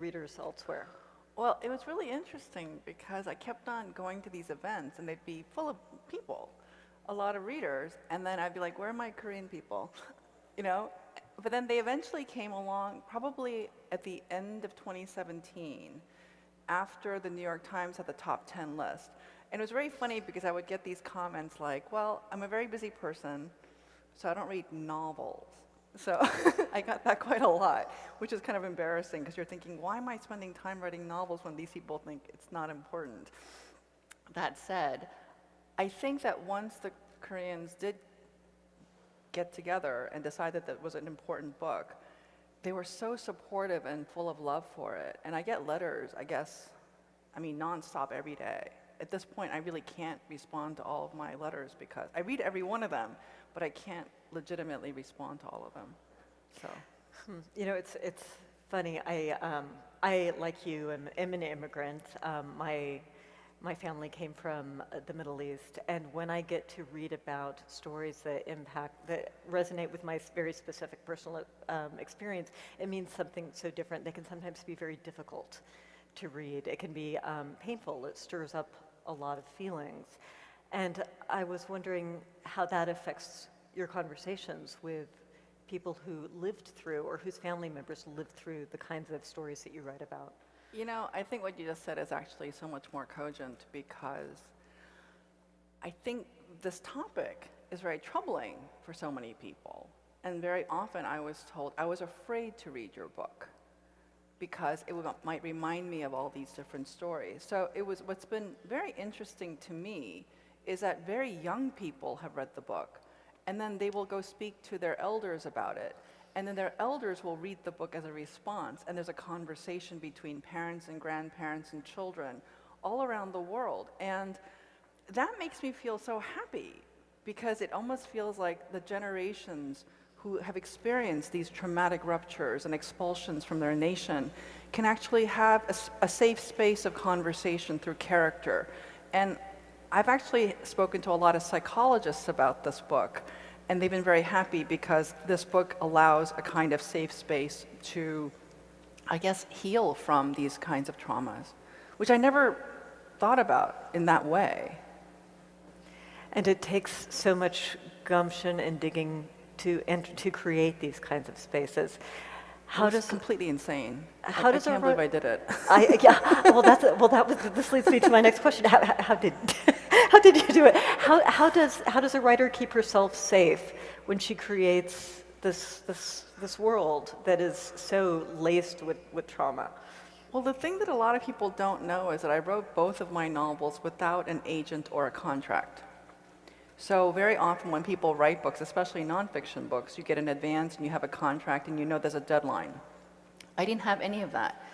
readers elsewhere? Well, it was really interesting because I kept on going to these events and they'd be full of people, a lot of readers, and then I'd be like, where are my Korean people? you know? But then they eventually came along probably at the end of 2017 after the New York Times had the top 10 list. And it was very funny because I would get these comments like, well, I'm a very busy person, so I don't read novels. So I got that quite a lot, which is kind of embarrassing because you're thinking, why am I spending time writing novels when these people think it's not important? That said, I think that once the Koreans did get together and decide that that was an important book, they were so supportive and full of love for it. And I get letters, nonstop every day. At this point, I really can't respond to all of my letters because I read every one of them, but I can't legitimately respond to all of them. So, It's funny. I like you am an immigrant. My family came from the Middle East, and when I get to read about stories that resonate with my very specific personal experience, it means something so different. They can sometimes be very difficult to read. It can be painful. It stirs up a lot of feelings. And I was wondering how that affects your conversations with people who lived through or whose family members lived through the kinds of stories that you write about. I think what you just said is actually so much more cogent because I think this topic is very troubling for so many people. And very often I was told I was afraid to read your book because it might remind me of all these different stories. So what's been very interesting to me is that very young people have read the book, and then they will go speak to their elders about it, and then their elders will read the book as a response, and there's a conversation between parents and grandparents and children all around the world. And that makes me feel so happy because it almost feels like the generations who have experienced these traumatic ruptures and expulsions from their nation can actually have a safe space of conversation through character. And I've actually spoken to a lot of psychologists about this book, and they've been very happy because this book allows a kind of safe space to, I guess, heal from these kinds of traumas, which I never thought about in that way. And it takes so much gumption and digging to create these kinds of spaces. It's completely insane. I can't believe I did it. This leads me to my next question. How did you do it? How does a writer keep herself safe when she creates this world that is so laced with trauma? Well, the thing that a lot of people don't know is that I wrote both of my novels without an agent or a contract. So very often when people write books, especially nonfiction books, you get an advance and you have a contract and you know there's a deadline. I didn't have any of that.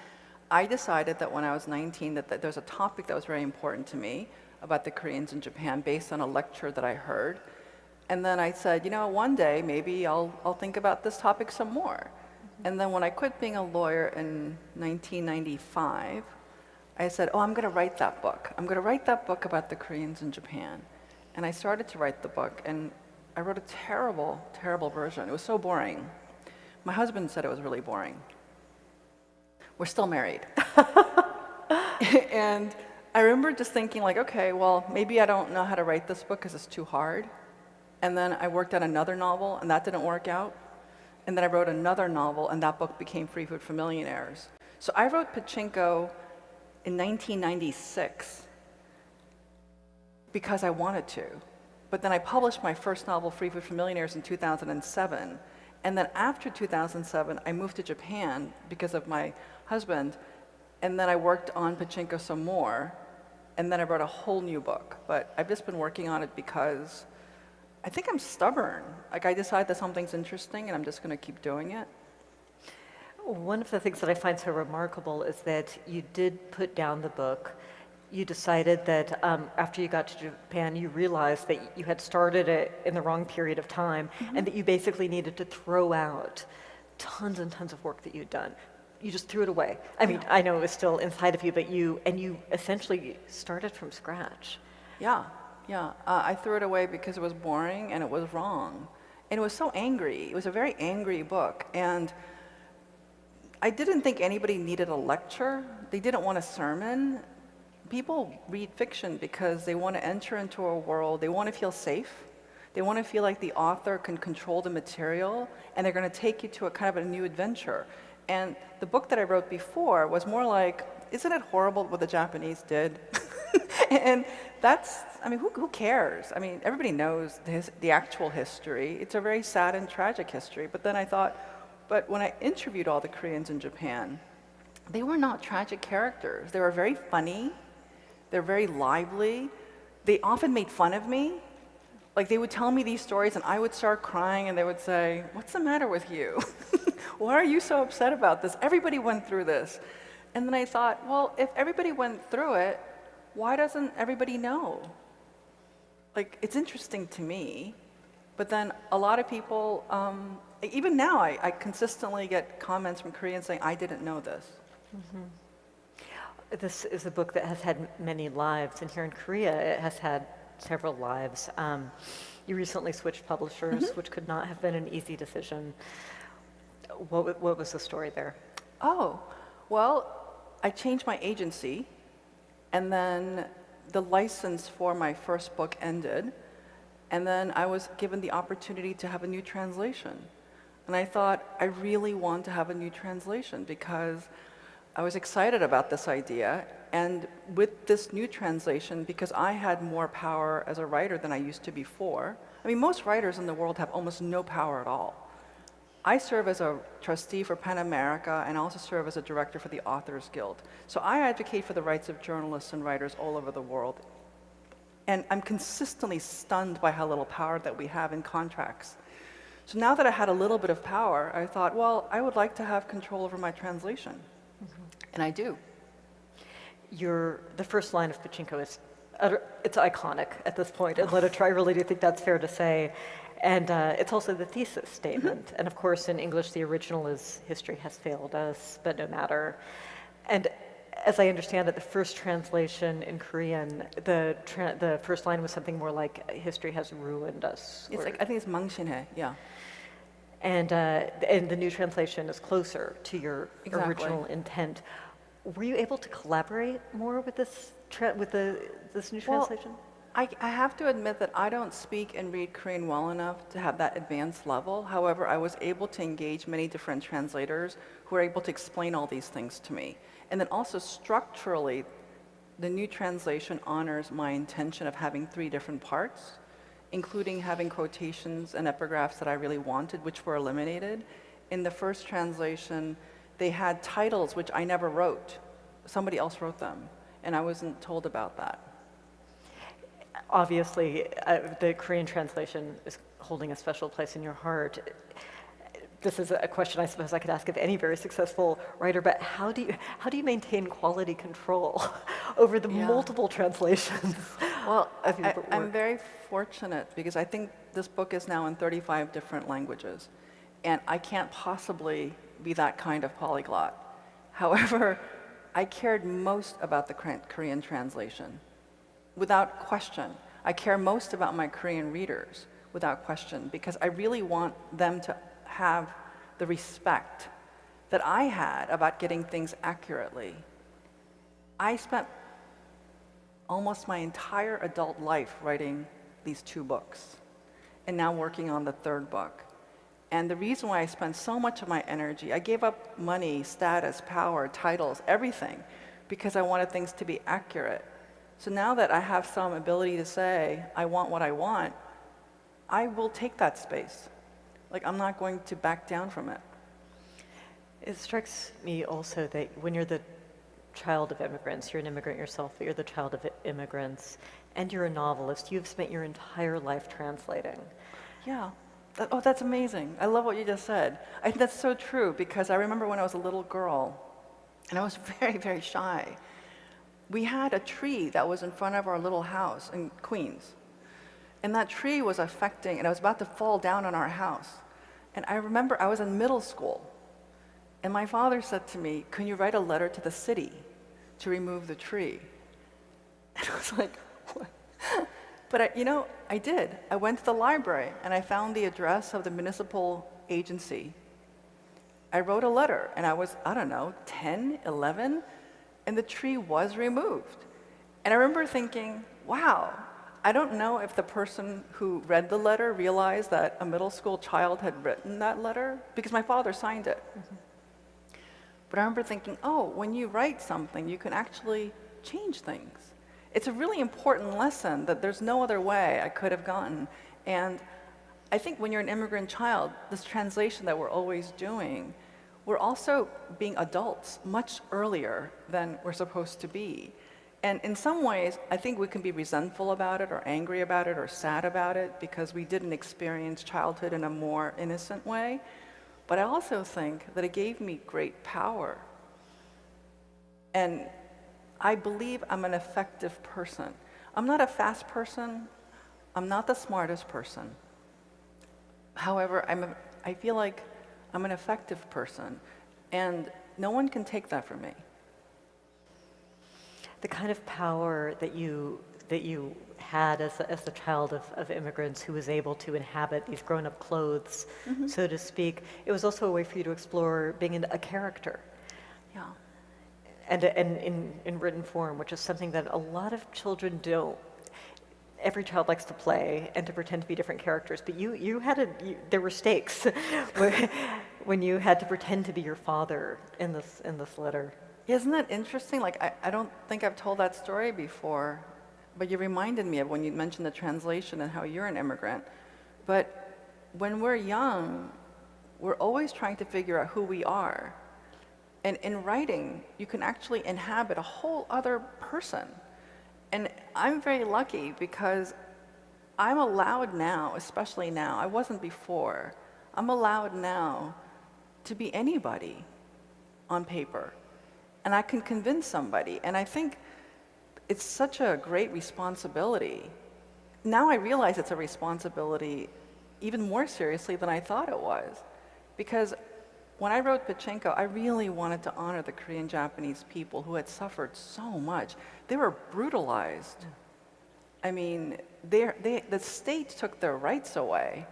I decided that when I was 19 that there's a topic that was very important to me about the Koreans in Japan based on a lecture that I heard. And then I said, one day maybe I'll think about this topic some more. Mm-hmm. And then when I quit being a lawyer in 1995, I said, I'm going to write that book. I'm going to write that book about the Koreans in Japan. And I started to write the book, and I wrote a terrible, terrible version. It was so boring. My husband said it was really boring. We're still married. And I remember just thinking okay, well, maybe I don't know how to write this book because it's too hard. And then I worked on another novel, and that didn't work out. And then I wrote another novel, and that book became Free Food for Millionaires. So I wrote Pachinko in 1996. Because I wanted to. But then I published my first novel, Free Food for Millionaires, in 2007. And then after 2007, I moved to Japan because of my husband. And then I worked on Pachinko some more. And then I wrote a whole new book. But I've just been working on it because I think I'm stubborn. I decide that something's interesting and I'm just going to keep doing it. One of the things that I find so remarkable is that you did put down the book. You decided that after you got to Japan, you realized that you had started it in the wrong period of time, mm-hmm. and that you basically needed to throw out tons and tons of work that you'd done. You just threw it away. I mean, I know it was still inside of you, but you essentially started from scratch. Yeah. I threw it away because it was boring and it was wrong. And it was so angry. It was a very angry book. And I didn't think anybody needed a lecture. They didn't want a sermon. People read fiction because they want to enter into a world, they want to feel safe. They want to feel like the author can control the material, and they're going to take you to a kind of a new adventure. And the book that I wrote before was more like, isn't it horrible what the Japanese did? And that's, I mean, who cares? I mean, everybody knows the actual history. It's a very sad and tragic history. But then I thought, but when I interviewed all the Koreans in Japan, they were not tragic characters. They were very funny. They're very lively. They often made fun of me. Like, they would tell me these stories and I would start crying and they would say, what's the matter with you? Why are you so upset about this? Everybody went through this. And then I thought, well, if everybody went through it, why doesn't everybody know? Like, it's interesting to me, but then a lot of people, even now, I consistently get comments from Koreans saying, I didn't know this. Mm-hmm. This is a book that has had many lives, and here in Korea, it has had several lives. You recently switched publishers, which could not have been an easy decision. What was the story there? Oh, well, I changed my agency, and then the license for my first book ended, and then I was given the opportunity to have a new translation. And I thought, I really want to have a new translation because I was excited about this idea. And with this new translation, because I had more power as a writer than I used to before, I mean, most writers in the world have almost no power at all. I serve as a trustee for PEN America and also serve as a director for the Authors Guild. So I advocate for the rights of journalists and writers all over the world. And I'm consistently stunned by how little power that we have in contracts. So now that I had a little bit of power, I thought, well, I would like to have control over my translation. And I do. The first line of Pachinko is, it's iconic at this point in literature. I really do think that's fair to say. And it's also the thesis statement. And of course, in English, the original is, history has failed us, but no matter. And as I understand it, the first translation in Korean, the first line was something more like, history has ruined us. It's like, I think it's 망신해, yeah. And the new translation is closer to your original intent. Were you able to collaborate more with this new translation? I have to admit that I don't speak and read Korean well enough to have that advanced level. However, I was able to engage many different translators who were able to explain all these things to me. And then also structurally, the new translation honors my intention of having 3 different parts, including having quotations and epigraphs that I really wanted, which were eliminated. In the first translation, they had titles which I never wrote. Somebody else wrote them, and I wasn't told about that. Obviously, the Korean translation is holding a special place in your heart. This is a question I suppose I could ask of any very successful writer, but how do you maintain quality control over the multiple translations? Well, I'm very fortunate because I think this book is now in 35 different languages, and I can't possibly be that kind of polyglot. However, I cared most about the Korean translation, without question. I care most about my Korean readers, without question, because I really want them to have the respect that I had about getting things accurately. I spent almost my entire adult life writing these 2 books, and now working on the 3rd book. And the reason why I spent so much of my energy, I gave up money, status, power, titles, everything, because I wanted things to be accurate. So now that I have some ability to say, I want what I want, I will take that space. Like, I'm not going to back down from it. It strikes me also that when you're the child of immigrants, you're an immigrant yourself, but you're the child of immigrants, and you're a novelist, you've spent your entire life translating. Yeah. Oh, that's amazing. I love what you just said. I think that's so true, because I remember when I was a little girl, and I was very, very shy. We had a tree that was in front of our little house in Queens. And that tree was affecting, and it was about to fall down on our house. And I remember I was in middle school, and my father said to me, can you write a letter to the city to remove the tree? And I was like, what? But I did. I went to the library, and I found the address of the municipal agency. I wrote a letter, and I was, I don't know, 10, 11, and the tree was removed. And I remember thinking, wow, I don't know if the person who read the letter realized that a middle school child had written that letter, because my father signed it. But I remember thinking, oh, when you write something, you can actually change things. It's a really important lesson that there's no other way I could have gotten. And I think when you're an immigrant child, this translation that we're always doing, we're also being adults much earlier than we're supposed to be. And in some ways, I think we can be resentful about it or angry about it or sad about it because we didn't experience childhood in a more innocent way. But I also think that it gave me great power. And I believe I'm an effective person. I'm not a fast person. I'm not the smartest person. However, I feel like I'm an effective person, and no one can take that from me. The kind of power that you had as a child of immigrants who was able to inhabit these grown-up clothes, so to speak, it was also a way for you to explore being a character. Yeah. And in written form, which is something that a lot of children don't. Every child likes to play and to pretend to be different characters, but there were stakes when you had to pretend to be your father in this letter. Isn't that interesting? Like, I don't think I've told that story before, but you reminded me of when you mentioned the translation and how you're an immigrant. But when we're young, we're always trying to figure out who we are. And in writing, you can actually inhabit a whole other person. And I'm very lucky because I'm allowed now, especially now, I wasn't before, I'm allowed now to be anybody on paper. And I can convince somebody. And I think it's such a great responsibility. Now I realize it's a responsibility even more seriously than I thought it was. Because when I wrote Pachinko, I really wanted to honor the Korean Japanese people who had suffered so much. They were brutalized. I mean, the state took their rights away,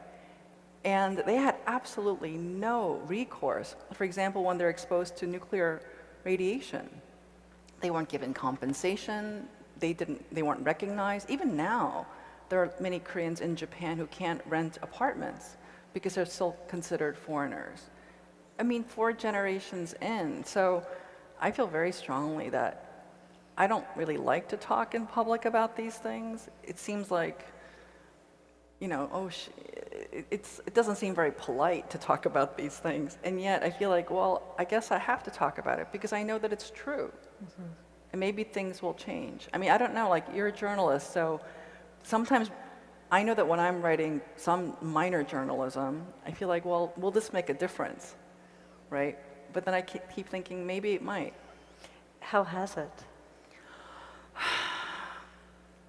and they had absolutely no recourse. For example, when they're exposed to nuclear radiation, they weren't given compensation, they weren't recognized. Even now, there are many Koreans in Japan who can't rent apartments because they're still considered foreigners. I mean, 4 generations in. So I feel very strongly that I don't really like to talk in public about these things. It seems like, you know, it doesn't seem very polite to talk about these things. And yet I feel like, well, I guess I have to talk about it because I know that it's true. And maybe things will change. I mean, I don't know, like, you're a journalist, so sometimes I know that when I'm writing some minor journalism, I feel like, well, will this make a difference? Right? But then I keep thinking, maybe it might. How has it?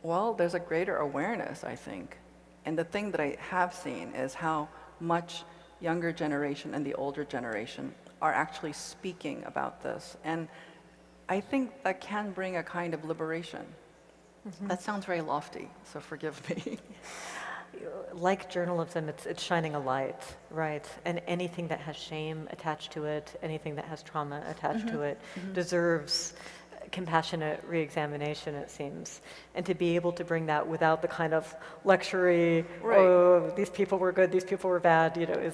Well, there's a greater awareness, I think. And the thing that I have seen is how much younger generation and the older generation are actually speaking about this. And I think that can bring a kind of liberation. That sounds very lofty, so forgive me. Like journalism, it's shining a light, right? And anything that has shame attached to it, anything that has trauma attached to it, deserves compassionate re-examination, it seems. And to be able to bring that without the kind of lectury, oh, these people were good, these people were bad, you know,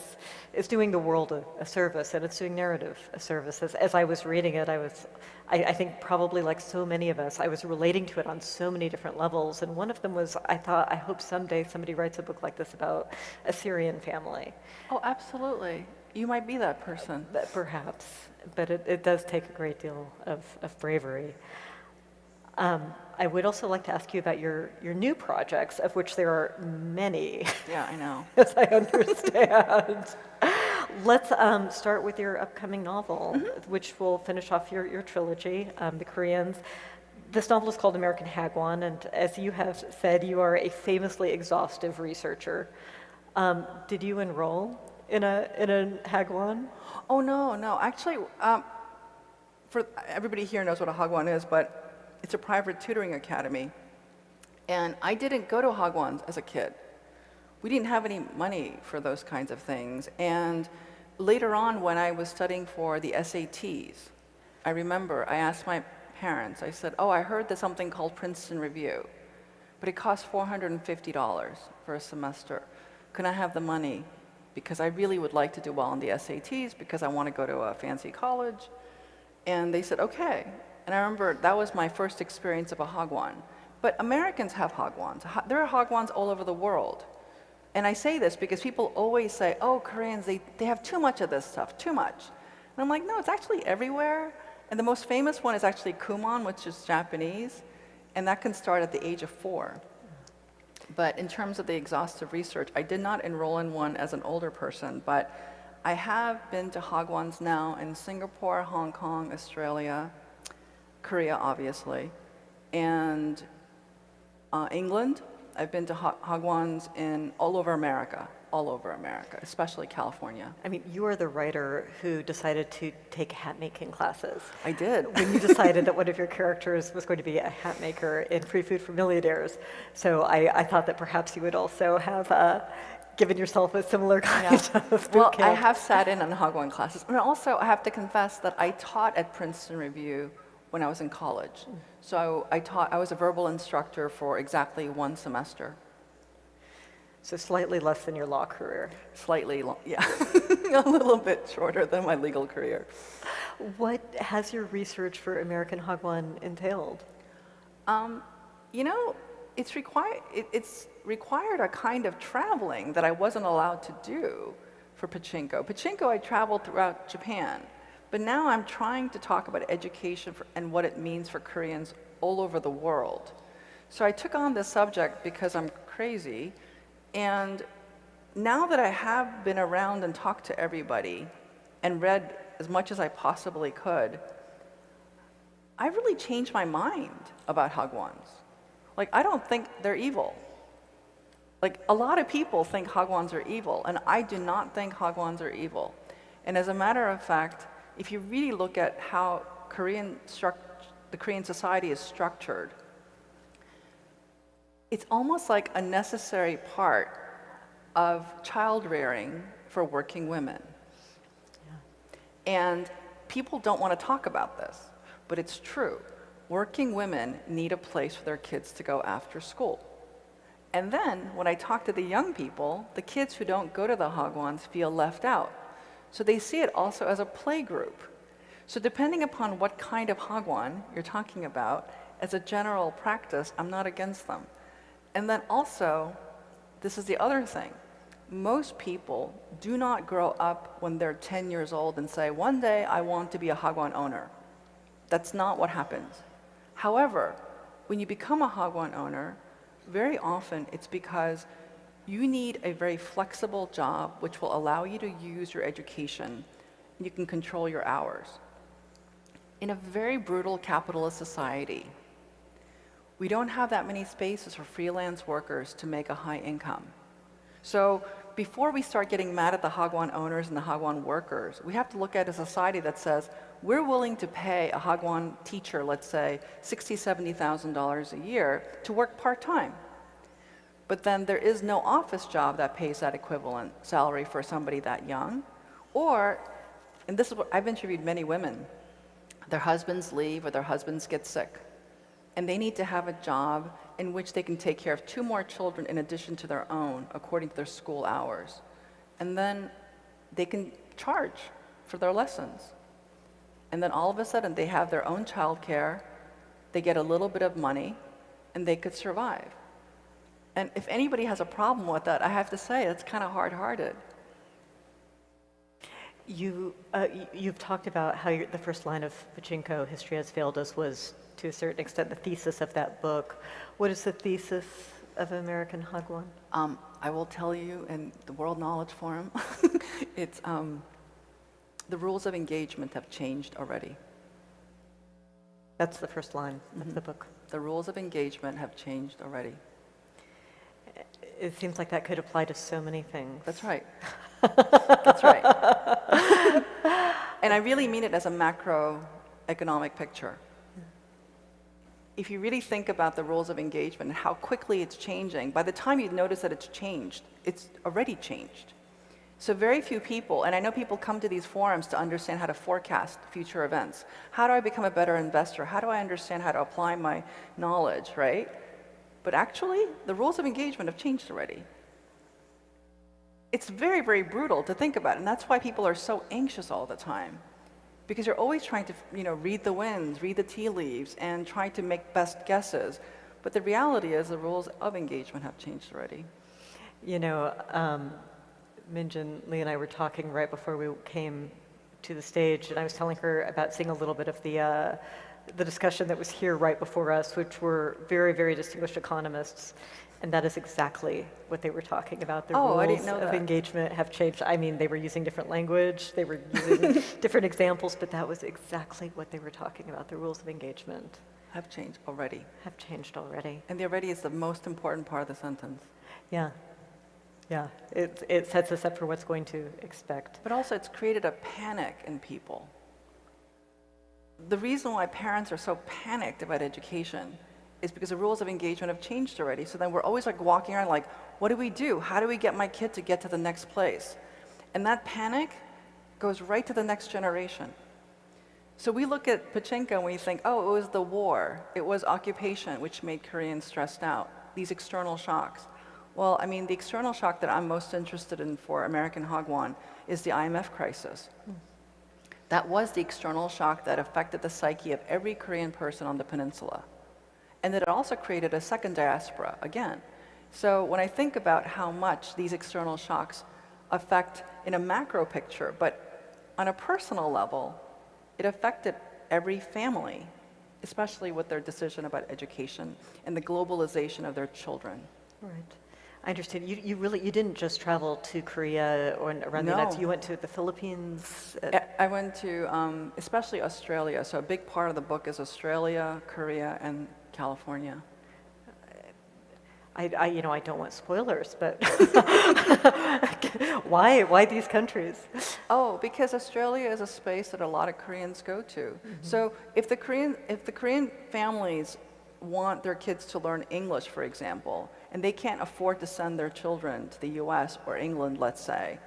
is doing the world a service, and it's doing narrative a service. As I was reading it, I think probably like so many of us, I was relating to it on so many different levels. And one of them was, I thought, I hope someday somebody writes a book like this about a Syrian family. Oh, absolutely. You might be that person. Perhaps, but it does take a great deal of bravery. I would also like to ask you about your new projects, of which there are many. Yeah, I know. As I understand. Let's start with your upcoming novel, which will finish off your trilogy, The Koreans. This novel is called American Hagwon, and as you have said, you are a famously exhaustive researcher. Did you enroll in a Hagwon? Oh, no. Actually, for everybody here knows what a Hagwon is, but it's a private tutoring academy. And I didn't go to Hagwons as a kid. We didn't have any money for those kinds of things. And later on, when I was studying for the SATs, I remember I asked my parents, I said, oh, I heard there's something called Princeton Review, but it costs $450 for a semester. Can I have the money? Because I really would like to do well on the SATs because I want to go to a fancy college. And they said, okay. And I remember that was my first experience of a hagwon. But Americans have hagwons. There are hagwons all over the world. And I say this because people always say, oh, Koreans, they have too much of this stuff, too much. And I'm like, no, it's actually everywhere. And the most famous one is actually kumon, which is Japanese. And that can start at the age of 4. But in terms of the exhaustive research, I did not enroll in one as an older person, but I have been to hagwons now in Singapore, Hong Kong, Australia, Korea, obviously, and England. I've been to hagwons in all over America, especially California. I mean, you are the writer who decided to take hat making classes. I did. When you decided that one of your characters was going to be a hat maker in Free Food for Millionaires. So I thought that perhaps you would also have given yourself a similar kind of boot Well, camp. I have sat in on hagwon classes. And also, I have to confess that I taught at Princeton Review when I was in college. So I was a verbal instructor for exactly 1 semester. So slightly less than your law career. Slightly, yeah, a little bit shorter than my legal career. What has your research for American hagwon entailed? You know, it's required a kind of traveling that I wasn't allowed to do for pachinko. Pachinko, I traveled throughout Japan, but now I'm trying to talk about education and what it means for Koreans all over the world. So I took on this subject because I'm crazy. And now that I have been around and talked to everybody and read as much as I possibly could, I've really changed my mind about hagwons. Like, I don't think they're evil. Like, a lot of people think hagwons are evil, and I do not think hagwons are evil. And as a matter of fact, if you really look at how the Korean society is structured, it's almost like a necessary part of child rearing for working women. Yeah. And people don't want to talk about this, but it's true. Working women need a place for their kids to go after school. And then when I talk to the young people, the kids who don't go to the hagwons feel left out. So they see it also as a play group. So depending upon what kind of hagwon you're talking about, as a general practice, I'm not against them. And then also, this is the other thing. Most people do not grow up when they're 10 years old and say, one day I want to be a hagwon owner. That's not what happens. However, when you become a hagwon owner, very often it's because you need a very flexible job which will allow you to use your education and you can control your hours. In a very brutal capitalist society, we don't have that many spaces for freelance workers to make a high income. So before we start getting mad at the hagwon owners and the hagwon workers, we have to look at a society that says, we're willing to pay a hagwon teacher, let's say, $60,000, $70,000 a year to work part-time. But then there is no office job that pays that equivalent salary for somebody that young. Or, and this is what, I've interviewed many women, their husbands leave or their husbands get sick. And they need to have a job in which they can take care of 2 more children in addition to their own, according to their school hours. And then they can charge for their lessons. And then all of a sudden, they have their own childcare, they get a little bit of money, and they could survive. And if anybody has a problem with that, I have to say, it's kind of hard-hearted. You've talked about how the first line of Pachinko, History Has Failed Us, was to a certain extent the thesis of that book. What is the thesis of American hagwon? I will tell you in the World Knowledge Forum, it's the rules of engagement have changed already. That's the first line of the book. The rules of engagement have changed already. It seems like that could apply to so many things. That's right. That's right. And I really mean it as a macroeconomic picture. If you really think about the rules of engagement and how quickly it's changing, by the time you notice that it's changed, it's already changed. So very few people, and I know people come to these forums to understand how to forecast future events. How do I become a better investor? How do I understand how to apply my knowledge, right? But actually, the rules of engagement have changed already. It's very, very brutal to think about, and that's why people are so anxious all the time. Because you're always trying to, read the winds, read the tea leaves, and try to make best guesses. But the reality is the rules of engagement have changed already. Min Jin Lee and I were talking right before we came to the stage, and I was telling her about seeing a little bit of the discussion that was here right before us, which were very, very distinguished economists, and that is exactly what they were talking about. The rules of engagement have changed. I mean, they were using different language, they were using different examples, but that was exactly what they were talking about. The rules of engagement have changed already. Have changed already. And the already is the most important part of the sentence. Yeah. Yeah, it sets us up for what's going to expect. But also it's created a panic in people. The reason why parents are so panicked about education is because the rules of engagement have changed already. So then we're always like walking around like, what do we do? How do we get my kid to get to the next place? And that panic goes right to the next generation. So we look at Pachinko and we think, oh, it was the war. It was occupation, which made Koreans stressed out. These external shocks. Well, I mean, the external shock that I'm most interested in for American Hagwon is the IMF crisis. That was the external shock that affected the psyche of every Korean person on the peninsula. And that it also created a second diaspora, again. So when I think about how much these external shocks affect in a macro picture, but on a personal level, it affected every family, especially with their decision about education and the globalization of their children. Right. I understand. You didn't just travel to Korea or around the United States. You went to the Philippines. I went to especially Australia. So a big part of the book is Australia, Korea, and California. I don't want spoilers, but why these countries? Oh, because Australia is a space that a lot of Koreans go to. Mm-hmm. So if the Korean families want their kids to learn English, for example, and they can't afford to send their children to the US or England, let's say,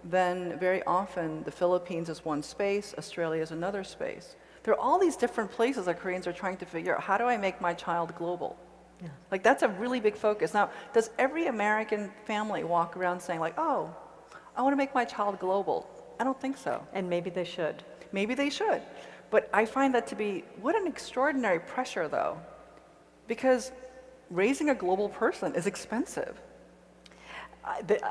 then very often the Philippines is one space, Australia is another space. There are all these different places that Koreans are trying to figure out, how do I make my child global? Yeah. Like, that's a really big focus. Now, does every American family walk around saying like, oh, I want to make my child global? I don't think so. And maybe they should. Maybe they should. But I find that to be, what an extraordinary pressure, though. Because raising a global person is expensive. This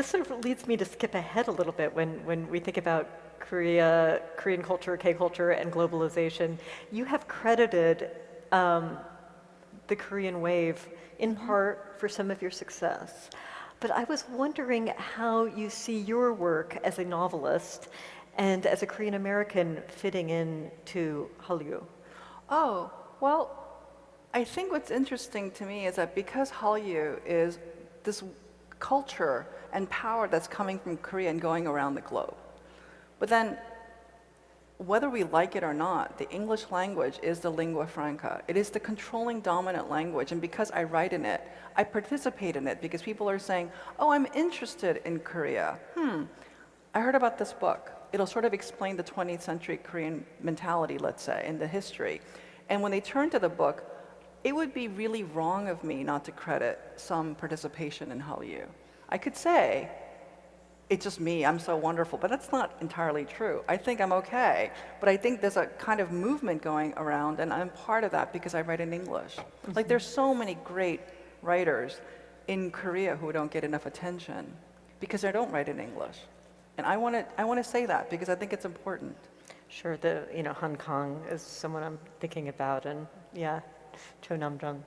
sort of leads me to skip ahead a little bit when we think about Korean culture, K-culture, and globalization. You have credited the Korean wave in part for some of your success. But I was wondering how you see your work as a novelist and as a Korean American fitting into Hallyu. Oh, well, I think what's interesting to me is that because Hallyu is this culture and power that's coming from Korea and going around the globe. But then, whether we like it or not, the English language is the lingua franca. It is the controlling dominant language, and because I write in it, I participate in it because people are saying, oh, I'm interested in Korea. I heard about this book. It'll sort of explain the 20th century Korean mentality, let's say, and the history. And when they turn to the book, it would be really wrong of me not to credit some participation in Hallyu. I could say, it's just me, I'm so wonderful, but that's not entirely true. I think I'm okay, but I think there's a kind of movement going around, and I'm part of that because I write in English. Like, there's so many great writers in Korea who don't get enough attention because they don't write in English. And I want to say that because I think it's important. Sure, Hong Kong is someone I'm thinking about, and yeah, Cho Nam-jung.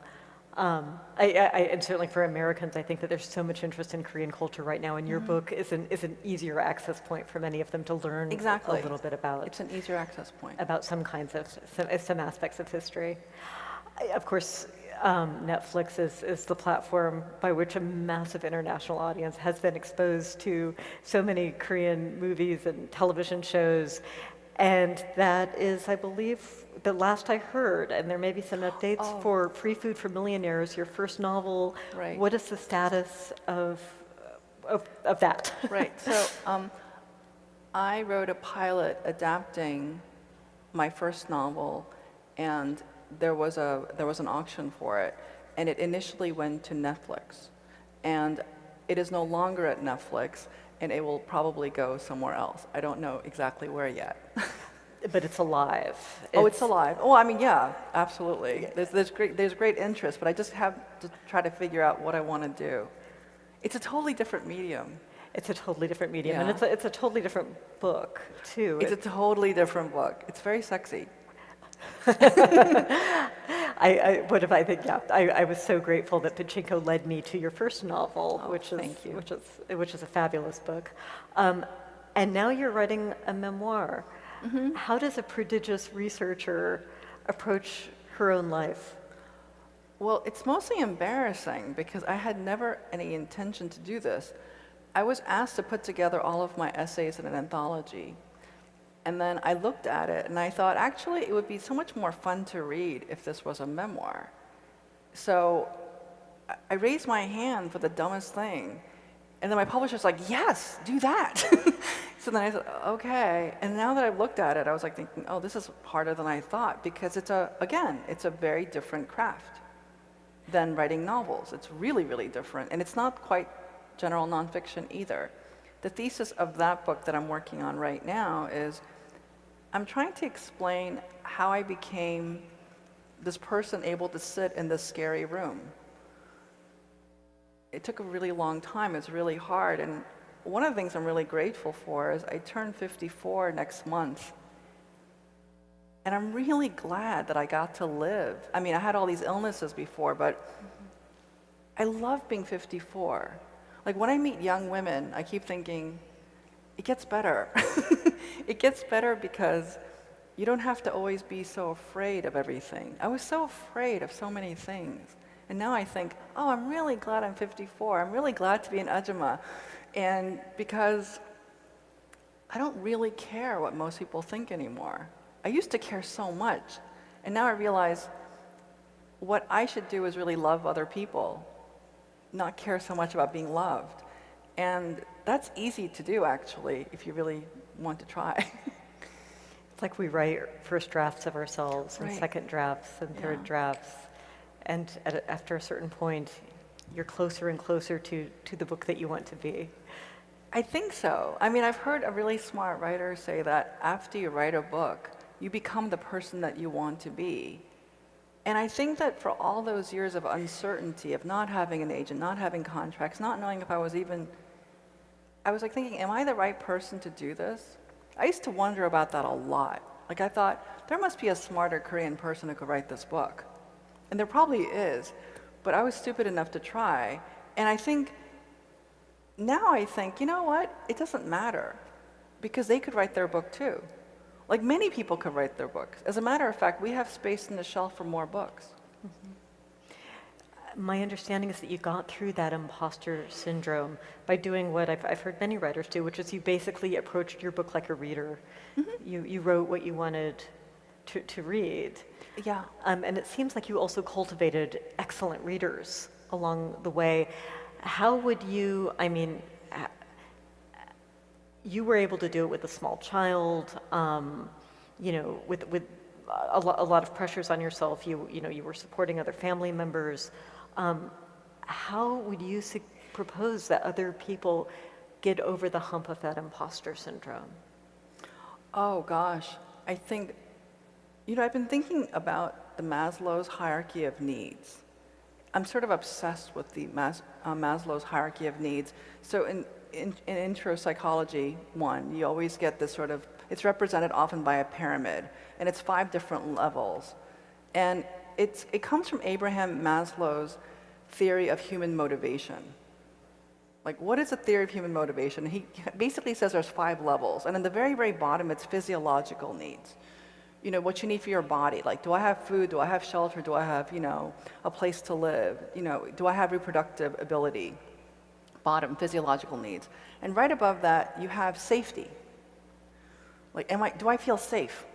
And certainly for Americans, I think that there's so much interest in Korean culture right now, and your book is an easier access point for many of them to learn a little bit about. It's an easier access point. About some aspects of history. Of course, Netflix is the platform by which a massive international audience has been exposed to so many Korean movies and television shows. And that is, I believe, the last I heard, and there may be some updates for Free Food for Millionaires, your first novel. Right. What is the status of of that. Right. So I wrote a pilot adapting my first novel, and there was an auction for it, and it initially went to Netflix, and it is no longer at Netflix, and it will probably go somewhere else. I don't know exactly where yet. But it's alive. Oh, it's alive. Oh, I mean, yeah, absolutely. There's great interest, but I just have to try to figure out what I want to do. It's a totally different medium. It's a totally different medium, and Yeah. it's a totally different book too. It's a totally different book. It's very sexy. What if I think? Yeah, I was so grateful that Pachinko led me to your first novel, Oh, thank you. which is a fabulous book, and now you're writing a memoir. Mm-hmm. How does a prodigious researcher approach her own life? Well, it's mostly embarrassing because I had never any intention to do this. I was asked to put together all of my essays in an anthology. And then I looked at it and I thought, actually, it would be so much more fun to read if this was a memoir. So I raised my hand for the dumbest thing. And then my publisher's like, yes, do that. So then I said, okay. And now that I've looked at it, I was like thinking, oh, this is harder than I thought because it's a very different craft than writing novels. It's really, really different. And it's not quite general nonfiction either. The thesis of that book that I'm working on right now is I'm trying to explain how I became this person able to sit in this scary room. It took a really long time. It's really hard. And one of the things I'm really grateful for is I turn 54 next month. And I'm really glad that I got to live. I mean, I had all these illnesses before, but I love being 54. Like when I meet young women, I keep thinking, it gets better. It gets better because you don't have to always be so afraid of everything. I was so afraid of so many things. And now I think, oh, I'm really glad I'm 54. I'm really glad to be an ajumma. And because I don't really care what most people think anymore. I used to care so much. And now I realize what I should do is really love other people, not care so much about being loved. And that's easy to do, actually, if you really want to try. It's like we write first drafts of ourselves and Right. second drafts and third Yeah. drafts. And after a certain point, you're closer and closer to the book that you want to be. I think so. I mean, I've heard a really smart writer say that after you write a book, you become the person that you want to be. And I think that for all those years of uncertainty, of not having an agent, not having contracts, not knowing if I was like thinking, am I the right person to do this? I used to wonder about that a lot. Like I thought, there must be a smarter Korean person who could write this book. And there probably is, but I was stupid enough to try. And I think, now I think, you know what? It doesn't matter because they could write their book too. Like many people could write their books. As a matter of fact, we have space in the shelf for more books. My understanding is that you got through that imposter syndrome by doing what I've heard many writers do, which is you basically approached your book like a reader. You wrote what you wanted to read. Yeah. And it seems like you also cultivated excellent readers along the way. How would you, I mean, you were able to do it with a small child, you know, with a lot of pressures on yourself. You know, you were supporting other family members. How would you propose that other people get over the hump of that imposter syndrome? Oh gosh, I think, you know, I've been thinking about the Maslow's hierarchy of needs. I'm sort of obsessed with the Maslow's hierarchy of needs. So in intro psychology 1, you always get this sort of, it's represented often by a pyramid, and it's 5 different levels. And it comes from Abraham Maslow's theory of human motivation. Like, what is a theory of human motivation? He basically says there's 5 levels, and in the very, very bottom, it's physiological needs. You know, what you need for your body. Like, do I have food? Do I have shelter? Do I have, you know, a place to live? You know, do I have reproductive ability? Bottom, physiological needs. And right above that, you have safety. Like, do I feel safe?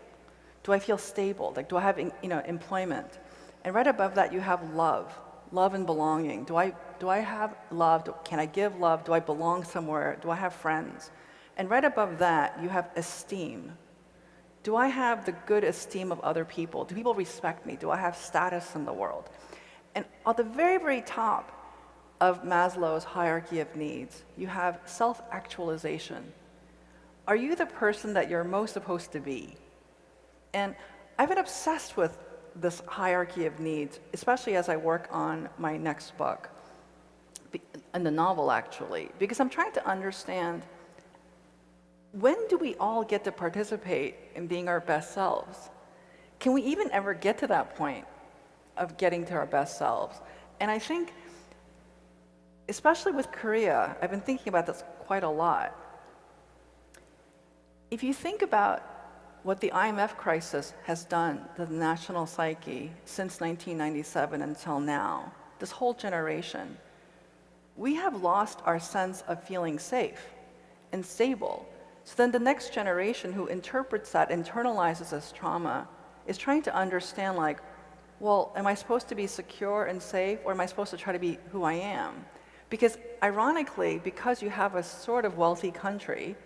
Do I feel stable? Like, do I have, you know, employment? And right above that, you have love and belonging. Do I Do I have love? Can I give love? Do I belong somewhere? Do I have friends? And right above that, you have esteem. Do I have the good esteem of other people? Do people respect me? Do I have status in the world? And at the very, very top of Maslow's hierarchy of needs, you have self-actualization. Are you the person that you're most supposed to be? And I've been obsessed with this hierarchy of needs, especially as I work on my next book, and the novel actually, because I'm trying to understand, when do we all get to participate in being our best selves? Can we even ever get to that point of getting to our best selves? And I think, especially with Korea, I've been thinking about this quite a lot. If you think about what the IMF crisis has done to the national psyche since 1997 until now, this whole generation, we have lost our sense of feeling safe and stable. So then the next generation who interprets that, internalizes as trauma, is trying to understand, like, well, am I supposed to be secure and safe, or am I supposed to try to be who I am? Because ironically, because you have a sort of wealthy country,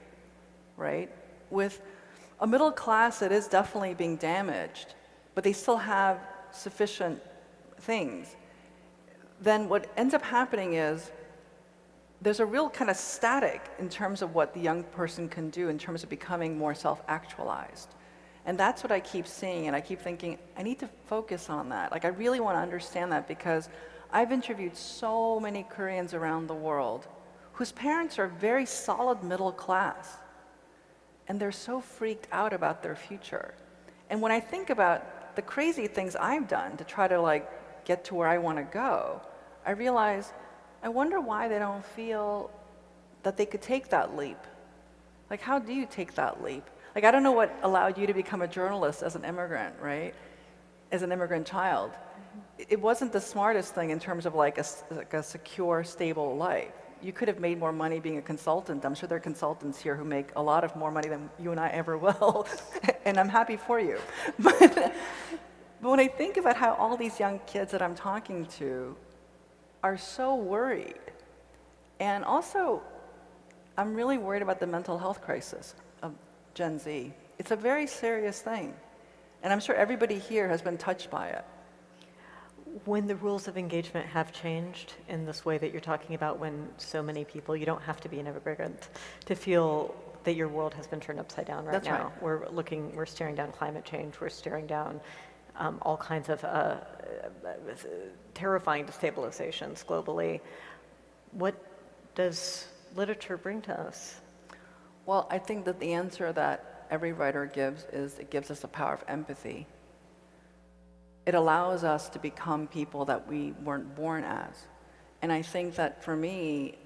right, with a middle class that is definitely being damaged, but they still have sufficient things, then what ends up happening is there's a real kind of static in terms of what the young person can do in terms of becoming more self-actualized. And that's what I keep seeing, and I keep thinking, I need to focus on that. Like, I really want to understand that, because I've interviewed so many Koreans around the world whose parents are very solid middle class, and they're so freaked out about their future. And when I think about the crazy things I've done to try to, like, get to where I want to go, I realize, I wonder why they don't feel that they could take that leap. Like, how do you take that leap? Like, I don't know what allowed you to become a journalist as an immigrant, right? As an immigrant child. It wasn't the smartest thing in terms of like a secure, stable life. You could have made more money being a consultant. I'm sure there are consultants here who make a lot of more money than you and I ever will, and I'm happy for you. But when I think about how all these young kids that I'm talking to are so worried, and also I'm really worried about the mental health crisis of Gen Z. It's a very serious thing, and I'm sure everybody here has been touched by it. When the rules of engagement have changed in this way that you're talking about, when so many people, you don't have to be an immigrant to feel that your world has been turned upside down right now. Right. We're staring down climate change, we're staring down all kinds of terrifying destabilizations globally. What does literature bring to us? Well, I think that the answer that every writer gives is it gives us the power of empathy. It allows us to become people that we weren't born as. And I think that for me,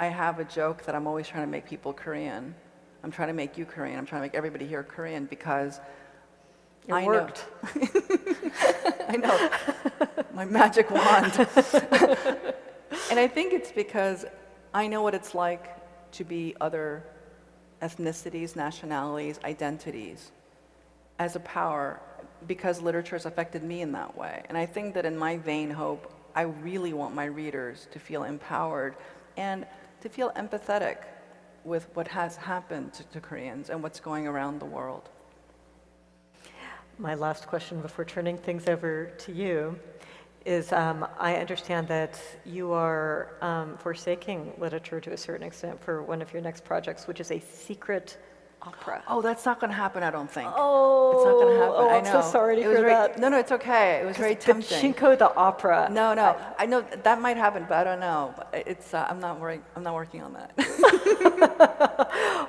I have a joke that I'm always trying to make people Korean. I'm trying to make you Korean. I'm trying to make everybody here Korean, because it worked. I know, my magic wand. And I think it's because I know what it's like to be other ethnicities, nationalities, identities as a power, because literature has affected me in that way. And I think that in my vain hope, I really want my readers to feel empowered and to feel empathetic with what has happened to Koreans and what's going around the world. My last question before turning things over to you is, I understand that you are forsaking literature to a certain extent for one of your next projects, which is a secret opera. Oh, that's not going to happen, I don't think. Oh, it's not going to happen. Oh, I I'm know. so sorry to It was hear that. No, it's okay. It was very tempting. Pachinko the opera. No, I know that might happen, but I don't know. It's I'm not working on that.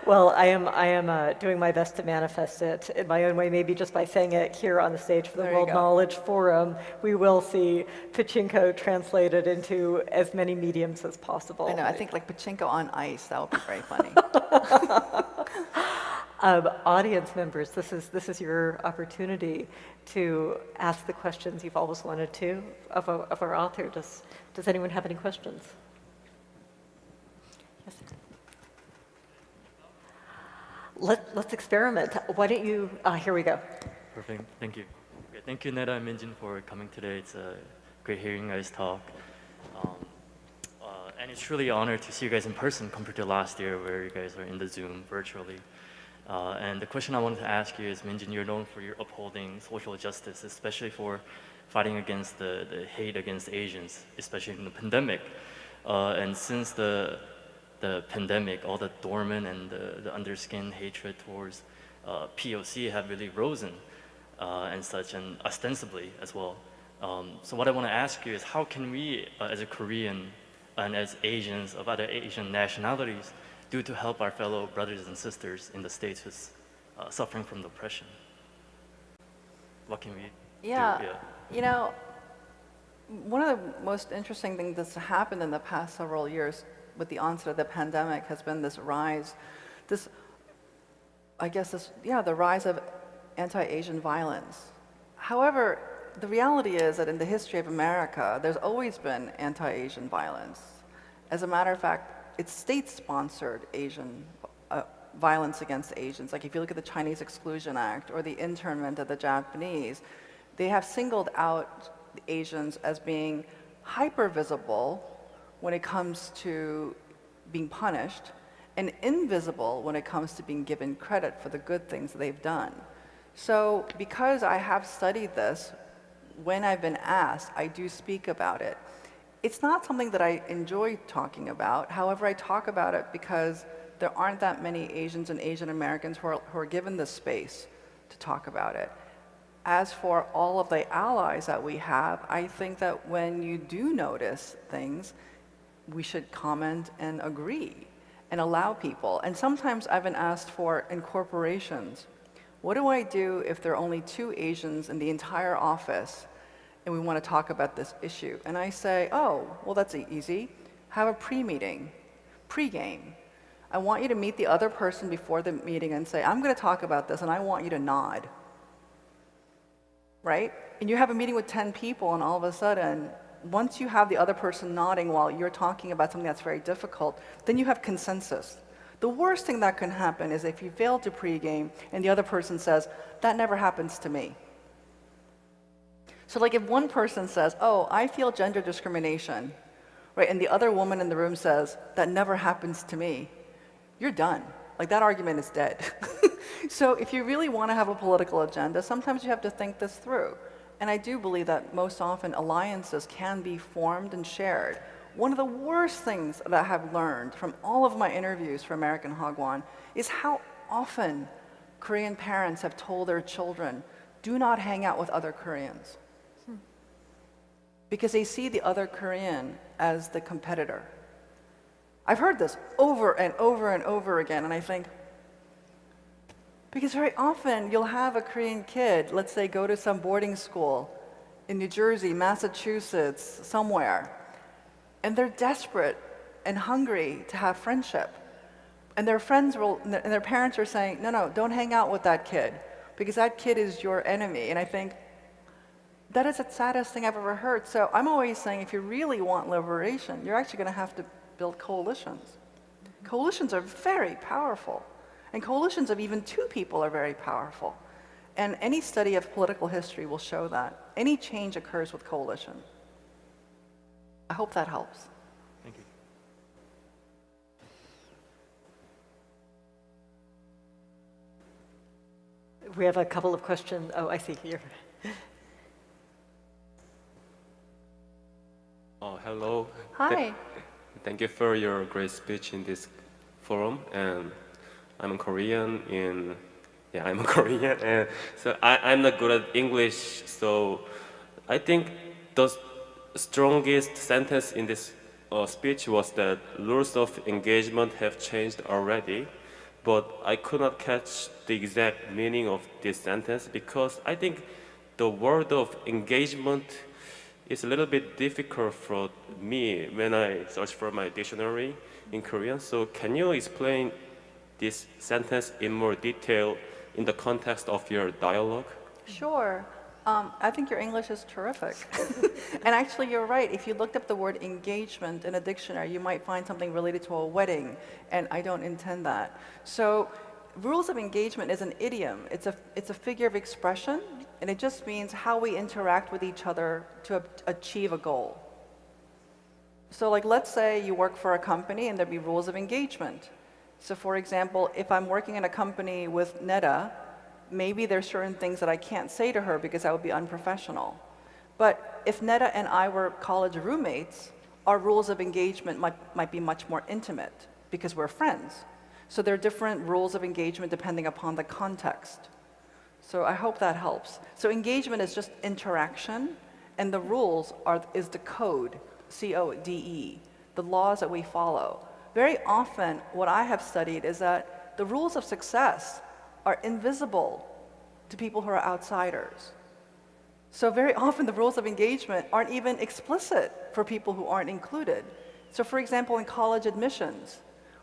Well, I am doing my best to manifest it in my own way, maybe just by saying it here on the stage for the World Knowledge Forum. We will see Pachinko translated into as many mediums as possible. I know. I think like Pachinko on ice. That would be very funny. Audience members, this is your opportunity to ask the questions you've always wanted to of our author. Does anyone have any questions? Yes. Let's experiment. Why don't you? Here we go. Perfect. Thank you. Okay, thank you, Neda and Min Jin, for coming today. It's great hearing you guys talk. And it's truly an honor to see you guys in person compared to last year where you guys are in the Zoom virtually. And the question I wanted to ask you is, Min Jin, you're known for your upholding social justice, especially for fighting against the hate against Asians, especially in the pandemic. And since the pandemic, all the dormant and the underskin hatred towards POC have really risen and such, and ostensibly as well. So what I want to ask you is, how can we, as a Korean and as Asians of other Asian nationalities, do to help our fellow brothers and sisters in the States who's suffering from oppression? What can we do? Yeah, you know, one of the most interesting things that's happened in the past several years with the onset of the pandemic has been this rise, the rise of anti-Asian violence. However, the reality is that in the history of America, there's always been anti-Asian violence. As a matter of fact, it's state-sponsored Asian violence against Asians. Like if you look at the Chinese Exclusion Act or the internment of the Japanese, they have singled out Asians as being hyper-visible when it comes to being punished and invisible when it comes to being given credit for the good things they've done. So because I have studied this, when I've been asked, I do speak about it. It's not something that I enjoy talking about. However, I talk about it because there aren't that many Asians and Asian Americans who are given the space to talk about it. As for all of the allies that we have, I think that when you do notice things, we should comment and agree and allow people. And sometimes I've been asked for in corporations, what do I do if there are only 2 Asians in the entire office and we want to talk about this issue? And I say, oh, well, that's easy. Have a pre-meeting, pre-game. I want you to meet the other person before the meeting and say, I'm going to talk about this and I want you to nod. Right? And you have a meeting with 10 people and all of a sudden, once you have the other person nodding while you're talking about something that's very difficult, then you have consensus. The worst thing that can happen is if you fail to pregame and the other person says, that never happens to me. So like if one person says, oh, I feel gender discrimination, right, and the other woman in the room says, that never happens to me, you're done. Like that argument is dead. So if you really want to have a political agenda, sometimes you have to think this through. And I do believe that most often alliances can be formed and shared. One of the worst things that I have learned from all of my interviews for American Hagwon is how often Korean parents have told their children, do not hang out with other Koreans. Because they see the other Korean as the competitor. I've heard this over and over and over again, and I think, because very often you'll have a Korean kid, let's say go to some boarding school in New Jersey, Massachusetts, somewhere, and they're desperate and hungry to have friendship. And their friends will, and their parents are saying, no, don't hang out with that kid, because that kid is your enemy. And I think, that is the saddest thing I've ever heard. So I'm always saying, if you really want liberation, you're actually going to have to build coalitions. Coalitions are very powerful. And coalitions of even 2 people are very powerful. And any study of political history will show that. Any change occurs with coalition. I hope that helps. Thank you. We have a couple of questions. Oh, I see here. Oh, hello. Hi. Thank you for your great speech in this forum. And I'm a Korean I'm a Korean. And so I'm not good at English. So I think the strongest sentence in this speech was that rules of engagement have changed already. But I could not catch the exact meaning of this sentence because I think the word of engagement is a little bit difficult for me when I search for my dictionary in Korean. So can you explain this sentence in more detail in the context of your dialogue? Sure. I think your English is terrific. And actually, you're right. If you looked up the word engagement in a dictionary, you might find something related to a wedding, and I don't intend that. So rules of engagement is an idiom. It's a figure of expression, and it just means how we interact with each other to achieve a goal. So like, let's say you work for a company and there'd be rules of engagement. So for example, if I'm working in a company with Netta, maybe there's certain things that I can't say to her because that would be unprofessional. But if Netta and I were college roommates, our rules of engagement might be much more intimate because we're friends. So there are different rules of engagement depending upon the context. So I hope that helps. So engagement is just interaction, and the rules is the code, C-O-D-E, the laws that we follow. Very often, what I have studied is that the rules of success are invisible to people who are outsiders. So very often, the rules of engagement aren't even explicit for people who aren't included. So for example, in college admissions,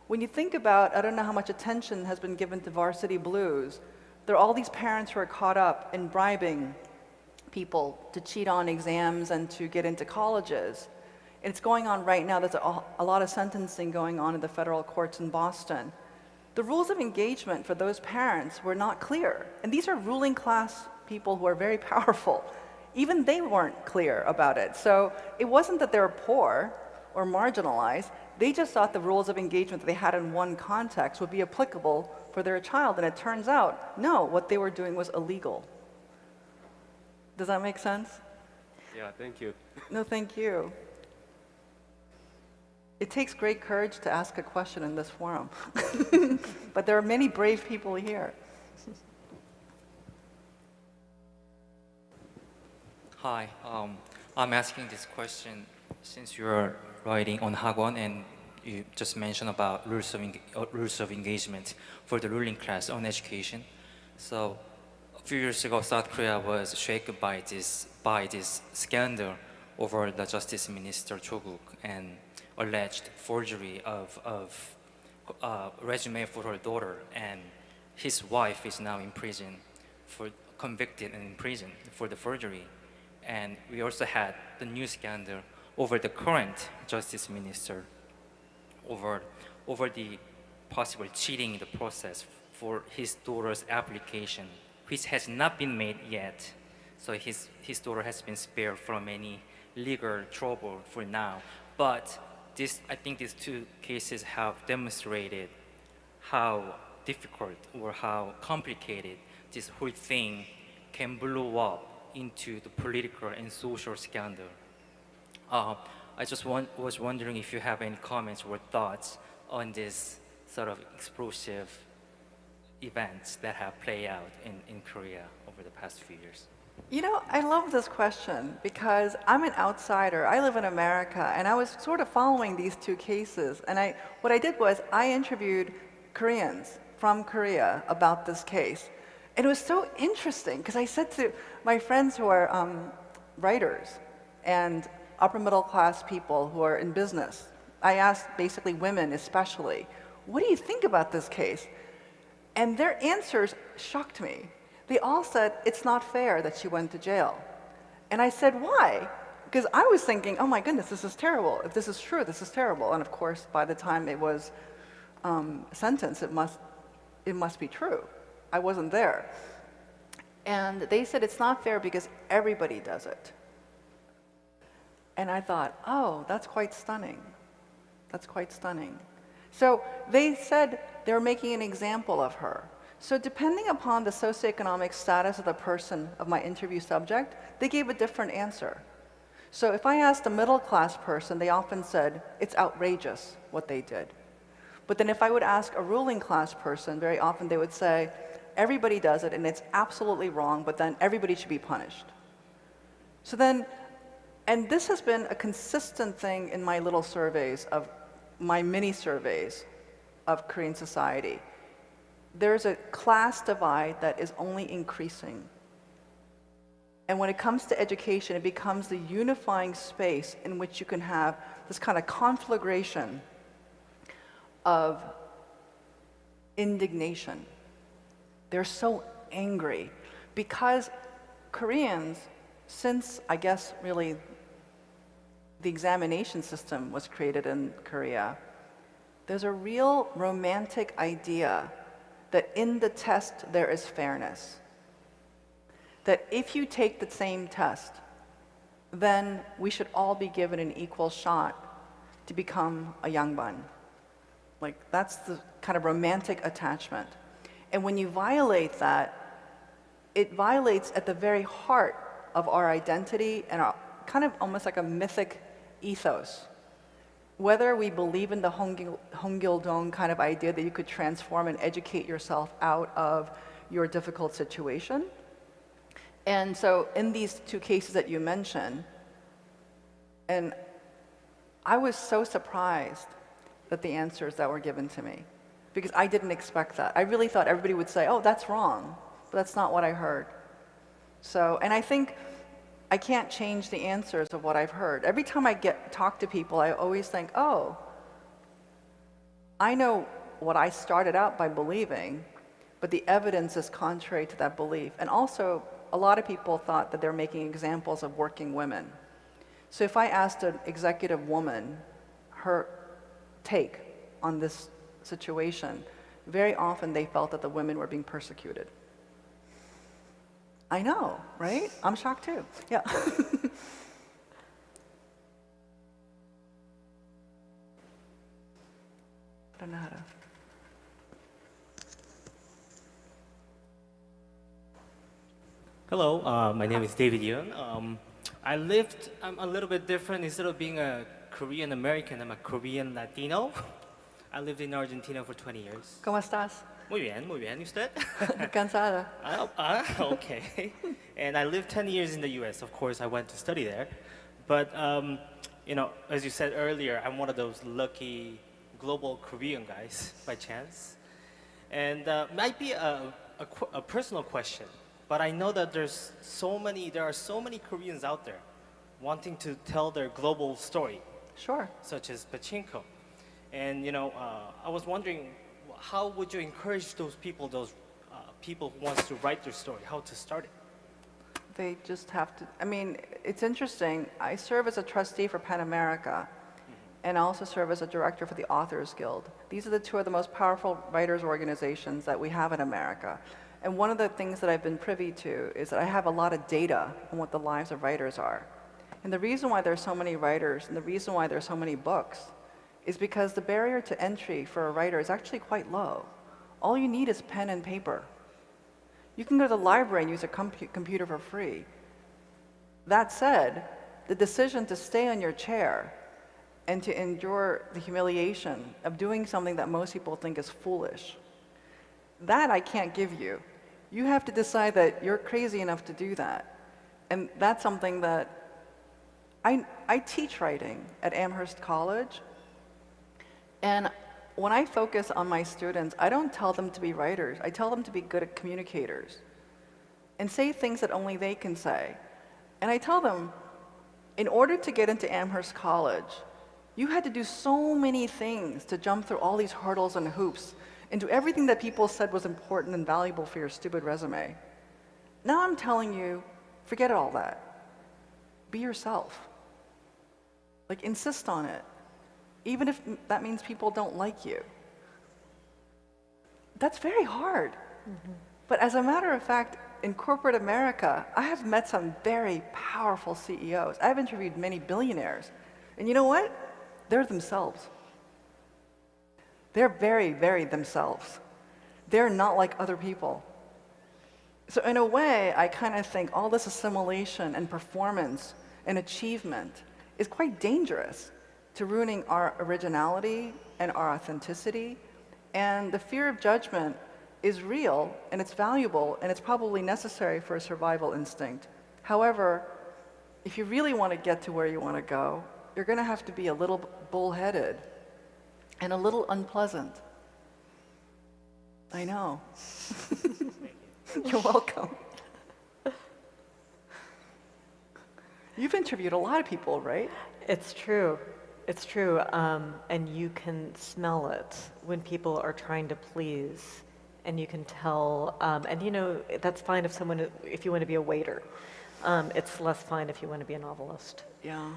when you think about, I don't know how much attention has been given to Varsity Blues, there are all these parents who are caught up in bribing people to cheat on exams and to get into colleges. And it's going on right now. There's a lot of sentencing going on in the federal courts in Boston. The rules of engagement for those parents were not clear. And these are ruling class people who are very powerful. Even they weren't clear about it. So it wasn't that they were poor or marginalized. They just thought the rules of engagement that they had in one context would be applicable for their child. And it turns out, no, what they were doing was illegal. Does that make sense? Yeah, thank you. No, thank you. It takes great courage to ask a question in this forum. But there are many brave people here. Hi, I'm asking this question since you're writing on Hagwon and you just mentioned about rules of engagement for the ruling class on education. So a few years ago, South Korea was shaken by this scandal over the Justice Minister Cho Guk and alleged forgery of resume for her daughter, and his wife is now in prison convicted and in prison for the forgery. And we also had the new scandal over the current justice minister, over the possible cheating in the process for his daughter's application, which has not been made yet. So his daughter has been spared from any legal trouble for now. But I think these two cases have demonstrated how difficult or how complicated this whole thing can blow up into the political and social scandal. I just was wondering if you have any comments or thoughts on this sort of explosive events that have played out in Korea over the past few years. You know, I love this question because I'm an outsider. I live in America, and I was sort of following these two cases. And what I did was I interviewed Koreans from Korea about this case. And it was so interesting because I said to my friends who are writers and upper middle class people who are in business, I asked basically women especially, what do you think about this case? And their answers shocked me. They all said, it's not fair that she went to jail. And I said, why? Because I was thinking, oh my goodness, this is terrible. If this is true, this is terrible. And of course, by the time it was sentenced, it must be true. I wasn't there. And they said it's not fair because everybody does it. And I thought, oh, that's quite stunning. That's quite stunning. So they said they're making an example of her. So depending upon the socioeconomic status of the person, of my interview subject, they gave a different answer. So if I asked a middle class person, they often said, it's outrageous what they did. But then if I would ask a ruling class person, very often they would say, everybody does it and it's absolutely wrong, but then everybody should be punished. So then, and this has been a consistent thing in my little surveys of my mini surveys of Korean society. There's a class divide that is only increasing. And when it comes to education, it becomes the unifying space in which you can have this kind of conflagration of indignation. They're so angry because Koreans, since I guess really the examination system was created in Korea, there's a real romantic idea that in the test there is fairness. That if you take the same test, then we should all be given an equal shot to become a yangbun. Like, that's the kind of romantic attachment. And when you violate that, it violates at the very heart of our identity and our kind of almost like a mythic ethos. Whether we believe in the Hongil-dong kind of idea that you could transform and educate yourself out of your difficult situation. And so in these two cases that you mentioned, and I was so surprised at the answers that were given to me, because I didn't expect that. I really thought everybody would say, oh, that's wrong, but that's not what I heard. So, and I think I can't change the answers of what I've heard. Every time I talk to people, I always think, oh, I know what I started out by believing, but the evidence is contrary to that belief. And also, a lot of people thought that they're making examples of working women. So if I asked an executive woman her take on this situation, very often they felt that the women were being persecuted. I know, right? I'm shocked too. Yeah. I don't know how to. Hello, my name is David Yoon. I'm a little bit different. Instead of being a Korean American, I'm a Korean Latino. I lived in Argentina for 20 years. ¿Cómo estás? Muy bien, ¿usted? Cansada. Okay. And I lived 10 years in the US. Of course, I went to study there. But, you know, as you said earlier, I'm one of those lucky global Korean guys by chance. And might be a personal question, but I know that there are so many Koreans out there wanting to tell their global story. Sure. Such as pachinko. And, you know, I was wondering, how would you encourage those people who wants to write their story, how to start it? They just have to, I mean, it's interesting. I serve as a trustee for PEN America, and I also serve as a director for the Authors Guild. These are the two of the most powerful writers' organizations that we have in America. And one of the things that I've been privy to is that I have a lot of data on what the lives of writers are. And the reason why there's so many writers and the reason why there's so many books is because the barrier to entry for a writer is actually quite low. All you need is pen and paper. You can go to the library and use a computer for free. That said, the decision to stay on your chair and to endure the humiliation of doing something that most people think is foolish, that I can't give you. You have to decide that you're crazy enough to do that. And that's something that I teach writing at Amherst College. And when I focus on my students, I don't tell them to be writers. I tell them to be good at communicators and say things that only they can say. And I tell them, in order to get into Amherst College, you had to do so many things to jump through all these hurdles and hoops and do everything that people said was important and valuable for your stupid resume. Now I'm telling you, forget all that. Be yourself. Like, insist on it. Even if that means people don't like you. That's very hard. Mm-hmm. But as a matter of fact, in corporate America, I have met some very powerful CEOs. I've interviewed many billionaires. And you know what? They're themselves. They're very, very themselves. They're not like other people. So in a way, I kind of think all this assimilation and performance and achievement is quite dangerous to ruining our originality and our authenticity. And the fear of judgment is real, and it's valuable, and it's probably necessary for a survival instinct. However, if you really want to get to where you want to go, you're going to have to be a little bullheaded and a little unpleasant. I know. You're welcome. You've interviewed a lot of people, right? It's true. It's true. And you can smell it when people are trying to please, and you can tell. And you know, that's fine if you want to be a waiter. It's less fine if you want to be a novelist. Yeah.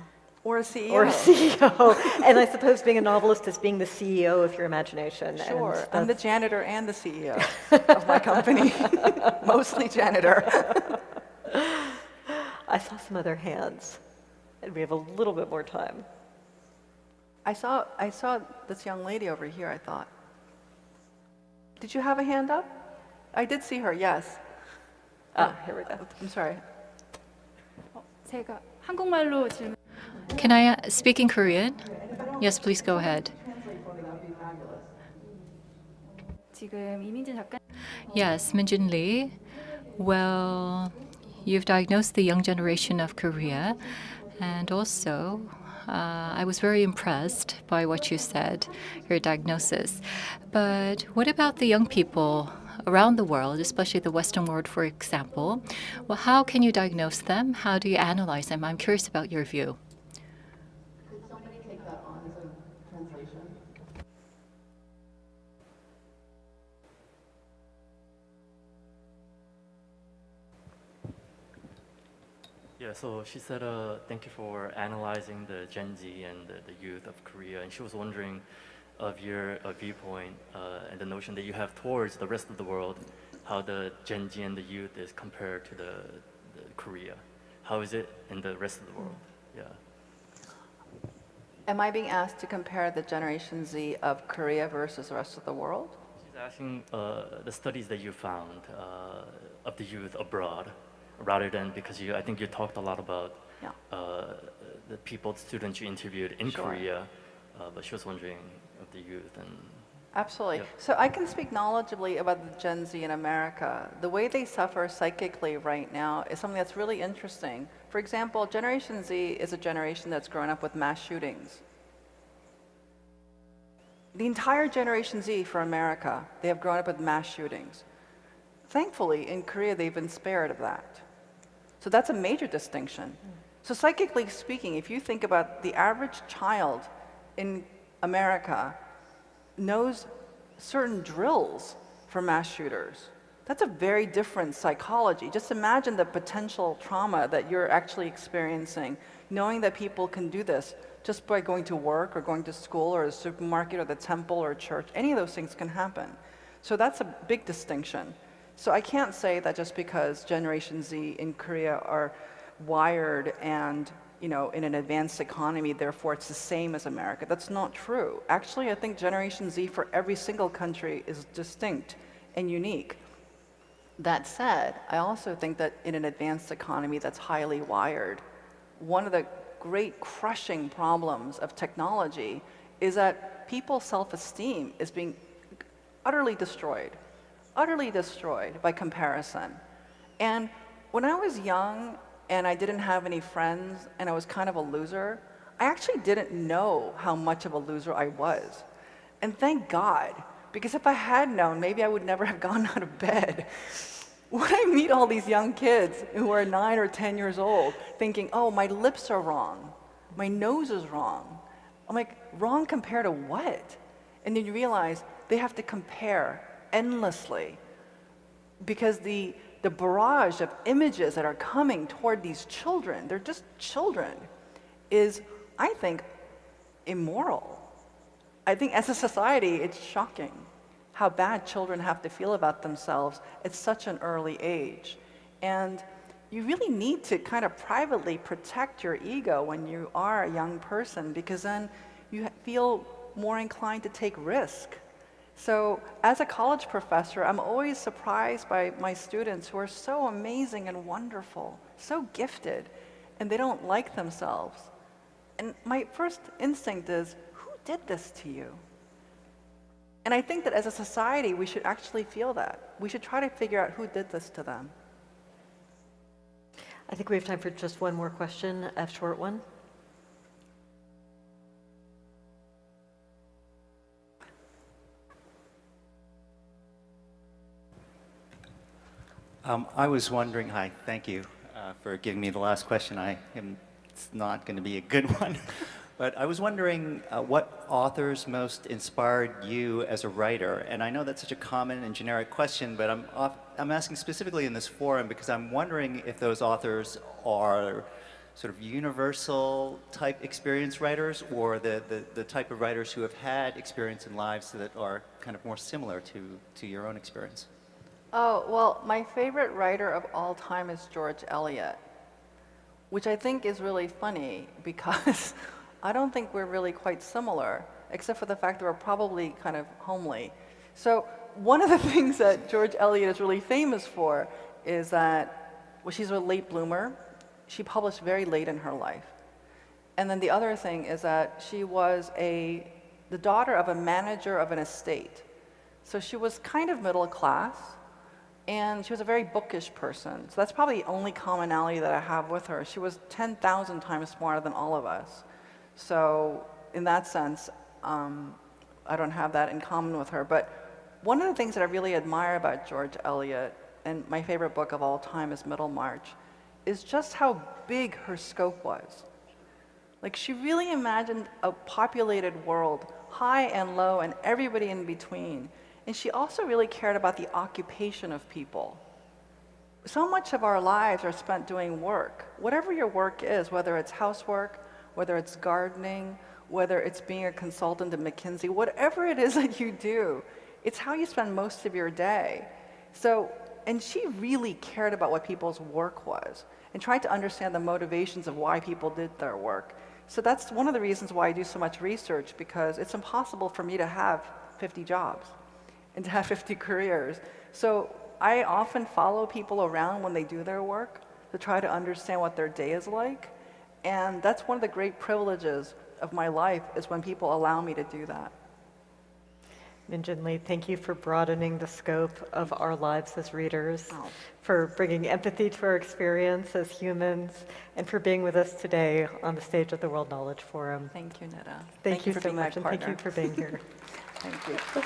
Or a CEO. Or a CEO. And I suppose being a novelist is being the CEO of your imagination. Sure. I'm the janitor and the CEO of my company. Mostly janitor. I saw some other hands, and we have a little bit more time. I saw this young lady over here, I thought. Did you have a hand up? I did see her, yes. Here we go. I'm sorry. 제가 한국말로 질문. Can I speak in Korean? Yes, please go ahead. 지금 이민진 작가. Yes, Min Jin Lee. Well, you've diagnosed the young generation of Korea, and also I was very impressed by what you said, your diagnosis. But what about the young people around the world, especially the Western world, for example? Well, how can you diagnose them? How do you analyze them? I'm curious about your view. Could somebody take that on as a translation? Yeah, so she said, thank you for analyzing the Gen Z and the youth of Korea. And she was wondering of your viewpoint and the notion that you have towards the rest of the world, how the Gen Z and the youth is compared to the Korea. How is it in the rest of the world? Yeah. Am I being asked to compare the Generation Z of Korea versus the rest of the world? She's asking the studies that you found of the youth abroad, rather than because I think you talked a lot about Yeah. the students you interviewed in Sure. Korea, but she was wondering of the youth and. Absolutely. Yep. So I can speak knowledgeably about the Gen Z in America. The way they suffer psychically right now is something that's really interesting. For example, Generation Z is a generation that's grown up with mass shootings. The entire Generation Z for America, they have grown up with mass shootings. Thankfully, in Korea, they've been spared of that. So that's a major distinction. So psychically speaking, if you think about the average child in America knows certain drills for mass shooters. That's a very different psychology. Just imagine the potential trauma that you're actually experiencing, knowing that people can do this just by going to work or going to school or the supermarket or the temple or church. Any of those things can happen. So that's a big distinction. So I can't say that just because Generation Z in Korea are wired and in an advanced economy, therefore it's the same as America. That's not true. Actually, I think Generation Z for every single country is distinct and unique. That said, I also think that in an advanced economy that's highly wired, one of the great crushing problems of technology is that people's self-esteem is being utterly destroyed by comparison. And when I was young, and I didn't have any friends, and I was kind of a loser, I actually didn't know how much of a loser I was. And thank God, because if I had known, maybe I would never have gone out of bed. When I meet all these young kids who are 9 or 10 years old, thinking, oh, my lips are wrong, my nose is wrong. I'm like, wrong compared to what? And then you realize they have to compare endlessly because the barrage of images that are coming toward these children, they're just children, is, I think, immoral. I think as a society, it's shocking how bad children have to feel about themselves at such an early age. And you really need to kind of privately protect your ego when you are a young person, because then you feel more inclined to take risk. So as a college professor, I'm always surprised by my students who are so amazing and wonderful, so gifted, and they don't like themselves. And my first instinct is, who did this to you? And I think that as a society, we should actually feel that. We should try to figure out who did this to them. I think we have time for just one more question, a short one. I was wondering, hi, thank you for giving me the last question. It's not going to be a good one. But I was wondering what authors most inspired you as a writer? And I know that's such a common and generic question, but I'm asking specifically in this forum because I'm wondering if those authors are sort of universal type experience writers or the type of writers who have had experience in lives that are kind of more similar to your own experience. Oh, well, my favorite writer of all time is George Eliot, which I think is really funny because I don't think we're really quite similar, except for the fact that we're probably kind of homely. So one of the things that George Eliot is really famous for is that, well, she's a late bloomer. She published very late in her life. And then the other thing is that she was the daughter of a manager of an estate. So she was kind of middle class, and she was a very bookish person. So that's probably the only commonality that I have with her. She was 10,000 times smarter than all of us. So in that sense, I don't have that in common with her. But one of the things that I really admire about George Eliot, and my favorite book of all time is Middlemarch, is just how big her scope was. Like, she really imagined a populated world, high and low, and everybody in between. And she also really cared about the occupation of people. So much of our lives are spent doing work. Whatever your work is, whether it's housework, whether it's gardening, whether it's being a consultant at McKinsey, whatever it is that you do, it's how you spend most of your day. So, and she really cared about what people's work was and tried to understand the motivations of why people did their work. So that's one of the reasons why I do so much research, because it's impossible for me to have 50 jobs and to have 50 careers. So I often follow people around when they do their work to try to understand what their day is like. And that's one of the great privileges of my life, is when people allow me to do that. Min Jin Lee, thank you for broadening the scope of our lives as readers, for bringing empathy to our experience as humans, and for being with us today on the stage of the World Knowledge Forum. Thank you, Nita. Thank you for so being my much, and thank you partner. for being here. Thank you.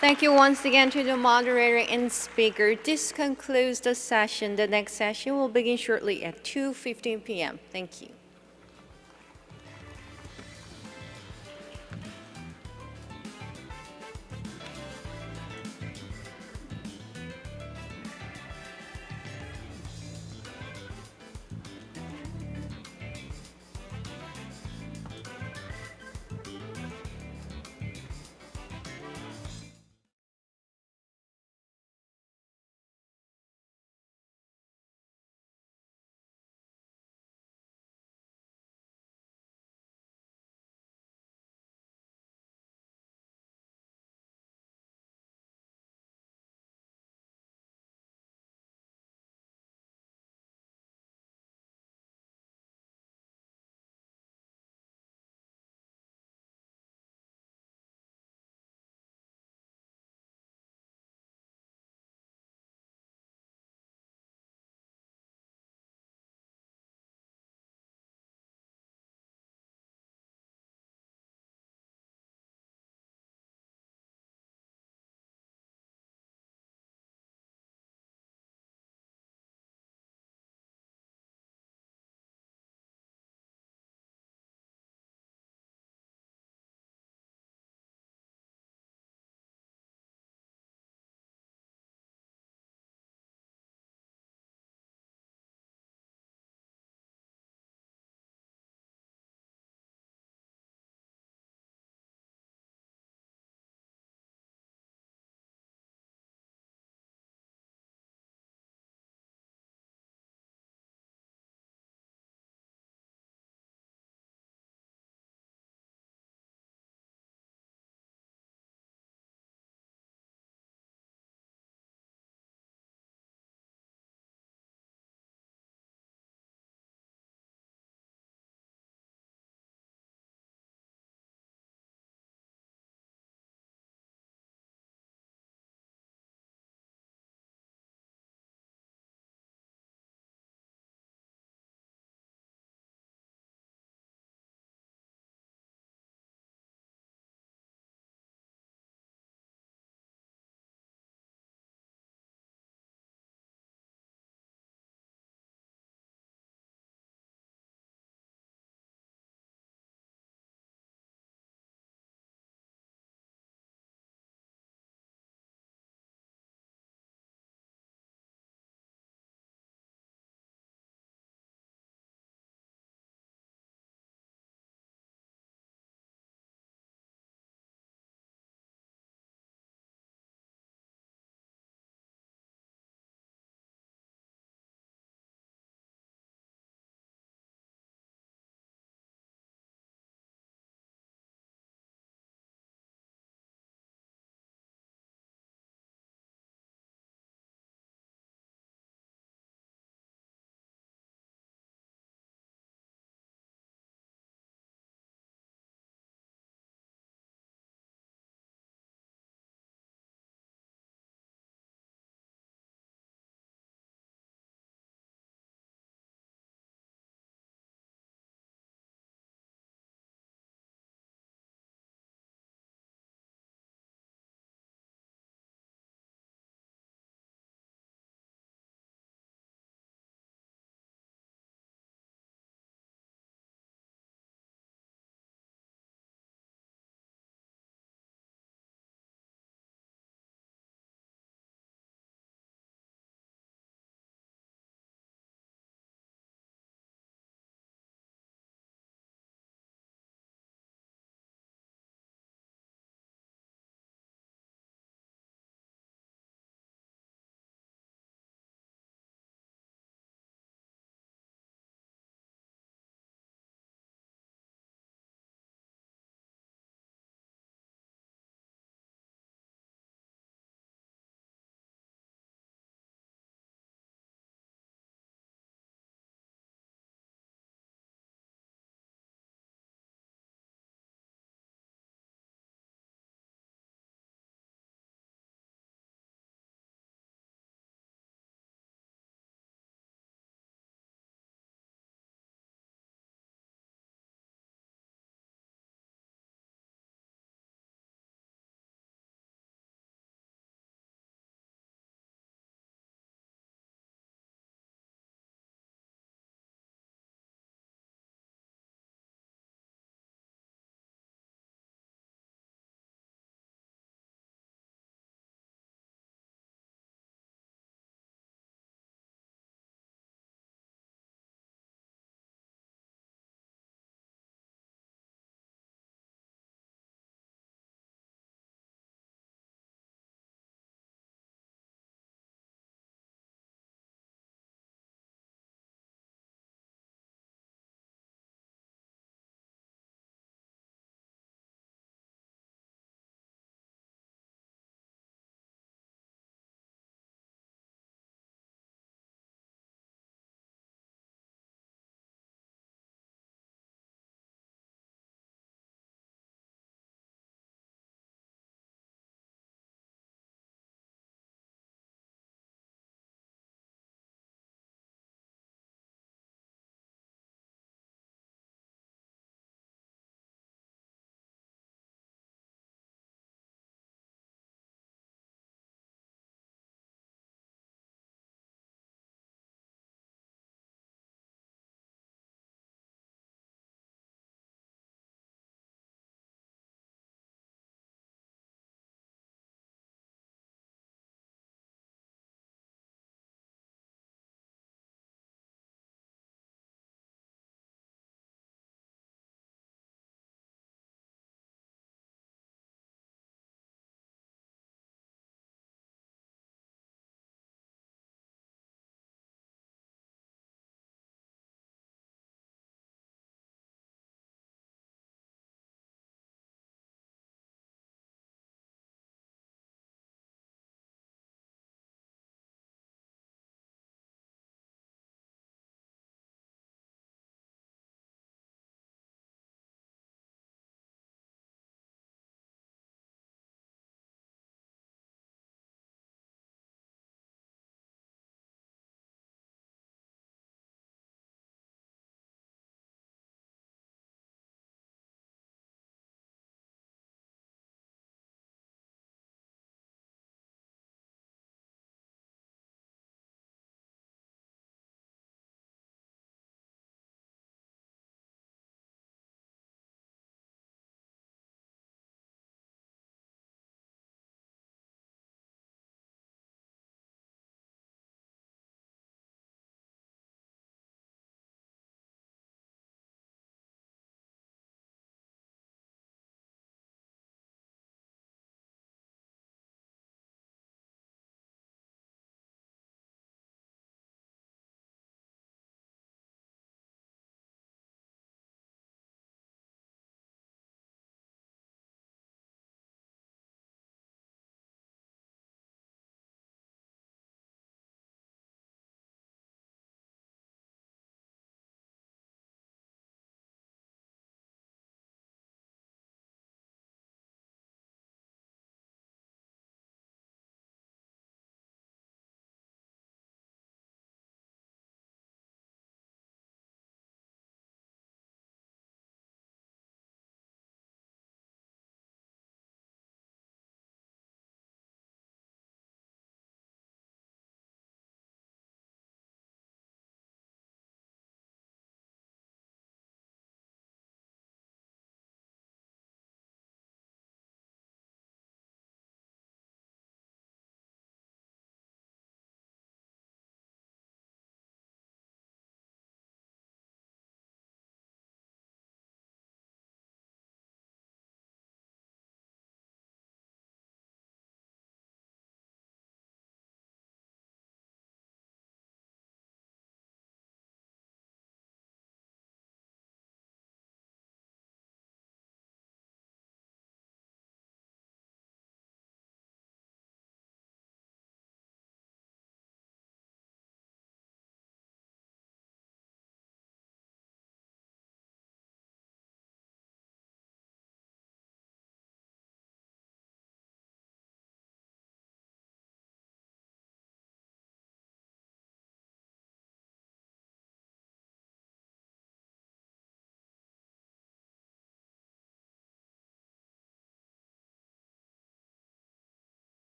Thank you once again to the moderator and speaker. This concludes the session. The next session will begin shortly at 2:15 p.m. Thank you.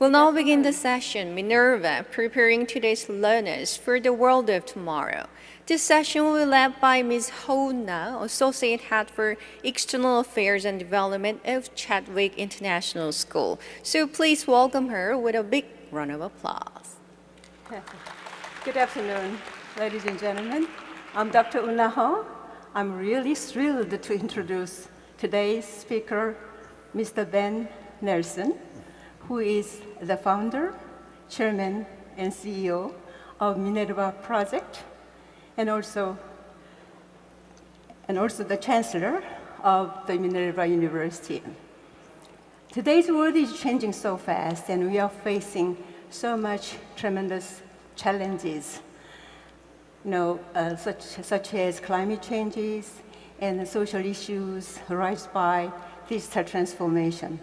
We'll now begin the session, Minerva, preparing today's learners for the world of tomorrow. This session will be led by Ms. Se-hoon, Associate Head for External Affairs and Development of Chadwick International School. So please welcome her with a big round of applause. Good afternoon, ladies and gentlemen. I'm Dr. Una Ho. I'm really thrilled to introduce today's speaker, Mr. Ben Nelson, who is the founder, chairman, and CEO of Minerva Project, and also the chancellor of the Minerva University. Today's world is changing so fast, and we are facing so much tremendous challenges, such as climate changes and social issues raised by digital transformation.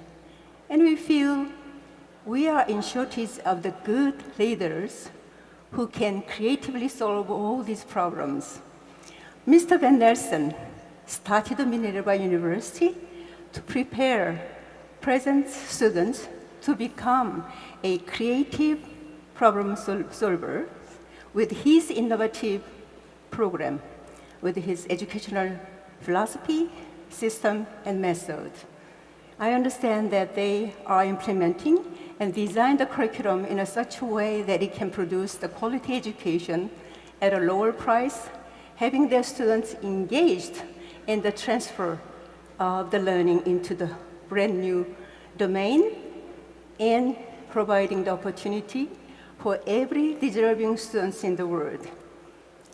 And we feel we are in shortage of the good leaders who can creatively solve all these problems. Mr. Ben Nelson started Minerva University to prepare present students to become a creative problem solver with his innovative program, with his educational philosophy, system, and method. I understand that they are implementing and design the curriculum in such a way that it can produce the quality education at a lower price, having their students engaged in the transfer of the learning into the brand new domain and providing the opportunity for every deserving students in the world.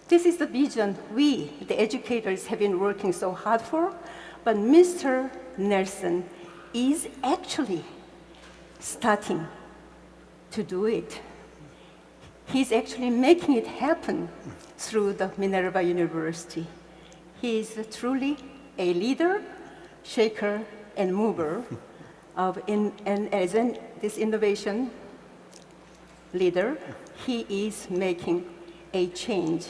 This is the vision we, the educators, have been working so hard for, but Mr. Nelson is actually starting to do it. He's actually making it happen through the Minerva University. He is truly a leader, shaker, and mover this innovation leader, he is making a change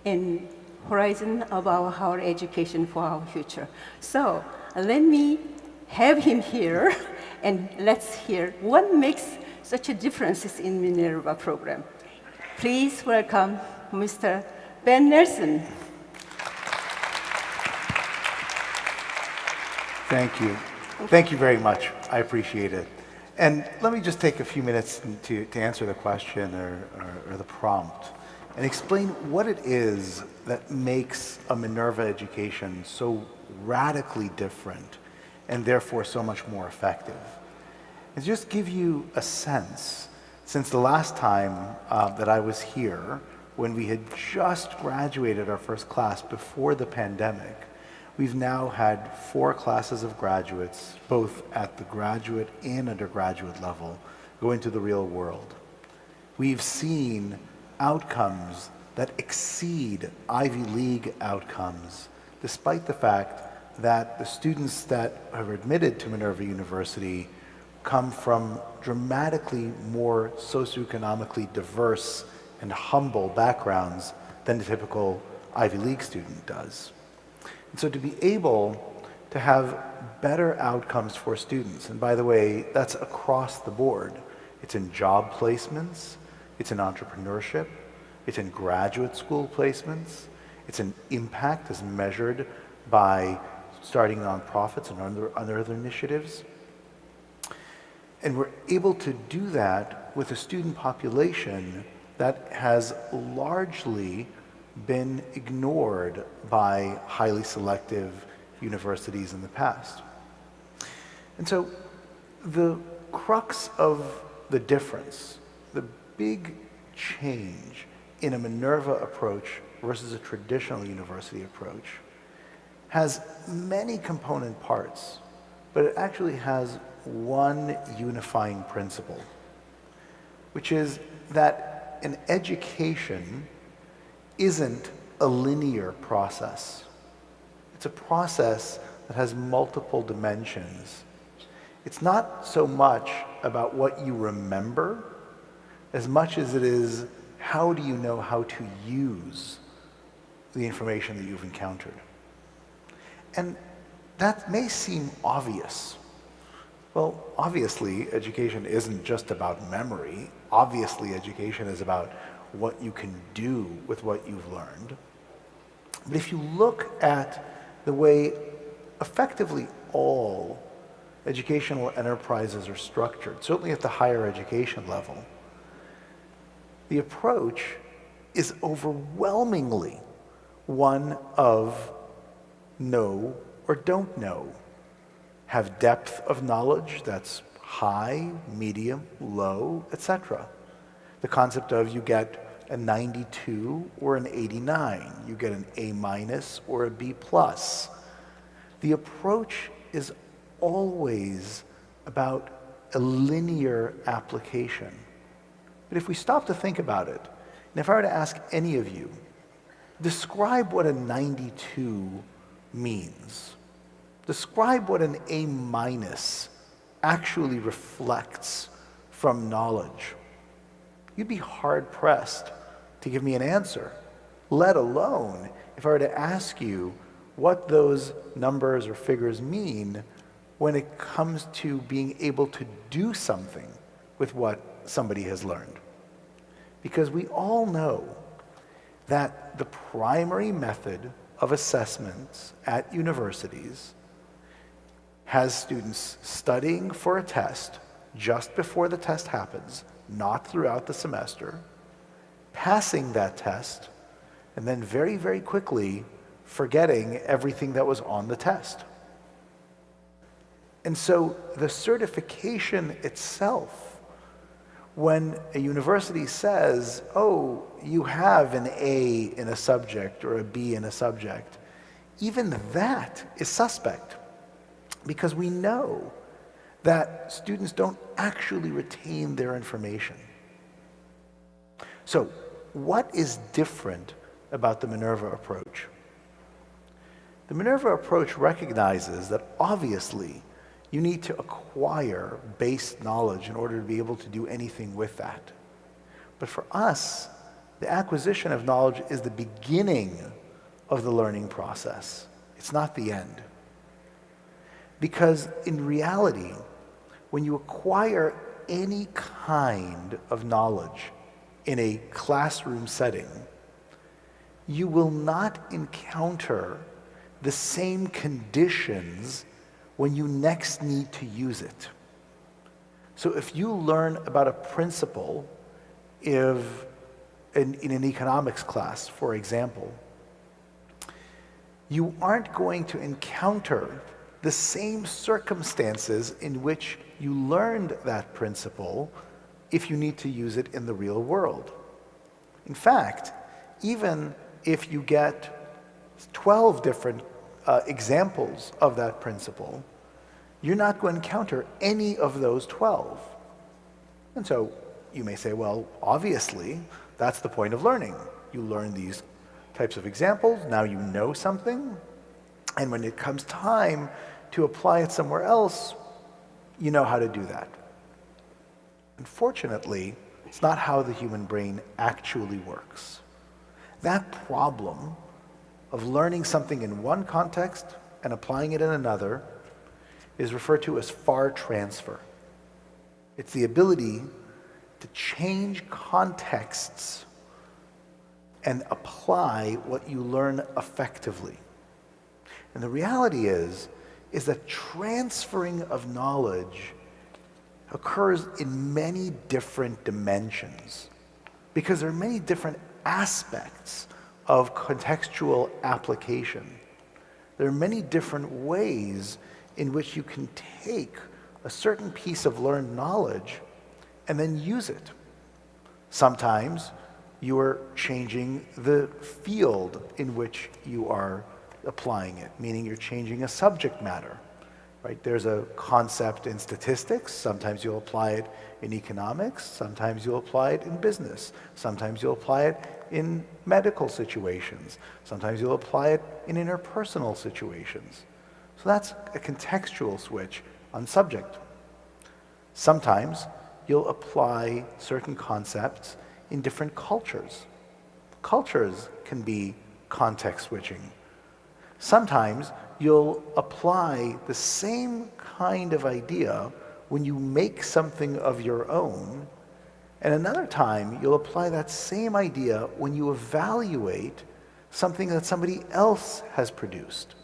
in horizon of our higher education for our future. So let me have him here, and let's hear what makes such a difference in Minerva program. Please welcome Mr. Ben Nelson. Thank you. Thank you very much. I appreciate it. And let me just take a few minutes to answer the question or the prompt and explain what it is that makes a Minerva education so radically different and therefore so much more effective. And just give you a sense, since the last time that I was here, when we had just graduated our first class before the pandemic, we've now had 4 classes of graduates, both at the graduate and undergraduate level, go into the real world. We've seen outcomes that exceed Ivy League outcomes, despite the fact that the students that are admitted to Minerva University come from dramatically more socioeconomically diverse and humble backgrounds than the typical Ivy League student does. And so to be able to have better outcomes for students, and by the way, that's across the board. It's in job placements, it's in entrepreneurship, it's in graduate school placements, it's in impact as measured by starting nonprofits and other initiatives. And we're able to do that with a student population that has largely been ignored by highly selective universities in the past. And so the crux of the difference, the big change in a Minerva approach versus a traditional university approach has many component parts, but it actually has one unifying principle, which is that an education isn't a linear process. It's a process that has multiple dimensions. It's not so much about what you remember as much as it is how do you know how to use the information that you've encountered. And that may seem obvious, Well, obviously, education isn't just about memory. Obviously, education is about what you can do with what you've learned. But if you look at the way effectively all educational enterprises are structured, certainly at the higher education level, the approach is overwhelmingly one of know or don't know. Have depth of knowledge that's high, medium, low, etc. The concept of you get a 92 or an 89, you get an A minus or a B plus. The approach is always about a linear application. But if we stop to think about it, and if I were to ask any of you, describe what a 92 means. Describe what an A minus actually reflects from knowledge. You'd be hard pressed to give me an answer, let alone if I were to ask you what those numbers or figures mean when it comes to being able to do something with what somebody has learned. Because we all know that the primary method of assessments at universities has students studying for a test just before the test happens, not throughout the semester, passing that test, and then very, very quickly forgetting everything that was on the test. And so the certification itself, when a university says, oh, you have an A in a subject or a B in a subject, even that is suspect, because we know that students don't actually retain their information. So what is different about the Minerva approach? The Minerva approach recognizes that obviously you need to acquire base knowledge in order to be able to do anything with that. But for us, the acquisition of knowledge is the beginning of the learning process. It's not the end. Because in reality, when you acquire any kind of knowledge in a classroom setting, you will not encounter the same conditions when you next need to use it. So if you learn about a principle in an economics class, for example, you aren't going to encounter the same circumstances in which you learned that principle if you need to use it in the real world. In fact, even if you get 12 different examples of that principle, you're not going to encounter any of those 12. And so you may say, well, obviously, that's the point of learning. You learn these types of examples, now you know something, and when it comes time to apply it somewhere else, you know how to do that. Unfortunately, it's not how the human brain actually works. That problem of learning something in one context and applying it in another is referred to as far transfer. It's the ability to change contexts and apply what you learn effectively. And the reality is that transferring of knowledge occurs in many different dimensions because there are many different aspects of contextual application. There are many different ways in which you can take a certain piece of learned knowledge and then use it. Sometimes you are changing the field in which you are applying it, meaning you're changing a subject matter, right? There's a concept in statistics. Sometimes you'll apply it in economics. Sometimes you'll apply it in business. Sometimes you'll apply it in medical situations. Sometimes you'll apply it in interpersonal situations. So that's a contextual switch on subject. Sometimes you'll apply certain concepts in different cultures. Cultures can be context switching. Sometimes you'll apply the same kind of idea when you make something of your own, and another time you'll apply that same idea when you evaluate something that somebody else has produced.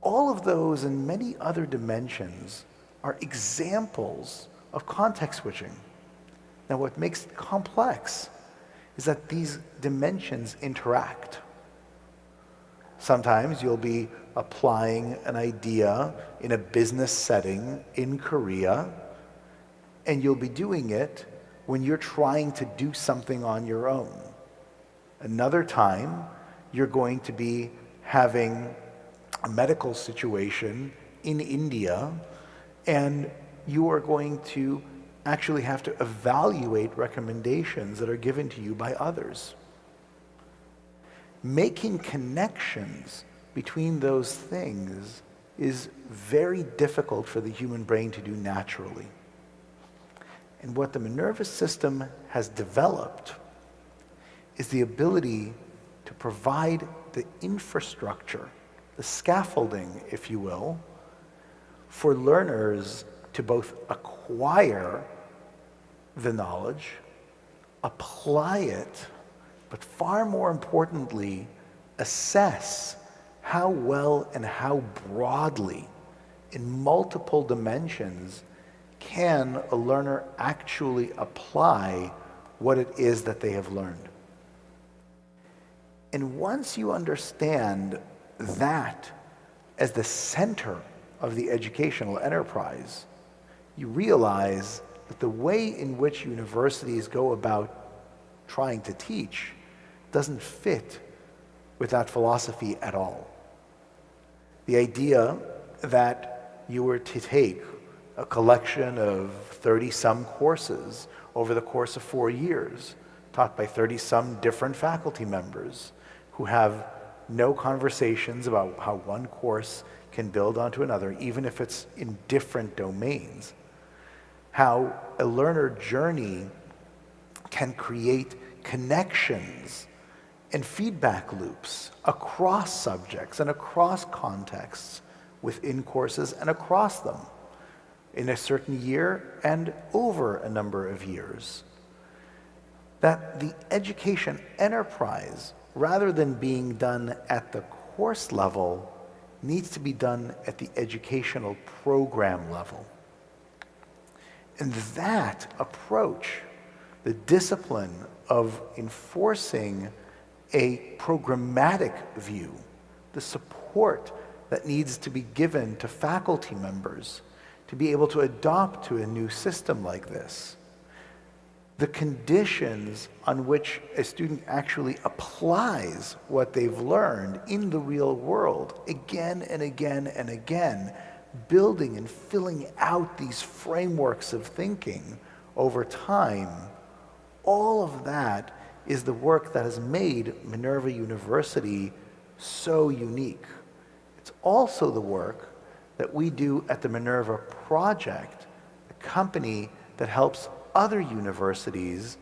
All of those and many other dimensions are examples of context switching. Now, what makes it complex is that these dimensions interact. Sometimes you'll be applying an idea in a business setting in Korea, and you'll be doing it when you're trying to do something on your own. Another time, you're going to be having a medical situation in India, and you are going to actually have to evaluate recommendations that are given to you by others. Making connections between those things is very difficult for the human brain to do naturally. And what the Minerva system has developed is the ability to provide the infrastructure, the scaffolding, if you will, for learners to both acquire the knowledge, apply it, but far more importantly, assess how well and how broadly, in multiple dimensions, can a learner actually apply what it is that they have learned. And once you understand that as the center of the educational enterprise, you realize that the way in which universities go about trying to teach doesn't fit with that philosophy at all. The idea that you were to take a collection of 30-some courses over the course of 4 years, taught by 30-some different faculty members who have no conversations about how one course can build onto another, even if it's in different domains. How a learner journey can create connections and feedback loops across subjects and across contexts within courses and across them in a certain year and over a number of years. That the education enterprise, rather than being done at the course level, needs to be done at the educational program level. And that approach, the discipline of enforcing a programmatic view, the support that needs to be given to faculty members to be able to adopt to a new system like this, the conditions on which a student actually applies what they've learned in the real world again and again and again, building and filling out these frameworks of thinking over time, all of that is the work that has made Minerva University so unique. It's also the work that we do at the Minerva Project, a company that helps other universities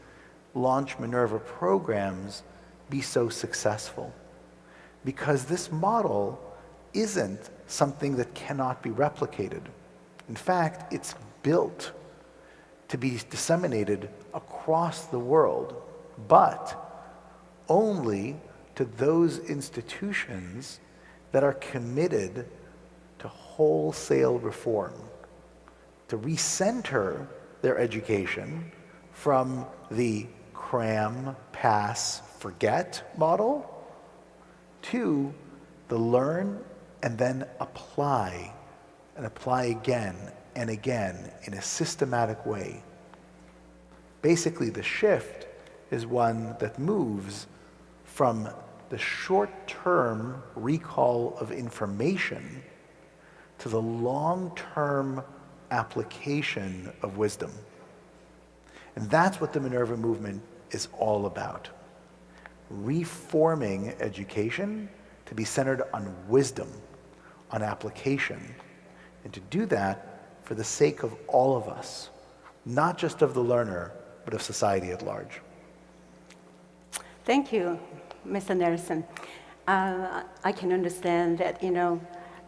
launch Minerva programs be so successful. Because this model isn't something that cannot be replicated. In fact, it's built to be disseminated across the world, but only to those institutions that are committed to wholesale reform, to recenter their education from the cram, pass, forget model to the learn and then apply, and apply again and again in a systematic way. Basically, the shift is one that moves from the short-term recall of information to the long-term application of wisdom. And that's what the Minerva movement is all about. Reforming education to be centered on wisdom, on application, and to do that for the sake of all of us, not just of the learner, but of society at large. Thank you, Mr. Nelson. I can understand that,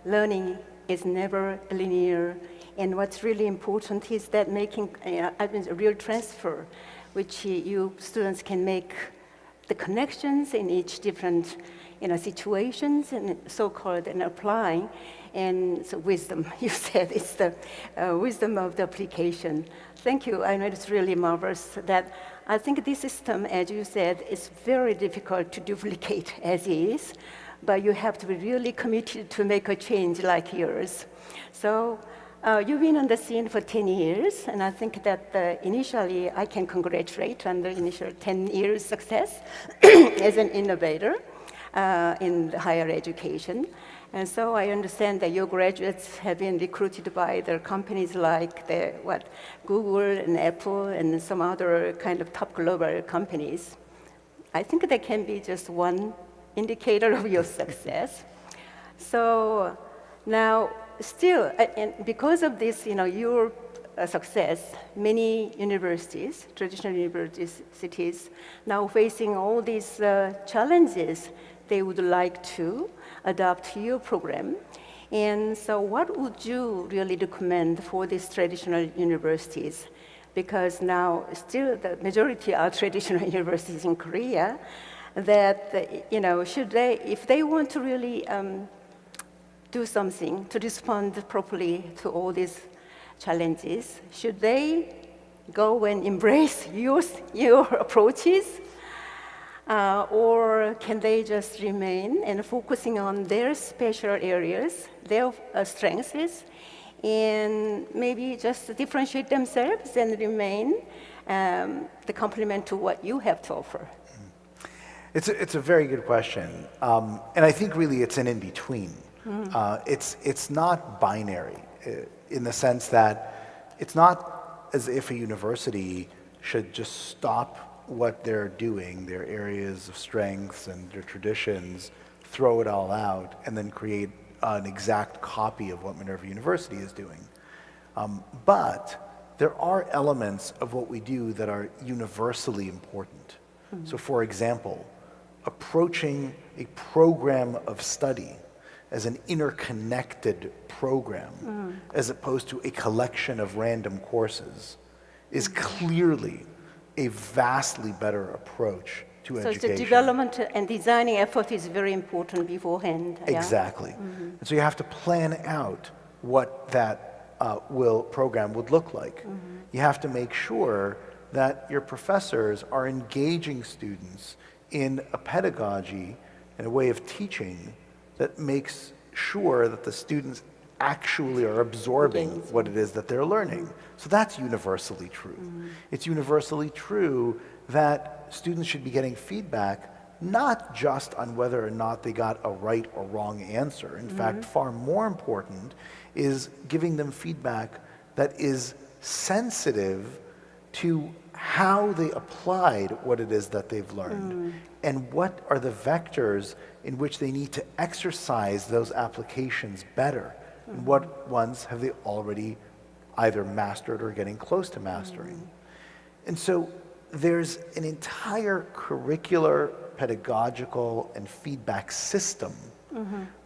learning is never linear. And what's really important is that making a real transfer, which you students can make the connections in each different situations and so-called and applying. And so wisdom, you said, it's the wisdom of the application. Thank you. I know it's really marvelous that I think this system, as you said, is very difficult to duplicate as is, but you have to be really committed to make a change like yours. So you've been on the scene for 10 years, and I think that initially I can congratulate on the initial 10 years success as an innovator in the higher education. And so I understand that your graduates have been recruited by the companies like Google and Apple and some other kind of top global companies. I think that can be just one indicator of your success. So now, still, and because of this, your success, many universities, traditional universities, now facing all these challenges, they would like to adopt your program. And so what would you really recommend for these traditional universities? Because now still the majority are traditional universities in Korea, that, should they, if they want to really do something to respond properly to all these challenges, should they go and embrace your approaches? Or can they just remain and focusing on their special areas, their strengths, and maybe just differentiate themselves and remain the complement to what you have to offer? It's a very good question. And I think really it's an in-between. It's not binary in the sense that it's not as if a university should just stop what they're doing, their areas of strengths and their traditions, throw it all out, and then create an exact copy of what Minerva University is doing. But there are elements of what we do that are universally important. So for example, approaching a program of study as an interconnected program, as opposed to a collection of random courses, is clearly a vastly better approach to education. So the development and designing effort is very important beforehand. Exactly. And so you have to plan out what that program would look like. You have to make sure that your professors are engaging students in a pedagogy and a way of teaching that makes sure that the students actually are absorbing what it is that they're learning. So that's universally true. It's universally true that students should be getting feedback not just on whether or not they got a right or wrong answer. In fact, far more important is giving them feedback that is sensitive to how they applied what it is that they've learned and what are the vectors in which they need to exercise those applications better. And what ones have they already either mastered or getting close to mastering. And so there's an entire curricular, pedagogical, and feedback system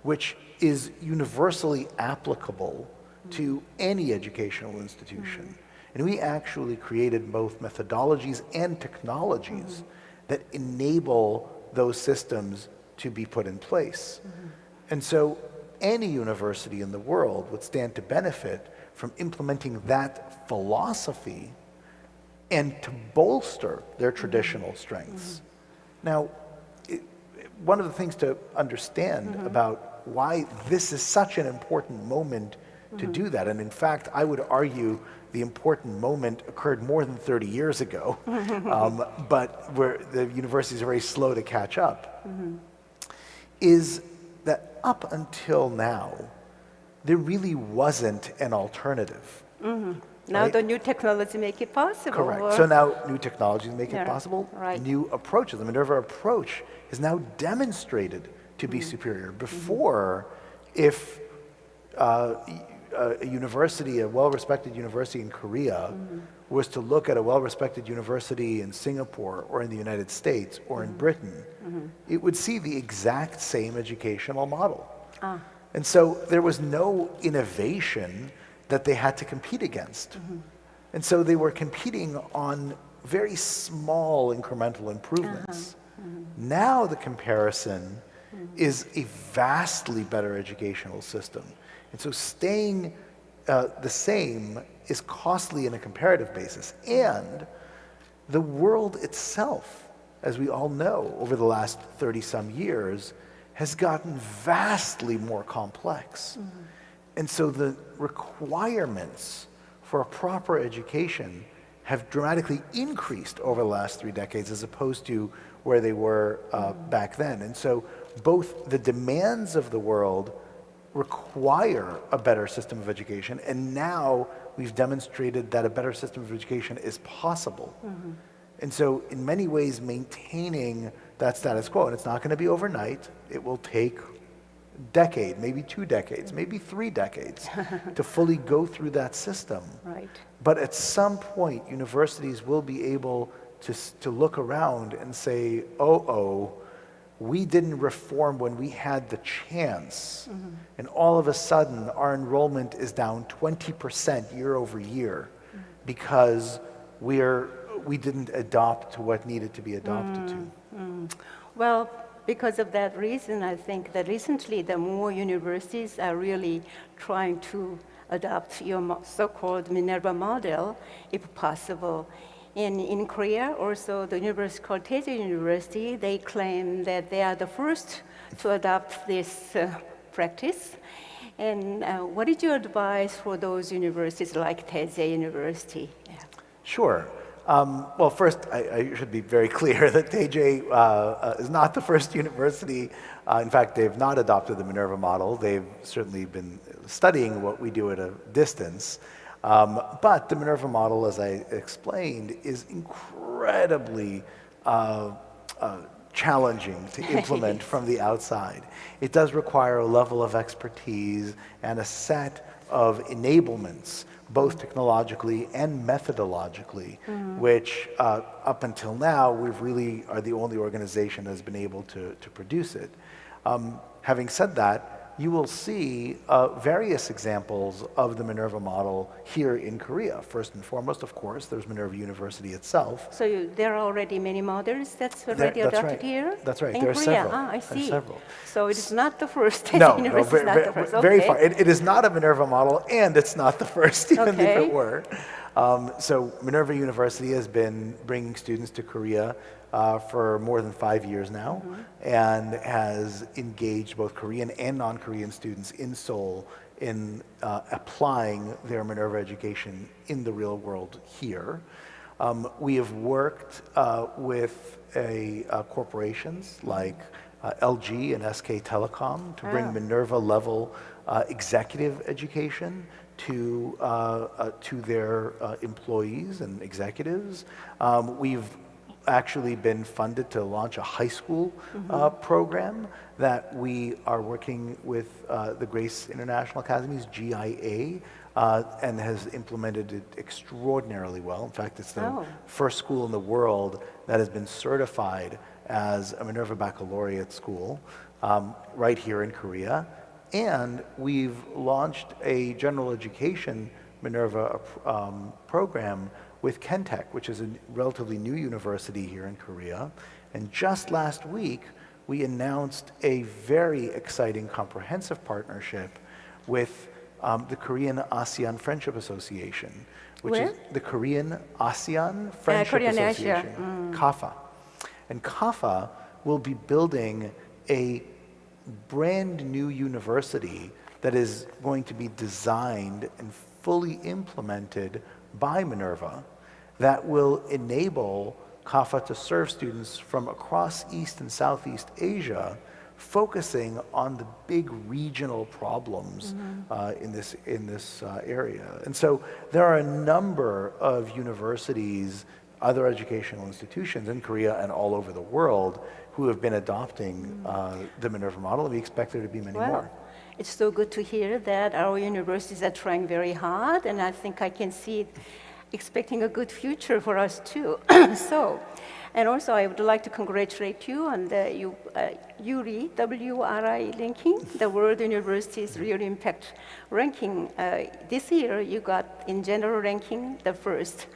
which is universally applicable to any educational institution. And we actually created both methodologies and technologies that enable those systems to be put in place. And so any university in the world would stand to benefit from implementing that philosophy and to bolster their traditional strengths. Now, one of the things to understand about why this is such an important moment to do that, and in fact, I would argue the important moment occurred more than 30 years ago, but where the universities are very slow to catch up, is that up until now, there really wasn't an alternative. Now right? the new technology make it possible. Correct. So now new technologies make it possible. Right. New approaches. The Minerva approach is now demonstrated to be superior. Before, if a university, a well-respected university in Korea, was to look at a well-respected university in Singapore or in the United States or in Britain, it would see the exact same educational model. And so there was no innovation that they had to compete against. And so they were competing on very small incremental improvements. Now the comparison is a vastly better educational system. And so staying the same is costly in a comparative basis. And the world itself, as we all know, over the last 30-some years, has gotten vastly more complex. And so the requirements for a proper education have dramatically increased over the last 3 decades as opposed to where they were back then. And so both the demands of the world require a better system of education, and now we've demonstrated that a better system of education is possible. And so in many ways, maintaining that status quo, and it's not going to be overnight, it will take a decade, maybe 2 decades, maybe 3 decades to fully go through that system. Right. But at some point, universities will be able to look around and say, we didn't reform when we had the chance, and all of a sudden our enrollment is down 20% year over year because we didn't adopt to what needed to be adopted to. Well, because of that reason, I think that recently the more universities are really trying to adopt your so-called Minerva model, if possible. In Korea, also the university called Taeje University, they claim that they are the first to adopt this practice. And what is your advice for those universities like Taeje University? Sure. Well, first, I should be very clear that Taeje is not the first university. In fact, they've not adopted the Minerva model. They've certainly been studying what we do at a distance. But the Minerva model, as I explained, is incredibly challenging to implement from the outside. It does require a level of expertise and a set of enablements, both technologically and methodologically, which up until now, we really are the only organization that has been able to produce it. Having said that, you will see various examples of the Minerva model here in Korea. First and foremost, of course, there's Minerva University itself. So there are already many models that's already adopted here? That's right. In There are Korea. several. I see. Several. So it is not the first. No, University is not the first. Very Okay. far. It is not a Minerva model, and it's not the first, even if it were. So Minerva University has been bringing students to Korea for more than 5 years now, and has engaged both Korean and non-Korean students in Seoul in applying their Minerva education in the real world here. We have worked with corporations like LG and SK Telecom to bring Minerva level executive education to their employees and executives. We've actually been funded to launch a high school program that we are working with the Grace International Academies, GIA, and has implemented it extraordinarily well. In fact, it's the first school in the world that has been certified as a Minerva Baccalaureate school right here in Korea. And we've launched a general education Minerva program with Kentech, which is a relatively new university here in Korea. And just last week, we announced a very exciting comprehensive partnership with the Korean ASEAN Friendship Association, which is the Korean ASEAN Friendship Association, KAFA. And KAFA will be building a brand new university that is going to be designed and fully implemented by Minerva that will enable KAFA to serve students from across East and Southeast Asia, focusing on the big regional problems in this area. And so there are a number of universities, other educational institutions in Korea and all over the world who have been adopting the Minerva model, and we expect there to be many more. it's so good to hear that our universities are trying very hard, and I think I can see it expecting a good future for us too. So, and also I would like to congratulate you on the URI, WRI ranking, the World Universities Real Impact ranking. This year you got in general ranking the first,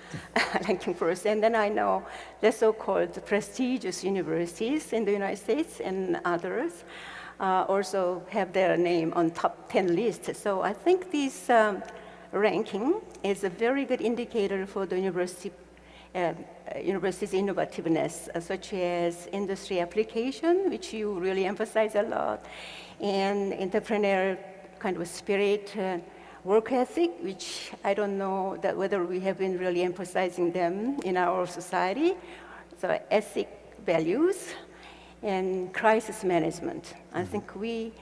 ranking first, and then I know the so-called prestigious universities in the United States and others also have their name on top 10 list. So I think this ranking is a very good indicator for the university's innovativeness, such as industry application, which you really emphasize a lot, and entrepreneurial kind of spirit, work ethic, which I don't know that whether we have been really emphasizing them in our society, so ethic values, and crisis management. I think we,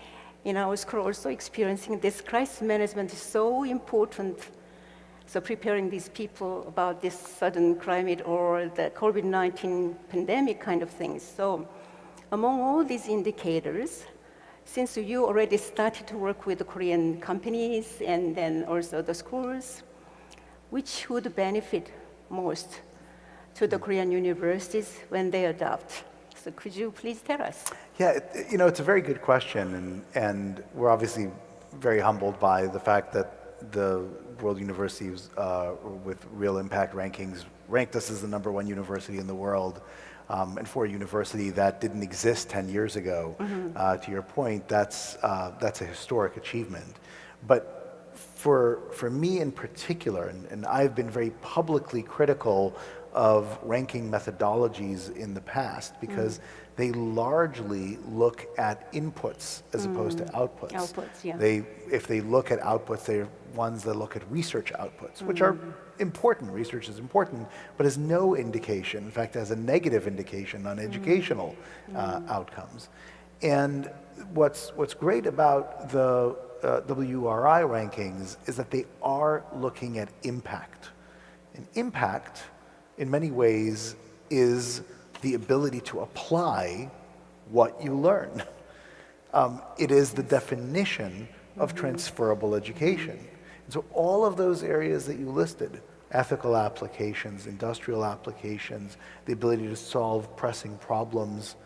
in our school, also experiencing this crisis management is so important. So preparing these people about this sudden climate or the COVID-19 pandemic kind of things. So among all these indicators, since you already started to work with the Korean companies and then also the schools, which would benefit most to the Korean universities when they adopt? So could you please tell us? Yeah, it's a very good question, and we're obviously very humbled by the fact that the World Universities with Real Impact rankings ranked us as the #1 university in the world. And for a university that didn't exist 10 years ago, to your point, that's a historic achievement. But for me in particular, and I've been very publicly critical of ranking methodologies in the past because they largely look at inputs as opposed to outputs. Outputs, yeah. If they look at outputs, they're ones that look at research outputs, which are important. Research is important, but has no indication, in fact, has a negative indication on educational outcomes. And what's great about the WRI rankings is that they are looking at impact. And impact, in many ways, is the ability to apply what you learn. It is the definition of transferable education. And so all of those areas that you listed, ethical applications, industrial applications, the ability to solve pressing problems,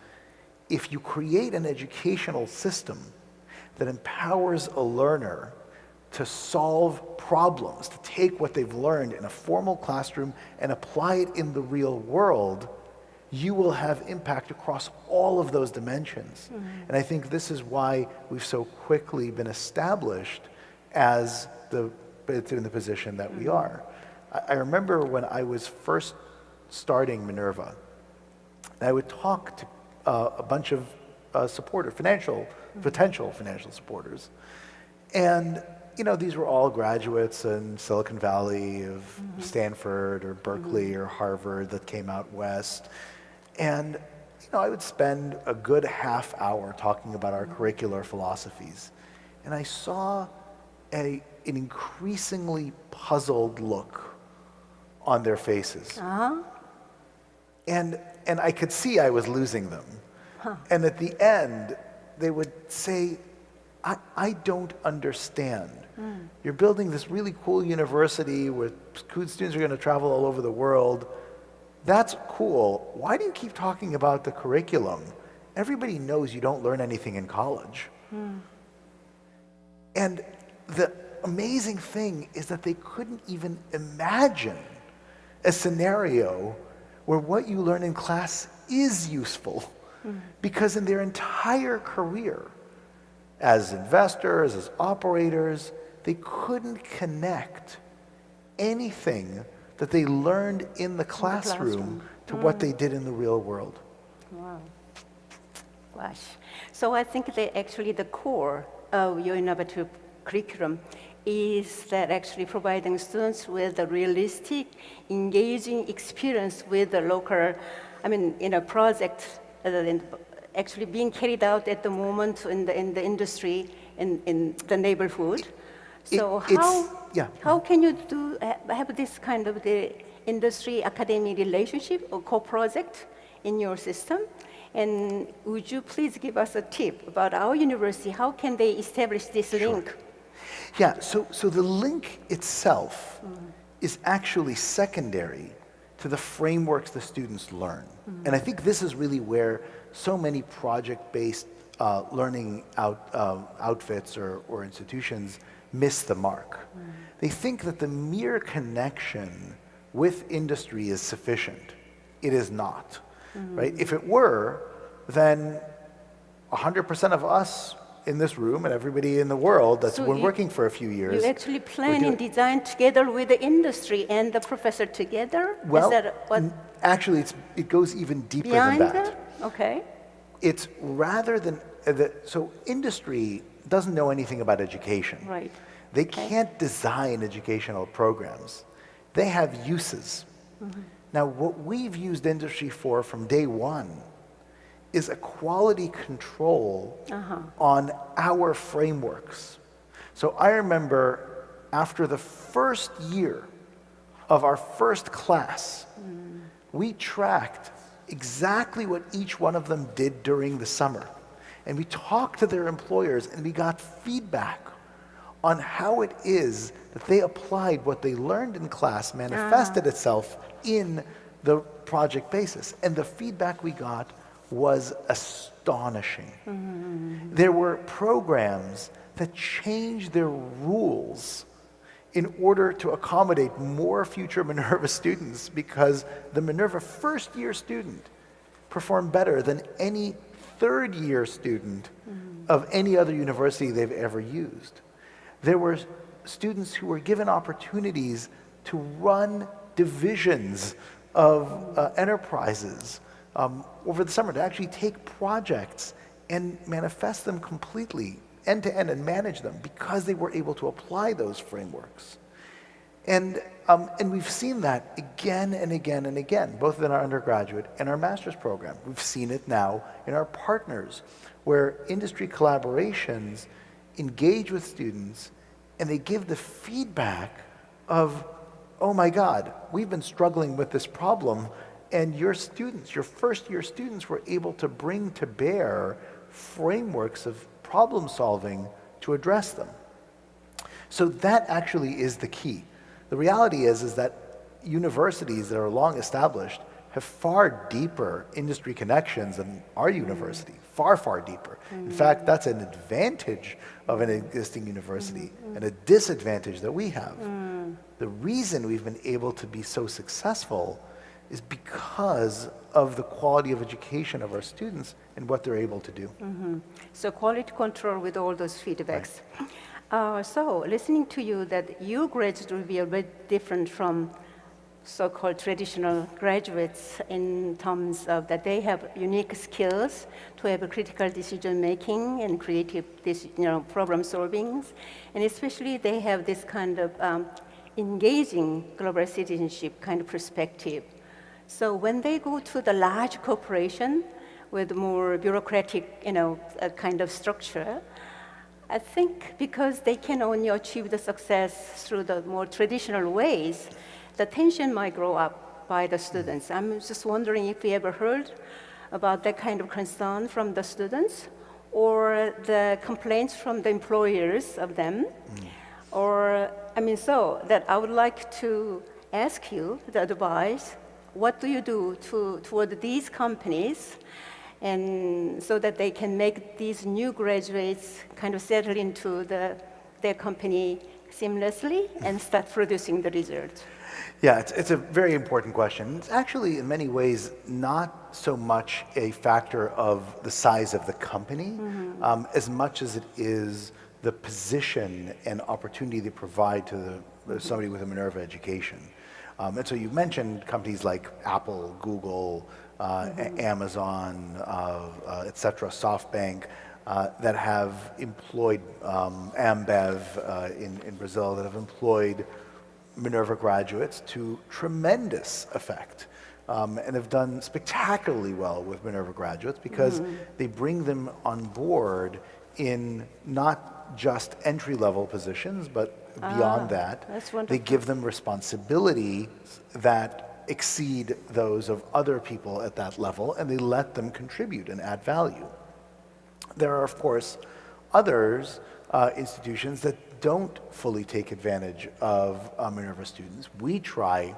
if you create an educational system that empowers a learner to solve problems, to take what they've learned in a formal classroom and apply it in the real world, you will have impact across all of those dimensions. And I think this is why we've so quickly been established as in the position that we are. I remember when I was first starting Minerva, I would talk to a bunch of potential financial supporters. And these were all graduates in Silicon Valley of Stanford or Berkeley or Harvard that came out west. And I would spend a good half hour talking about our curricular philosophies. And I saw an increasingly puzzled look on their faces. And I could see I was losing them. And at the end, they would say, I don't understand. You're building this really cool university where students are going to travel all over the world. That's cool. Why do you keep talking about the curriculum? Everybody knows you don't learn anything in college. And the amazing thing is that they couldn't even imagine a scenario where what you learn in class is useful. Because in their entire career, as investors, as operators, they couldn't connect anything that they learned in the classroom to what they did in the real world. Wow. Gosh. So I think that actually the core of your innovative curriculum is that actually providing students with a realistic, engaging experience with the local, in a project actually being carried out at the moment in the industry, in the neighborhood. So how can you have this kind of the industry-academy relationship or co-project in your system? And would you please give us a tip about our university? How can they establish this link? Yeah, so the link itself is actually secondary to the frameworks the students learn. And I think this is really where so many project-based learning outfits or institutions miss the mark. They think that the mere connection with industry is sufficient. It is not, right? If it were, then 100% of us in this room and everybody in the world that's been working for a few years. You actually plan and design together with the industry and the professor together? Well, is that what actually, it goes even deeper behind than that. Okay. It's rather than, so industry doesn't know anything about education. Right. They can't design educational programs. They have uses. Now, what we've used industry for from day one is a quality control on our frameworks. So I remember after the first year of our first class, we tracked exactly what each one of them did during the summer. And we talked to their employers and we got feedback on how it is that they applied what they learned in class, manifested itself in the project basis. And the feedback we got was astonishing. There were programs that changed their rules in order to accommodate more future Minerva students because the Minerva first-year student performed better than any third-year student of any other university they've ever used. There were students who were given opportunities to run divisions of enterprises over the summer, to actually take projects and manifest them completely, end to end, and manage them because they were able to apply those frameworks. And we've seen that again and again and again, both in our undergraduate and our master's program. We've seen it now in our partners, where industry collaborations engage with students and they give the feedback of, oh my God, we've been struggling with this problem, and your students, your first-year students, were able to bring to bear frameworks of problem solving to address them. So that actually is the key. The reality is that universities that are long established have far deeper industry connections than our university, far, far deeper. In fact, that's an advantage of an existing university and a disadvantage that we have. The reason we've been able to be so successful is because of the quality of education of our students and what they're able to do. So quality control with all those feedbacks. So listening to you, that you graduates will be a bit different from so-called traditional graduates in terms of that they have unique skills to have a critical decision making and creative problem solving, and especially they have this kind of engaging global citizenship kind of perspective. So when they go to the large corporation with more bureaucratic, kind of structure, I think because they can only achieve the success through the more traditional ways, the tension might grow up by the students. I'm just wondering if you ever heard about that kind of concern from the students or the complaints from the employers of them. Or, so that I would like to ask you the advice, what do you do toward these companies, and so that they can make these new graduates kind of settle into their company seamlessly and start producing the result? Yeah, it's a very important question. It's actually, in many ways, not so much a factor of the size of the company, as much as it is the position and opportunity they provide to somebody with a Minerva education. And so you mentioned companies like Apple, Google, Amazon, et cetera, SoftBank, that have employed Ambev in Brazil, that have employed Minerva graduates to tremendous effect, and have done spectacularly well with Minerva graduates because they bring them on board in not just entry-level positions, but beyond that. That's wonderful. They give them responsibility that exceed those of other people at that level, and they let them contribute and add value. There are, of course, others, institutions that don't fully take advantage of Minerva students. We try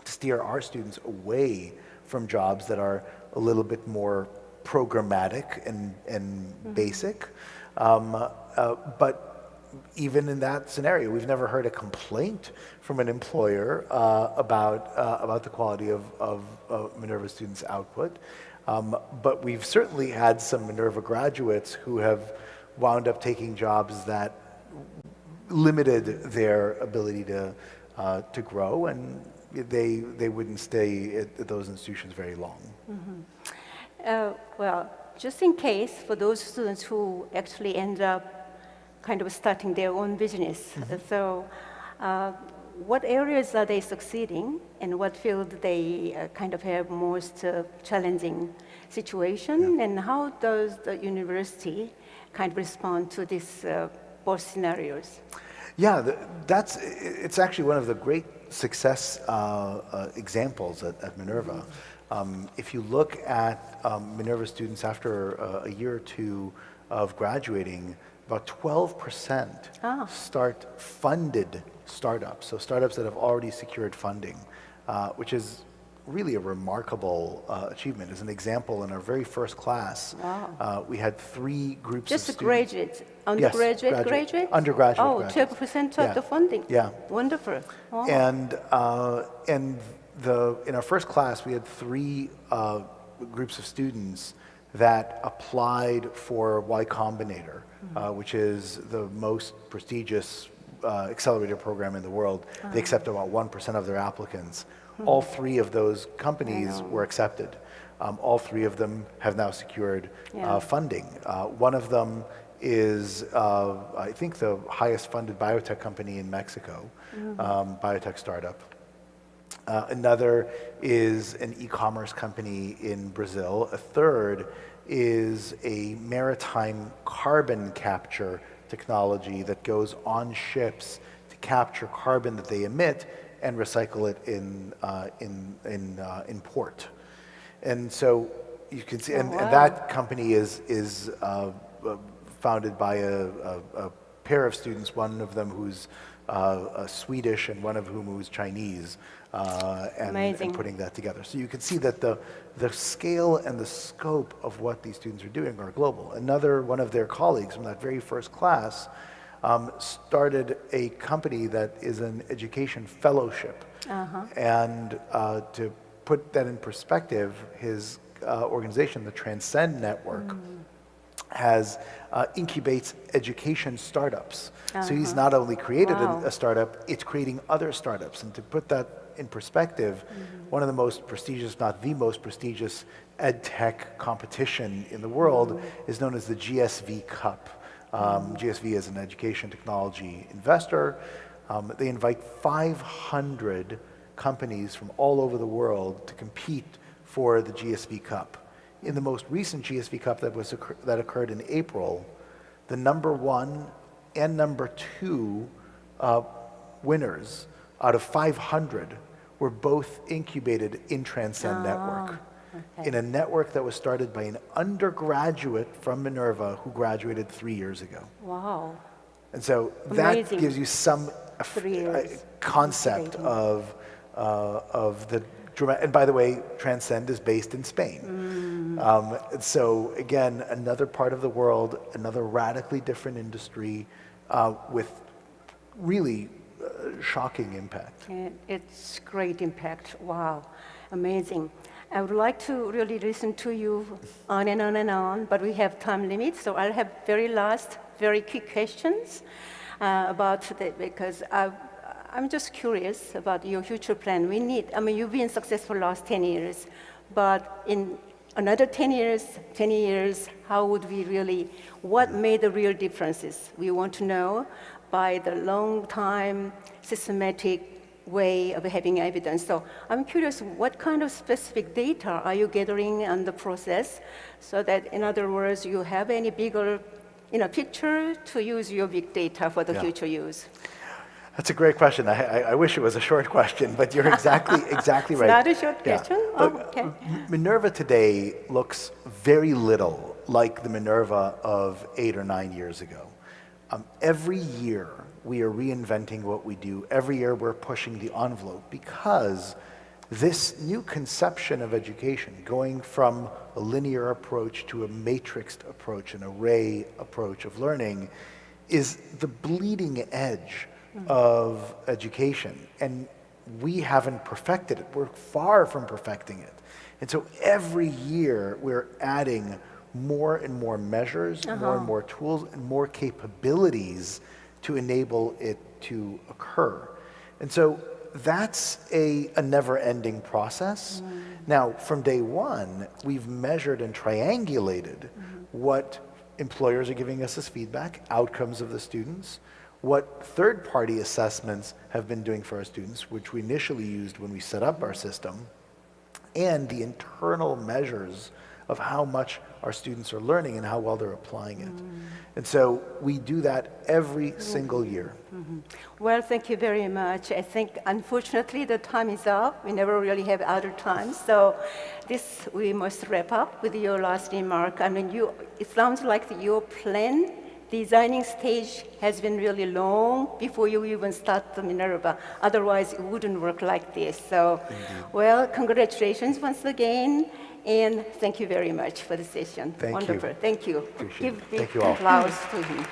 to steer our students away from jobs that are a little bit more programmatic and basic. But even in that scenario, we've never heard a complaint from an employer about the quality of Minerva students' output. But we've certainly had some Minerva graduates who have wound up taking jobs that limited their ability to grow, and they wouldn't stay at those institutions very long. Well, just in case, for those students who actually end up kind of starting their own business, so what areas are they succeeding, and what field they kind of have most challenging situation, and how does the university kind of respond to these both scenarios? Yeah, it's actually one of the great success examples at Minerva. If you look at Minerva students after a year or two of graduating, about 12% start funded startups, so startups that have already secured funding, which is really a remarkable achievement. As an example, in our very first class, we had 3 groups of students. Just graduates, undergraduate, graduate? Undergraduate. Oh, 12% of the funding. Yeah. Wonderful. Wow. And in our first class, we had 3 groups of students that applied for Y Combinator, which is the most prestigious accelerator program in the world. They accept about 1% of their applicants. All 3 of those companies were accepted. All 3 of them have now secured funding. One of them is, I think, the highest funded biotech company in Mexico, biotech startup. Another is an e-commerce company in Brazil. A third is a maritime carbon capture technology that goes on ships to capture carbon that they emit and recycle it in port. And so you can see, and that company is founded by a pair of students, one of them who's Swedish and one of whom who's Chinese, and putting that together. So you can see that the scale and the scope of what these students are doing are global. Another one of their colleagues from that very first class started a company that is an education fellowship. And to put that in perspective, his organization, the Transcend Network, incubates education startups. So he's not only created a startup, it's creating other startups. And to put that in perspective, one of the most prestigious, not the most prestigious, ed tech competition in the world is known as the GSV Cup. GSV is an education technology investor. They invite 500 companies from all over the world to compete for the GSV Cup. In the most recent GSV Cup that occurred in April, the number 1 and number 2 winners out of 500 were both incubated in Transcend Network. In a network that was started by an undergraduate from Minerva who graduated 3 years ago. Wow. And so that gives you some concept of the dramatic, and by the way, Transcend is based in Spain. So again, another part of the world, another radically different industry with really shocking impact. It's great impact. Wow, amazing. I would like to really listen to you on and on and on, but we have time limits, so I'll have very quick questions about that, because I'm just curious about your future plan. You've been successful last 10 years, but in another 10 years, how would we really, what made the real differences? We want to know by the long time, systematic way of having evidence. So I'm curious, what kind of specific data are you gathering on the process, so that, in other words, you have any bigger picture to use your big data for the future use? That's a great question. I wish it was a short question, but you're exactly right. Not a short question? Yeah. Oh, okay. Minerva today looks very little like the Minerva of 8 or 9 years ago. Every year we are reinventing what we do. Every year we're pushing the envelope because this new conception of education, going from a linear approach to a matrixed approach, an array approach of learning, is the bleeding edge of education. And we haven't perfected it. We're far from perfecting it. And so every year we're adding more and more measures, more and more tools, and more capabilities to enable it to occur. And so that's a never-ending process. Now, from day one, we've measured and triangulated what employers are giving us as feedback, outcomes of the students, what third-party assessments have been doing for our students, which we initially used when we set up our system, and the internal measures of how much our students are learning and how well they're applying it. And so we do that every single year. Well, thank you very much. I think, unfortunately, the time is up. We never really have other time. So this, we must wrap up with your last remark. I mean, it sounds like your plan, designing stage has been really long before you even start the Minerva. Otherwise, it wouldn't work like this. So, well, congratulations once again. And thank you very much for the session. Thank Wonderful. you. Thank you. Appreciate it. Give Thank you all. applause to him.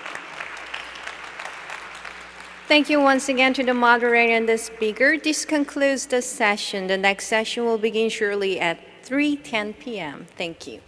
Thank you once again to the moderator and the speaker. This concludes the session. The next session will begin shortly at 3:10 p.m. Thank you.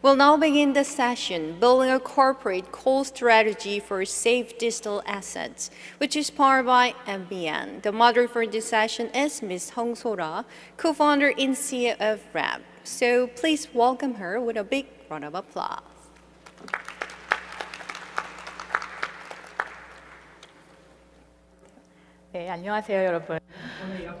We'll now begin the session, Building a Corporate Core Strategy for Safe Digital Assets, which is powered by MBN. The moderator for this session is Ms. Hong So-ra, co-founder and CEO of RAP. So please welcome her with a big round of applause.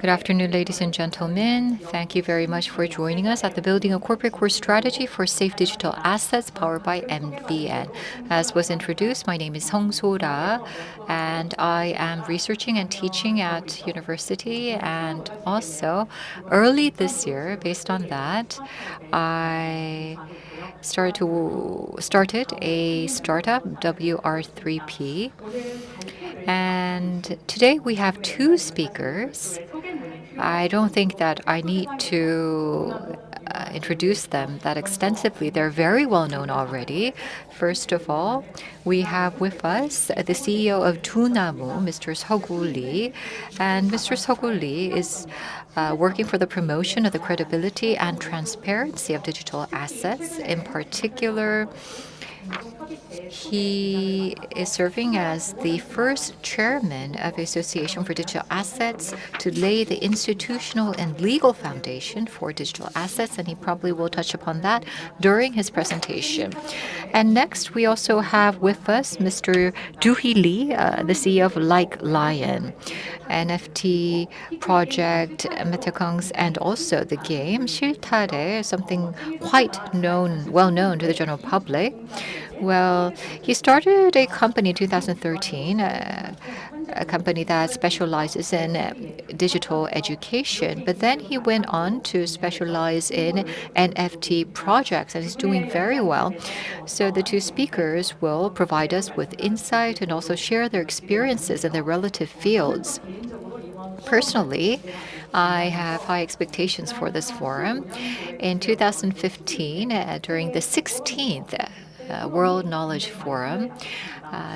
Good afternoon, ladies and gentlemen. Thank you very much for joining us at the Building a Corporate Core Strategy for Safe Digital Assets powered by MBN. As was introduced, my name is Hong So-ra, and I am researching and teaching at university. And also, early this year, based on that, I started a startup, WR3P. And today we have two speakers. I don't think that I need to introduce them that extensively. They're very well known already. First of all, we have with us the CEO of Dunamu, Mr. Se-hoon Lee. And Mr. Se-hoon Lee is working for the promotion of the credibility and transparency of digital assets. In particular, he is serving as the first chairman of the Association for Digital Assets to lay the institutional and legal foundation for digital assets, and he probably will touch upon that during his presentation. And next, we also have with us Mr. Doo-hee Lee, the CEO of Like Lion, NFT project, Metakungs, and also the game Shiltare, something quite well known to the general public. Well, he started a company in 2013, a company that specializes in digital education, but then he went on to specialize in NFT projects, and he's doing very well. So the two speakers will provide us with insight and also share their experiences in their relative fields. Personally, I have high expectations for this forum. In 2015, during the 16th World Knowledge Forum,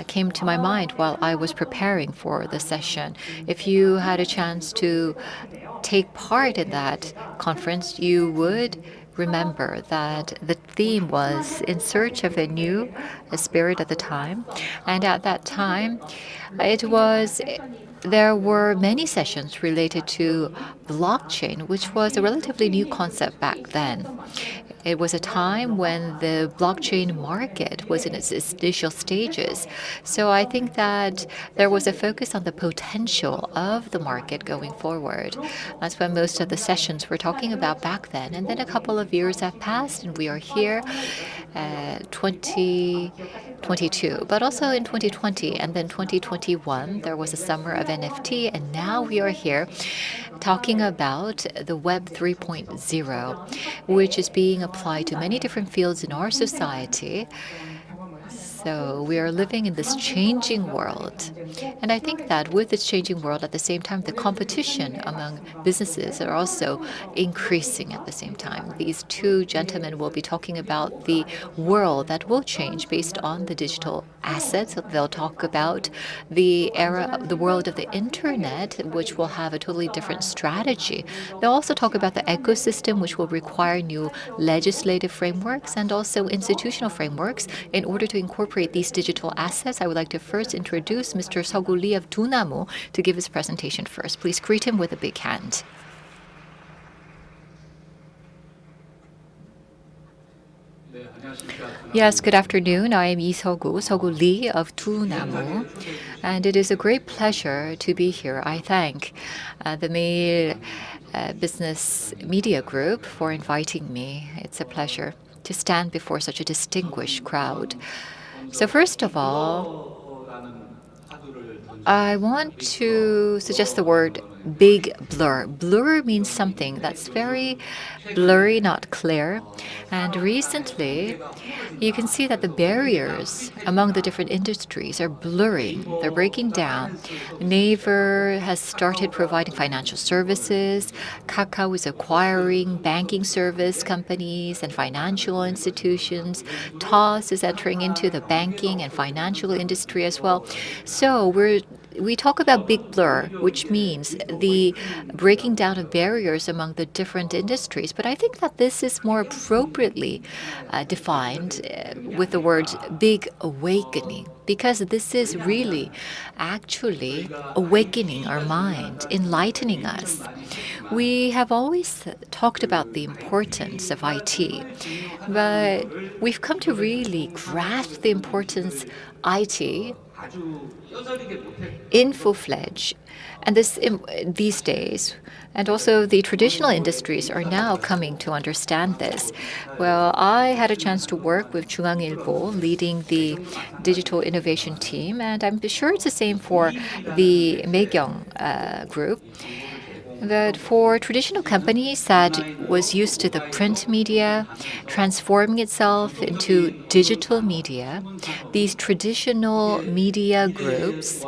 came to my mind while I was preparing for the session. If you had a chance to take part in that conference, you would remember that the theme was in search of a new spirit at the time. And at that time, there were many sessions related to blockchain, which was a relatively new concept back then. It was a time when the blockchain market was in its initial stages. So I think that there was a focus on the potential of the market going forward. That's what most of the sessions were talking about back then. And then a couple of years have passed, and we are here, 2022, but also in 2020 and then 2021, there was a summer of NFT, and now we are here talking about the Web 3.0, which is being applied to many different fields in our society. So we are living in this changing world. And I think that with this changing world, at the same time, the competition among businesses are also increasing at the same time. These two gentlemen will be talking about the world that will change based on the digital assets. They'll talk about the world of the internet, which will have a totally different strategy. They'll also talk about the ecosystem, which will require new legislative frameworks and also institutional frameworks in order to incorporate these digital assets. I would like to first introduce Mr. Se-hoon Lee of Dunamu to give his presentation first. Please greet him with a big hand. Yes, good afternoon. I am Se-hoon Lee of Dunamu, and it is a great pleasure to be here. I thank the Mail Business Media Group for inviting me. It's a pleasure to stand before such a distinguished crowd. So first of all, I want to suggest the word big blur. Blur means something that's very blurry, not clear. And recently, you can see that the barriers among the different industries are blurring. They're breaking down. Naver has started providing financial services. Kakao is acquiring banking service companies and financial institutions. TOS is entering into the banking and financial industry as well. So we're we talk about big blur, which means the breaking down of barriers among the different industries. But I think that this is more appropriately defined with the words big awakening, because this is really actually awakening our mind, enlightening us. We have always talked about the importance of IT, but we've come to really grasp the importance IT in full-fledged. And these days, and also the traditional industries are now coming to understand this. Well, I had a chance to work with 중앙일보, leading the digital innovation team, and I'm sure it's the same for the Maegyong group. But for traditional companies that was used to the print media, transforming itself into digital media, these traditional media groups,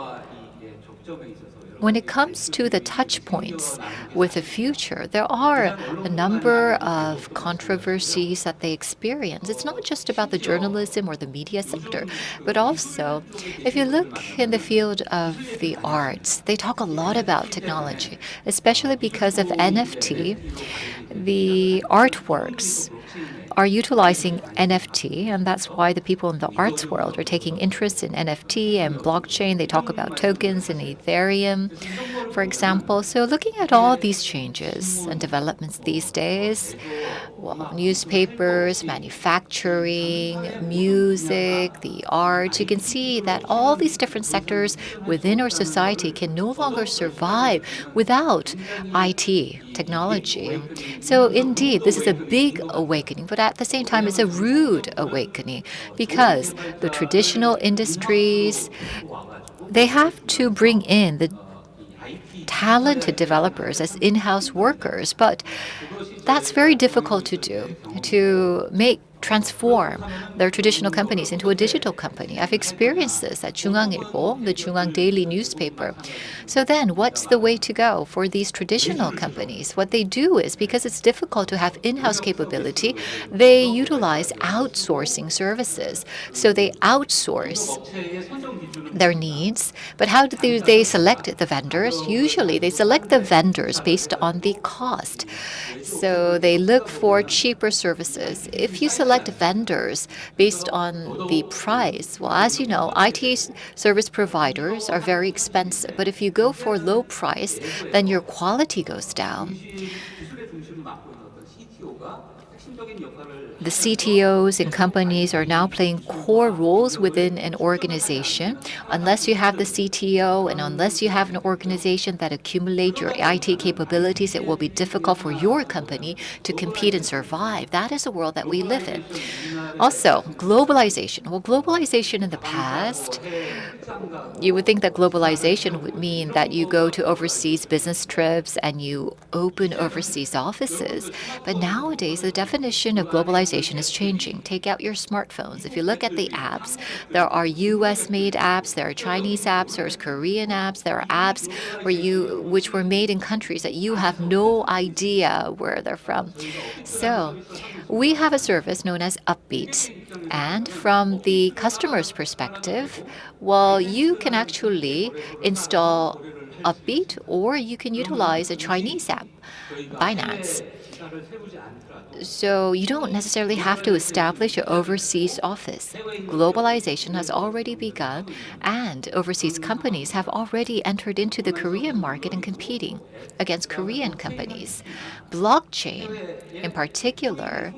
when it comes to the touch points with the future, there are a number of controversies that they experience. It's not just about the journalism or the media sector, but also if you look in the field of the arts, they talk a lot about technology, especially because of NFT. The artworks are utilizing NFT, and that's why the people in the arts world are taking interest in NFT and blockchain. They talk about tokens and Ethereum, for example. So looking at all these changes and developments these days, well, newspapers, manufacturing, music, the arts, you can see that all these different sectors within our society can no longer survive without IT technology. So indeed, this is a big awakening, but at the same time, it's a rude awakening because the traditional industries, they have to bring in the talented developers as in-house workers, but that's very difficult to do, to transform their traditional companies into a digital company. I've experienced this at 중앙일보, the Chungang daily newspaper. So then what's the way to go for these traditional companies? What they do is, because it's difficult to have in-house capability, they utilize outsourcing services. So they outsource their needs. But how do they select the vendors? Usually they select the vendors based on the cost. So they look for cheaper services. If you select vendors based on the price, well, as you know, IT service providers are very expensive. But if you go for low price, then your quality goes down. The CTOs in companies are now playing core roles within an organization. Unless you have the CTO and unless you have an organization that accumulates your IT capabilities, it will be difficult for your company to compete and survive. That is the world that we live in. Also, globalization. Well, globalization in the past, you would think that globalization would mean that you go to overseas business trips and you open overseas offices. But nowadays, the definition of globalization is changing. Take out your smartphones. If you look at the apps, there are US-made apps, there are Chinese apps, there's Korean apps, there are apps which were made in countries that you have no idea where they're from. So we have a service known as Upbeat. And from the customer's perspective, well, you can actually install Upbeat or you can utilize a Chinese app, Binance. So you don't necessarily have to establish an overseas office. Globalization has already begun, and overseas companies have already entered into the Korean market and competing against Korean companies. Blockchain, in particular,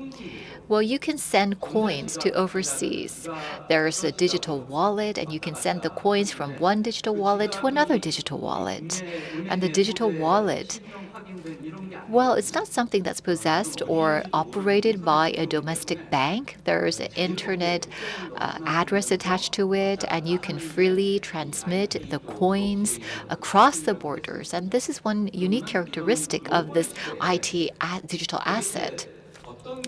well, you can send coins to overseas. There's a digital wallet, and you can send the coins from one digital wallet to another digital wallet. And the digital wallet, well, it's not something that's possessed or operated by a domestic bank. There's an internet address attached to it, and you can freely transmit the coins across the borders. And this is one unique characteristic of this IT digital asset.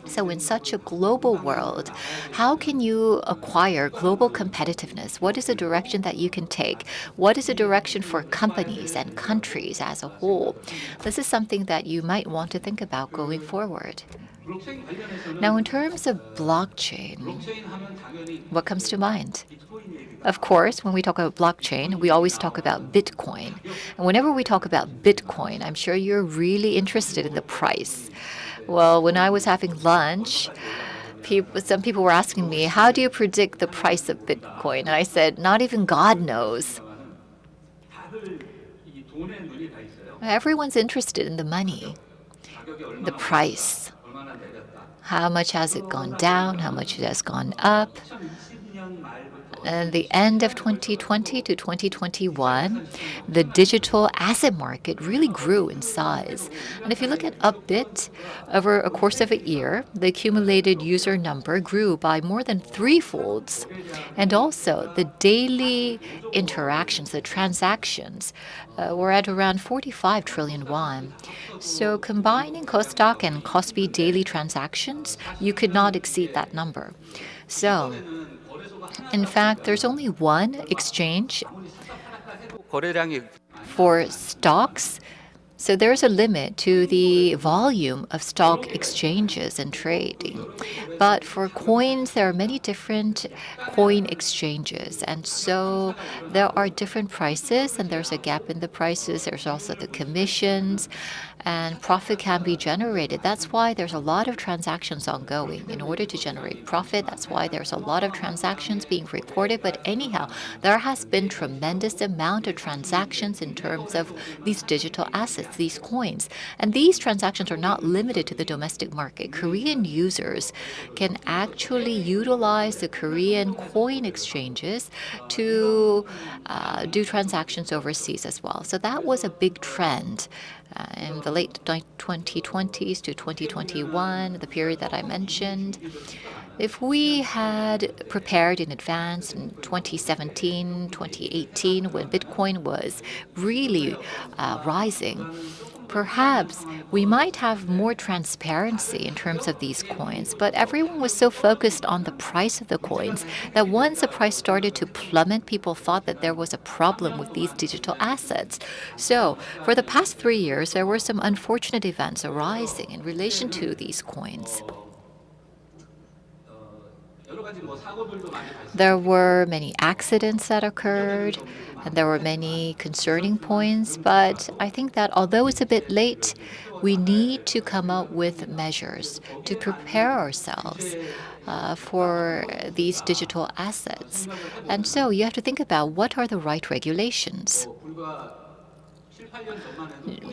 So in such a global world, how can you acquire global competitiveness? What is the direction that you can take? What is the direction for companies and countries as a whole? This is something that you might want to think about going forward. Now, in terms of blockchain, what comes to mind? Of course, when we talk about blockchain, we always talk about Bitcoin. And whenever we talk about Bitcoin, I'm sure you're really interested in the price. Well, when I was having lunch, some people were asking me, how do you predict the price of Bitcoin? And I said, not even God knows. Everyone's interested in the money, the price. How much has it gone down? How much it has gone up? And the end of 2020 to 2021, the digital asset market really grew in size. And if you look at Upbit, over a course of a year, the accumulated user number grew by more than threefolds. And also, the daily interactions, the transactions, were at around 45 trillion won. So combining Kosdaq and Kospi daily transactions, you could not exceed that number. So, in fact, there's only one exchange for stocks. So there's a limit to the volume of stock exchanges and trading. But for coins, there are many different coin exchanges. And so there are different prices, and there's a gap in the prices. There's also the commissions, and profit can be generated. That's why there's a lot of transactions ongoing. In order to generate profit, that's why there's a lot of transactions being recorded. But anyhow, there has been tremendous amount of transactions in terms of these digital assets, these coins. And these transactions are not limited to the domestic market. Korean users can actually utilize the Korean coin exchanges to do transactions overseas as well. So that was a big trend. In the late 2020s to 2021, the period that I mentioned. If we had prepared in advance in 2017, 2018, when Bitcoin was really rising, perhaps we might have more transparency in terms of these coins. But everyone was so focused on the price of the coins that once the price started to plummet, people thought that there was a problem with these digital assets. So for the past 3 years, there were some unfortunate events arising in relation to these coins. There were many accidents that occurred, and there were many concerning points, but I think that although it's a bit late, we need to come up with measures to prepare ourselves for these digital assets. And so you have to think about what are the right regulations.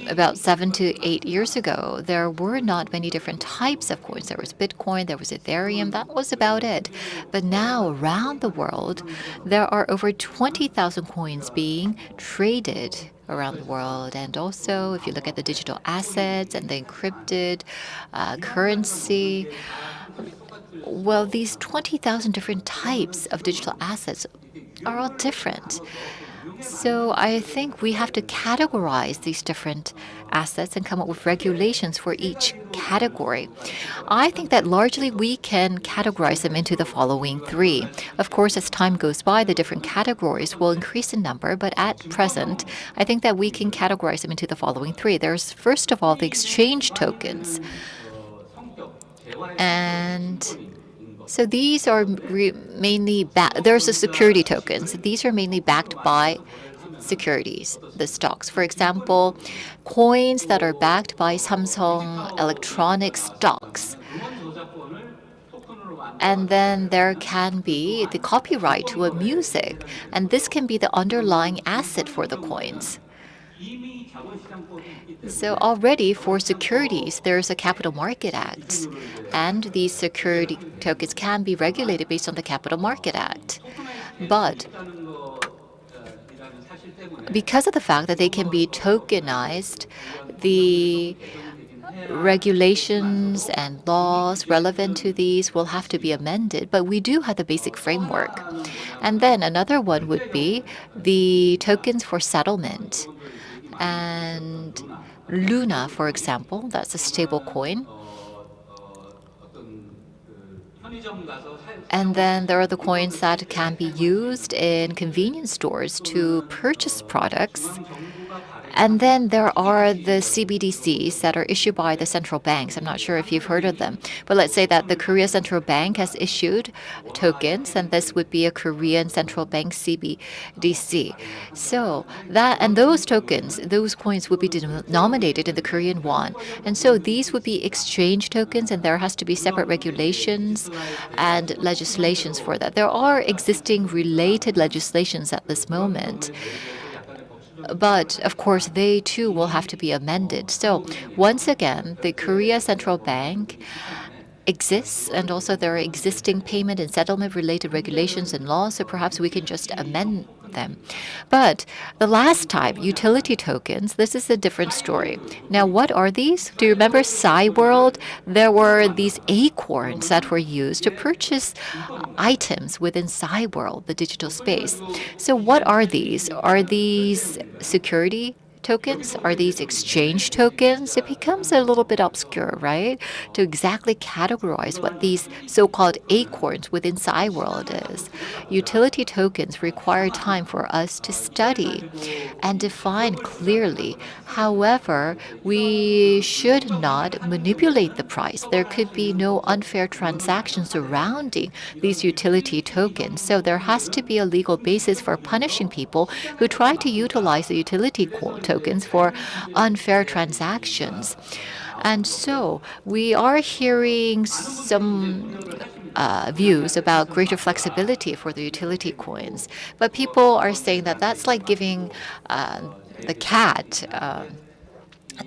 About 7 to 8 years ago, there were not many different types of coins. There was Bitcoin, there was Ethereum, that was about it. But now, around the world, there are over 20,000 coins being traded around the world. And also, if you look at the digital assets and the encrypted currency, well, these 20,000 different types of digital assets are all different. So I think we have to categorize these different assets and come up with regulations for each category. I think that largely we can categorize them into the following 3. Of course, as time goes by, the different categories will increase in number, but at present, I think that we can categorize them into the following 3. There's, first of all, the exchange tokens. And so these are mainly there's the security tokens. These are mainly backed by securities, the stocks. For example, coins that are backed by Samsung Electronics stocks. And then there can be the copyright to a music, and this can be the underlying asset for the coins. So already for securities, there's a Capital Market Act, and these security tokens can be regulated based on the Capital Market Act. But because of the fact that they can be tokenized, the regulations and laws relevant to these will have to be amended, but we do have the basic framework. And then another one would be the tokens for settlement. And Luna, for example, that's a stable coin. And then there are the coins that can be used in convenience stores to purchase products. And then there are the CBDCs that are issued by the central banks. I'm not sure if you've heard of them, but let's say that the Korea Central Bank has issued tokens, and this would be a Korean Central Bank CBDC. So that, and those tokens, those coins would be denominated in the Korean won. And so these would be exchange tokens, and there has to be separate regulations and legislations for that. There are existing related legislations at this moment. But of course, they too will have to be amended. So once again, the Korea Central Bank exists, and also there are existing payment and settlement related regulations and laws, so perhaps we can just amend them. But the last type, utility tokens, this is a different story. Now, what are these? Do you remember World? There were these acorns that were used to purchase items within World, the digital space. So what are these? Are these security tokens? Are these exchange tokens? It becomes a little bit obscure, right? To exactly categorize what these so-called acorns within World is. Utility tokens require time for us to study and define clearly. However, we should not manipulate the price. There could be no unfair transactions surrounding these utility tokens. So there has to be a legal basis for punishing people who try to utilize the utility tokens for unfair transactions. And so we are hearing some views about greater flexibility for the utility coins. But people are saying that that's like giving the cat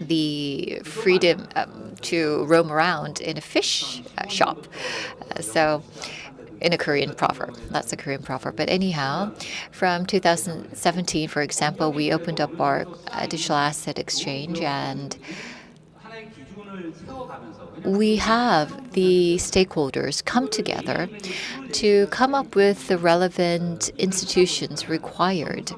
the freedom to roam around in a fish shop. So in a Korean proverb. That's a Korean proverb. But anyhow, from 2017, for example, we opened up our digital asset exchange, and we have the stakeholders come together to come up with the relevant institutions required.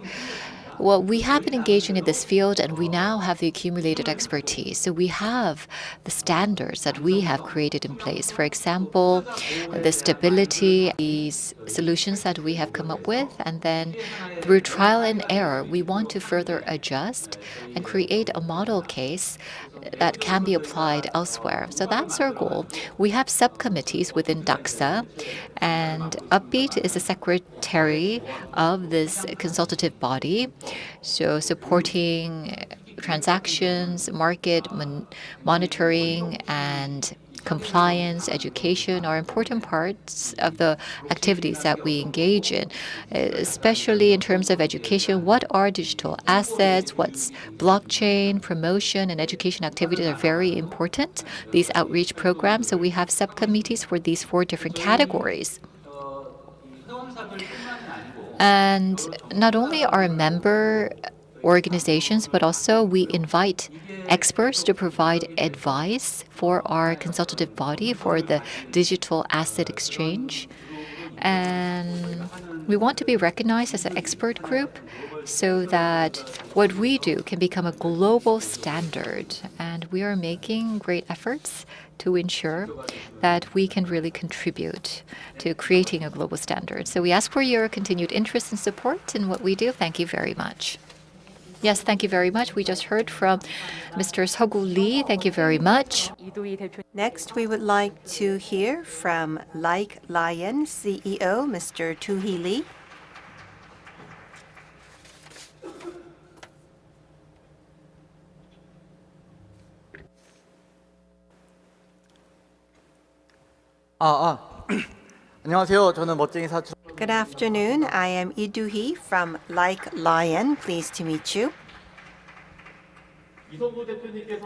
Well, we have been engaging in this field, and we now have the accumulated expertise. So we have the standards that we have created in place. For example, the stability, these solutions that we have come up with, and then through trial and error, we want to further adjust and create a model case that can be applied elsewhere. So that's our goal. We have subcommittees within DAXA, and Upbeat is the secretary of this consultative body. So supporting transactions, market monitoring, and compliance, education are important parts of the activities that we engage in, especially in terms of education. What are digital assets? What's blockchain? Promotion and education activities are very important, these outreach programs. So we have subcommittees for these 4 different categories. And not only our member organizations, but also we invite experts to provide advice for our consultative body for the digital asset exchange. And we want to be recognized as an expert group so that what we do can become a global standard. And we are making great efforts to ensure that we can really contribute to creating a global standard. So we ask for your continued interest and support in what we do. Thank you very much. Yes, thank you very much. We just heard from Mr. Se-hoon Lee. Thank you very much. Next, we would like to hear from Like Lion CEO, Mr. Tu-hee Lee. 안녕하세요. 저는 멋쟁이 사촌. Good afternoon. I am Lee Do-hee from Like Lion. Pleased to meet you.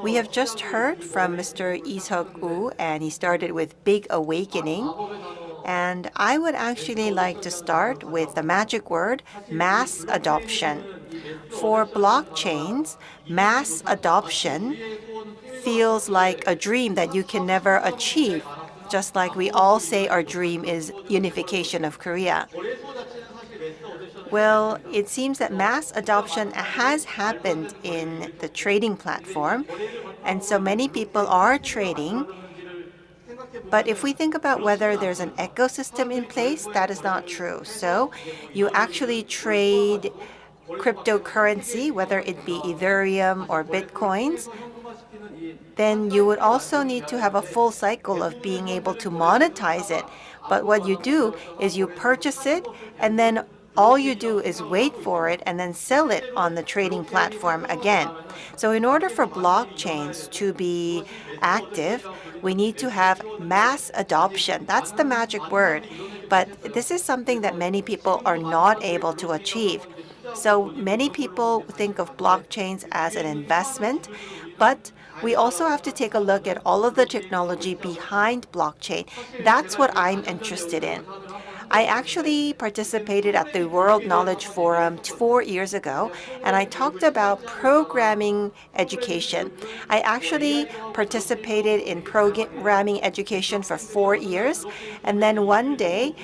We have just heard from Mr. Lee Seok-woo, and he started with Big Awakening. And I would actually like to start with the magic word, mass adoption. For blockchains, mass adoption feels like a dream that you can never achieve, just like we all say our dream is unification of Korea. Well, it seems that mass adoption has happened in the trading platform, and so many people are trading. But if we think about whether there's an ecosystem in place, that is not true. So you actually trade cryptocurrency, whether it be Ethereum or Bitcoins, then you would also need to have a full cycle of being able to monetize it. But what you do is you purchase it, and then all you do is wait for it and then sell it on the trading platform again. So in order for blockchains to be active, we need to have mass adoption. That's the magic word. But this is something that many people are not able to achieve. So many people think of blockchains as an investment, but we also have to take a look at all of the technology behind blockchain. That's what I'm interested in. I actually participated at the World Knowledge Forum 4 years ago, and I talked about programming education. I actually participated in programming education for 4 years, and then one day,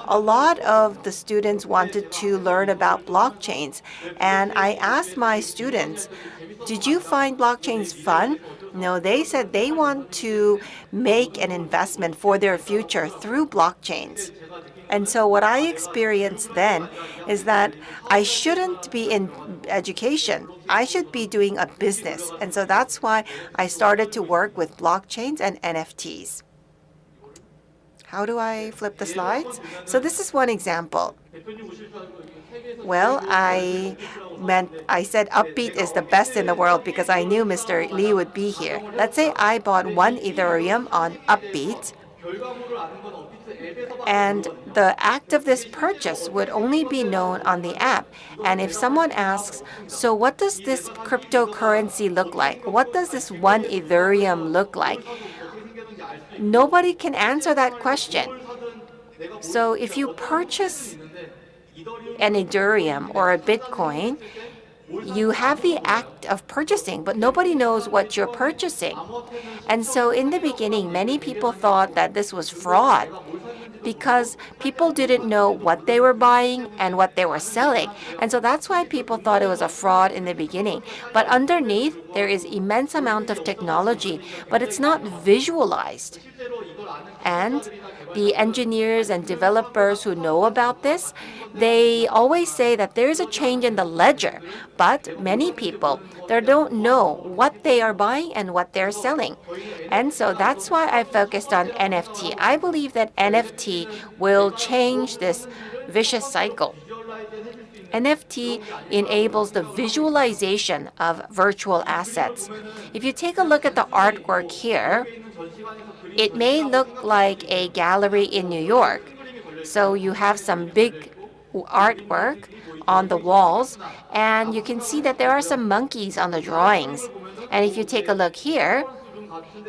a lot of the students wanted to learn about blockchains, and I asked my students, did you find blockchains fun? No, they said they want to make an investment for their future through blockchains. And so what I experienced then is that I shouldn't be in education. I should be doing a business. And so that's why I started to work with blockchains and NFTs. How do I flip the slides? So this is one example. Well, I said Upbeat is the best in the world because I knew Mr. Lee would be here. Let's say I bought 1 Ethereum on Upbeat, and the act of this purchase would only be known on the app. And if someone asks, so what does this cryptocurrency look like? What does this 1 Ethereum look like? Nobody can answer that question. So if you purchase an Ethereum or a Bitcoin, you have the act of purchasing, but nobody knows what you're purchasing. And so in the beginning, many people thought that this was fraud because people didn't know what they were buying and what they were selling. And so that's why people thought it was a fraud in the beginning. But underneath, there is immense amount of technology, but it's not visualized. And the engineers and developers who know about this, they always say that there is a change in the ledger, but many people, they don't know what they are buying and what they're selling. And so that's why I focused on NFT. I believe that NFT will change this vicious cycle. NFT enables the visualization of virtual assets. If you take a look at the artwork here, it may look like a gallery in New York. So you have some big artwork on the walls, and you can see that there are some monkeys on the drawings. And if you take a look here,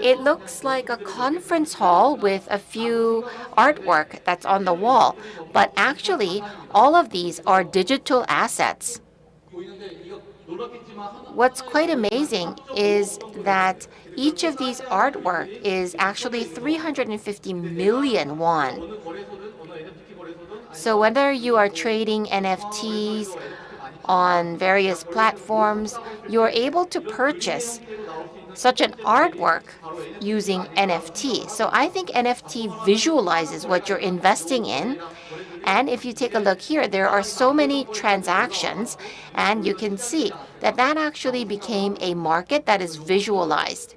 it looks like a conference hall with a few artwork that's on the wall. But actually, all of these are digital assets. What's quite amazing is that each of these artwork is actually 350 million won. So whether you are trading NFTs on various platforms, you are able to purchase such an artwork using NFT. So I think NFT visualizes what you're investing in. And if you take a look here, there are so many transactions, and you can see that that actually became a market that is visualized.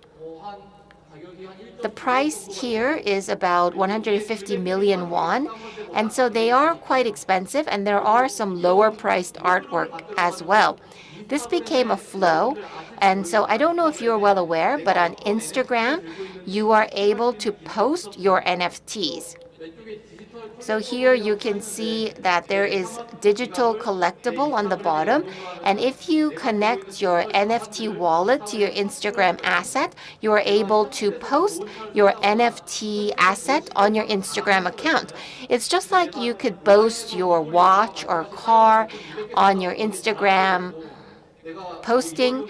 The price here is about 150 million won, and so they are quite expensive, and there are some lower priced artwork as well. This became a flow, and so I don't know if you're well aware, but on Instagram, you are able to post your NFTs. So here you can see that there is digital collectible on the bottom. And if you connect your NFT wallet to your Instagram asset, you are able to post your NFT asset on your Instagram account. It's just like you could post your watch or car on your Instagram posting.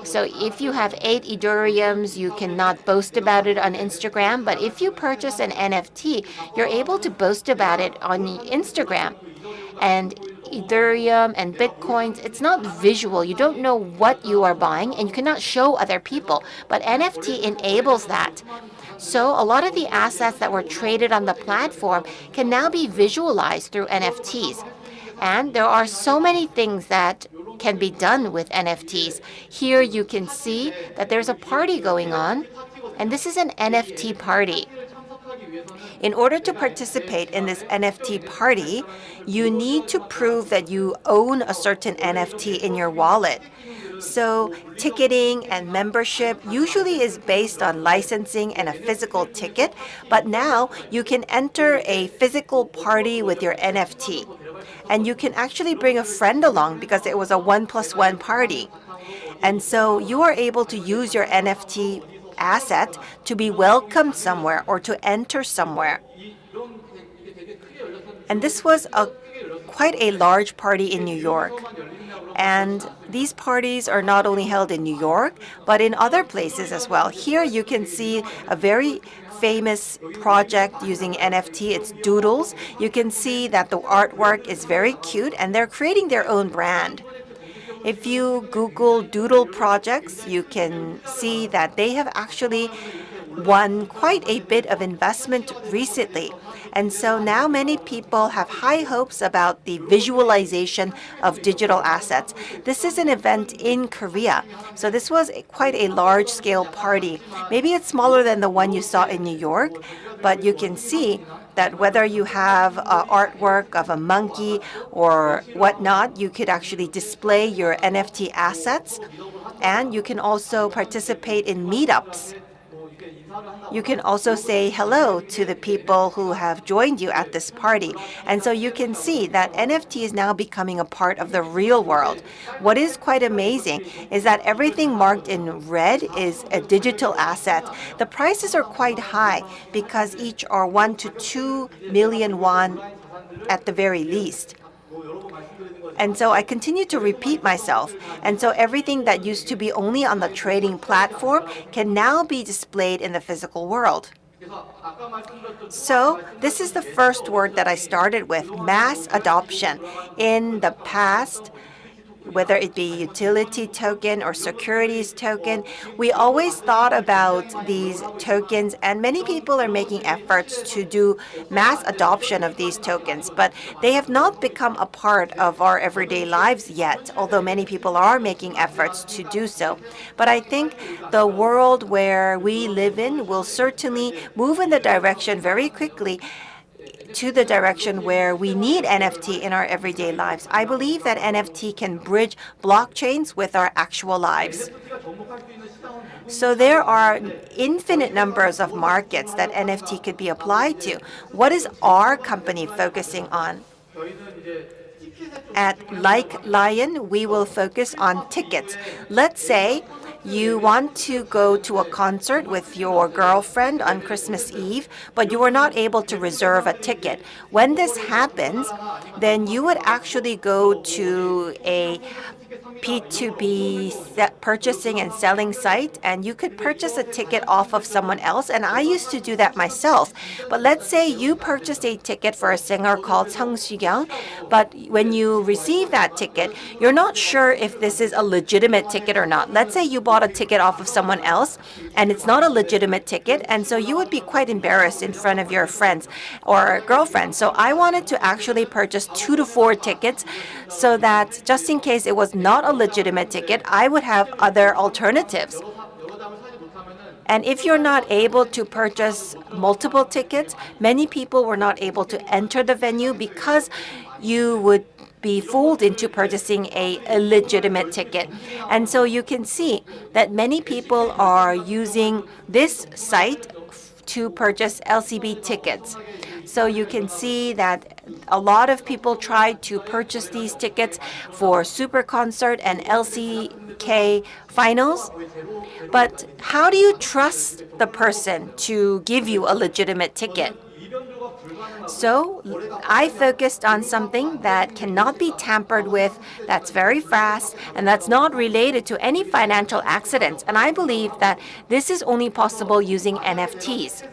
So if you have 8 Ethereums, you cannot boast about it on Instagram. But if you purchase an NFT, you're able to boast about it on Instagram. And Ethereum and Bitcoins, it's not visual. You don't know what you are buying, and you cannot show other people. But NFT enables that. So a lot of the assets that were traded on the platform can now be visualized through NFTs. And there are so many things that can be done with NFTs. Here you can see that there's a party going on, and this is an NFT party. In order to participate in this NFT party, you need to prove that you own a certain NFT in your wallet. So ticketing and membership usually is based on licensing and a physical ticket, but now you can enter a physical party with your NFT. And you can actually bring a friend along because it was a 1+1 party. And so you are able to use your NFT asset to be welcomed somewhere or to enter somewhere. And this was quite a large party in New York. And these parties are not only held in New York, but in other places as well. Here you can see a very famous project using NFT. It's Doodles. You can see that the artwork is very cute, and they're creating their own brand. If you Google Doodle projects, you can see that they have actually won quite a bit of investment recently. And so now many people have high hopes about the visualization of digital assets. This is an event in Korea. So this was quite a large-scale party. Maybe it's smaller than the one you saw in New York, but you can see that whether you have artwork of a monkey or whatnot, you could actually display your NFT assets, and you can also participate in meetups. You can also say hello to the people who have joined you at this party. And so you can see that NFT is now becoming a part of the real world. What is quite amazing is that everything marked in red is a digital asset. The prices are quite high because each are 1 to 2 million won at the very least. And so I continue to repeat myself. And so everything that used to be only on the trading platform can now be displayed in the physical world. So this is the first word that I started with, mass adoption. In the past, whether it be utility token or securities token, we always thought about these tokens, and many people are making efforts to do mass adoption of these tokens, but they have not become a part of our everyday lives yet, although many people are making efforts to do so. But I think the world where we live in will certainly move in the direction very quickly to the direction where we need NFT in our everyday lives. I believe that NFT can bridge blockchains with our actual lives. So there are infinite numbers of markets that NFT could be applied to. What is our company focusing on? At Like Lion, we will focus on tickets. Let's say you want to go to a concert with your girlfriend on Christmas Eve, but you are not able to reserve a ticket. When this happens, then you would actually go to a P2B purchasing and selling site, and you could purchase a ticket off of someone else, and I used to do that myself. But let's say you purchased a ticket for a singer called Sung Si-kyung, but when you receive that ticket, you're not sure if this is a legitimate ticket or not. Let's say you bought a ticket off of someone else, and it's not a legitimate ticket, and so you would be quite embarrassed in front of your friends or girlfriends. So I wanted to actually purchase 2 to 4 tickets so that just in case it was not a legitimate ticket, I would have other alternatives. And if you're not able to purchase multiple tickets, many people were not able to enter the venue because you would be fooled into purchasing a illegitimate ticket. And so you can see that many people are using this site to purchase LCB tickets. So you can see that a lot of people tried to purchase these tickets for Super Concert and LCK finals. But how do you trust the person to give you a legitimate ticket? So I focused on something that cannot be tampered with, that's very fast, and that's not related to any financial accidents. And I believe that this is only possible using NFTs.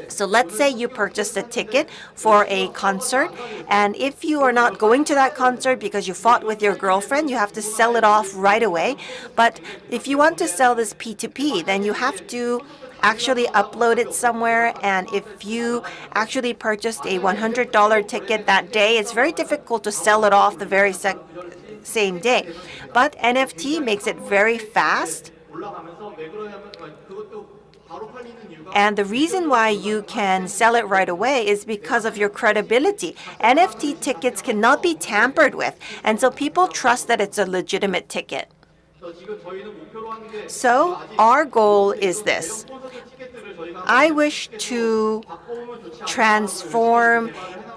So let's say you purchased a ticket for a concert, and if you are not going to that concert because you fought with your girlfriend, you have to sell it off right away. But if you want to sell this P2P, then you have to actually upload it somewhere. And if you actually purchased a $100 ticket that day, it's very difficult to sell it off the very same day. But NFT makes it very fast. And the reason why you can sell it right away is because of your credibility. NFT tickets cannot be tampered with, and so people trust that it's a legitimate ticket. So our goal is this. I wish to transform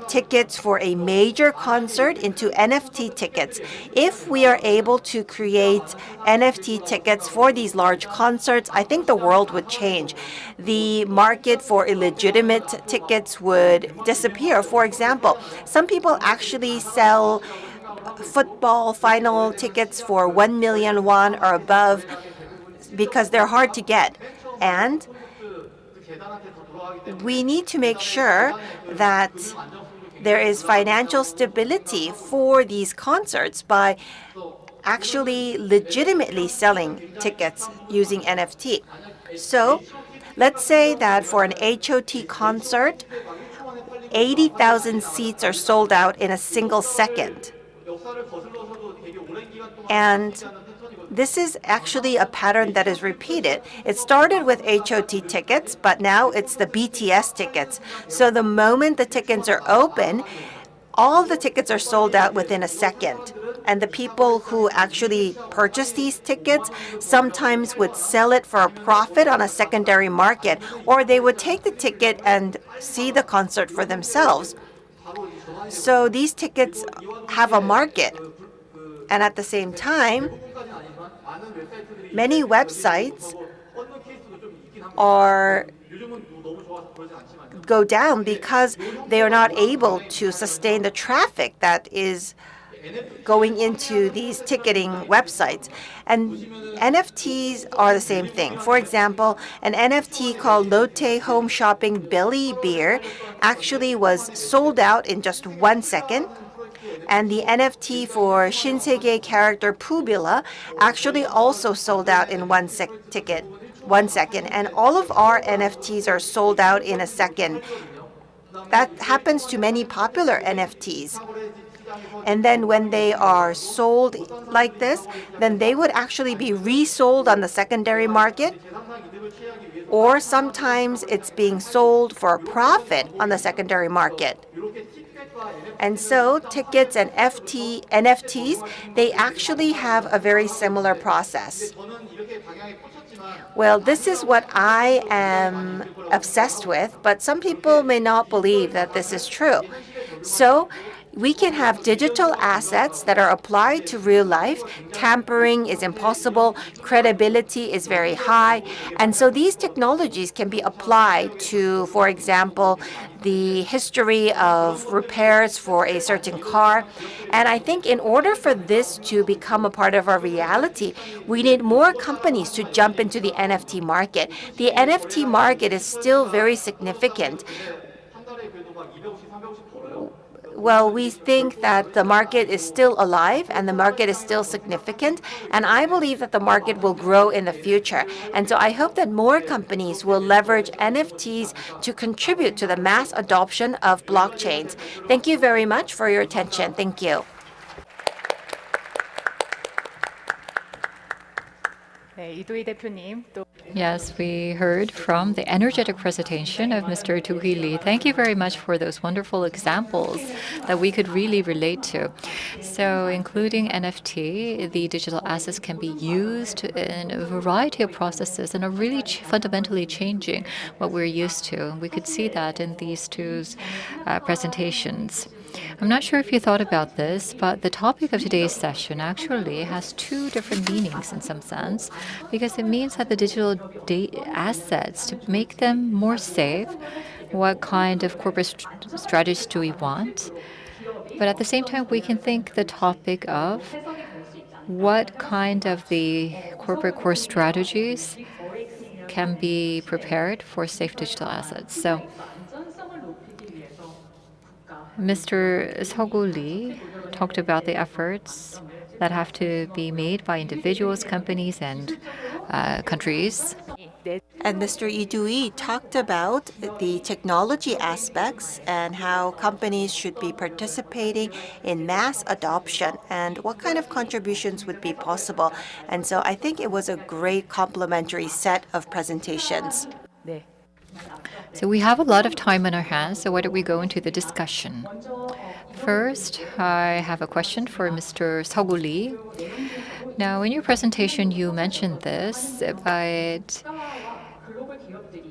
tickets for a major concert into NFT tickets. If we are able to create NFT tickets for these large concerts, I think the world would change. The market for illegitimate tickets would disappear. For example, some people actually sell football final tickets for 1 million won or above because they're hard to get. And we need to make sure that there is financial stability for these concerts by actually legitimately selling tickets using NFT. So let's say that for an HOT concert, 80,000 seats are sold out in a single second. And this is actually a pattern that is repeated. It started with HOT tickets, but now it's the BTS tickets. So the moment the tickets are open, all the tickets are sold out within a second. And the people who actually purchase these tickets sometimes would sell it for a profit on a secondary market, or they would take the ticket and see the concert for themselves. So these tickets have a market. And at the same time, many websites go down because they are not able to sustain the traffic that is going into these ticketing websites. And NFTs are the same thing. For example, an NFT called Lotte Home Shopping Belly Beer actually was sold out in just 1 second. And the NFT for Shinsegae character Pubilla actually also sold out in 1 second. And all of our NFTs are sold out in a second. That happens to many popular NFTs. And then when they are sold like this, then they would actually be resold on the secondary market. Or sometimes it's being sold for a profit on the secondary market. And so tickets and NFTs, they actually have a very similar process. Well, this is what I am obsessed with, but some people may not believe that this is true. So we can have digital assets that are applied to real life. Tampering is impossible. Credibility is very high. And so these technologies can be applied to, for example, the history of repairs for a certain car. And I think in order for this to become a part of our reality, we need more companies to jump into the NFT market. The NFT market is still very significant. Well, we think that the market is still alive and the market is still significant, and I believe that the market will grow in the future. And so I hope that more companies will leverage NFTs to contribute to the mass adoption of blockchains. Thank you very much for your attention. Thank you. Yes, we heard from the energetic presentation of Mr. Do-hee Lee. Thank you very much for those wonderful examples that we could really relate to. So including NFT, the digital assets can be used in a variety of processes and are really fundamentally changing what we're used to. We could see that in these two presentations. I'm not sure if you thought about this, but the topic of today's session actually has two different meanings in some sense, because it means that the digital assets, to make them more safe, what kind of corporate strategies do we want? But at the same time, we can think the topic of what kind of the corporate core strategies can be prepared for safe digital assets. So Mr. Seoul Lee talked about the efforts that have to be made by individuals, companies, and countries. And Mr. Lee Do-hee talked about the technology aspects and how companies should be participating in mass adoption and what kind of contributions would be possible. And so I think it was a great complementary set of presentations. So we have a lot of time on our hands, so why don't we go into the discussion? First, I have a question for Mr. Seoul Lee. Now, in your presentation, you mentioned this, but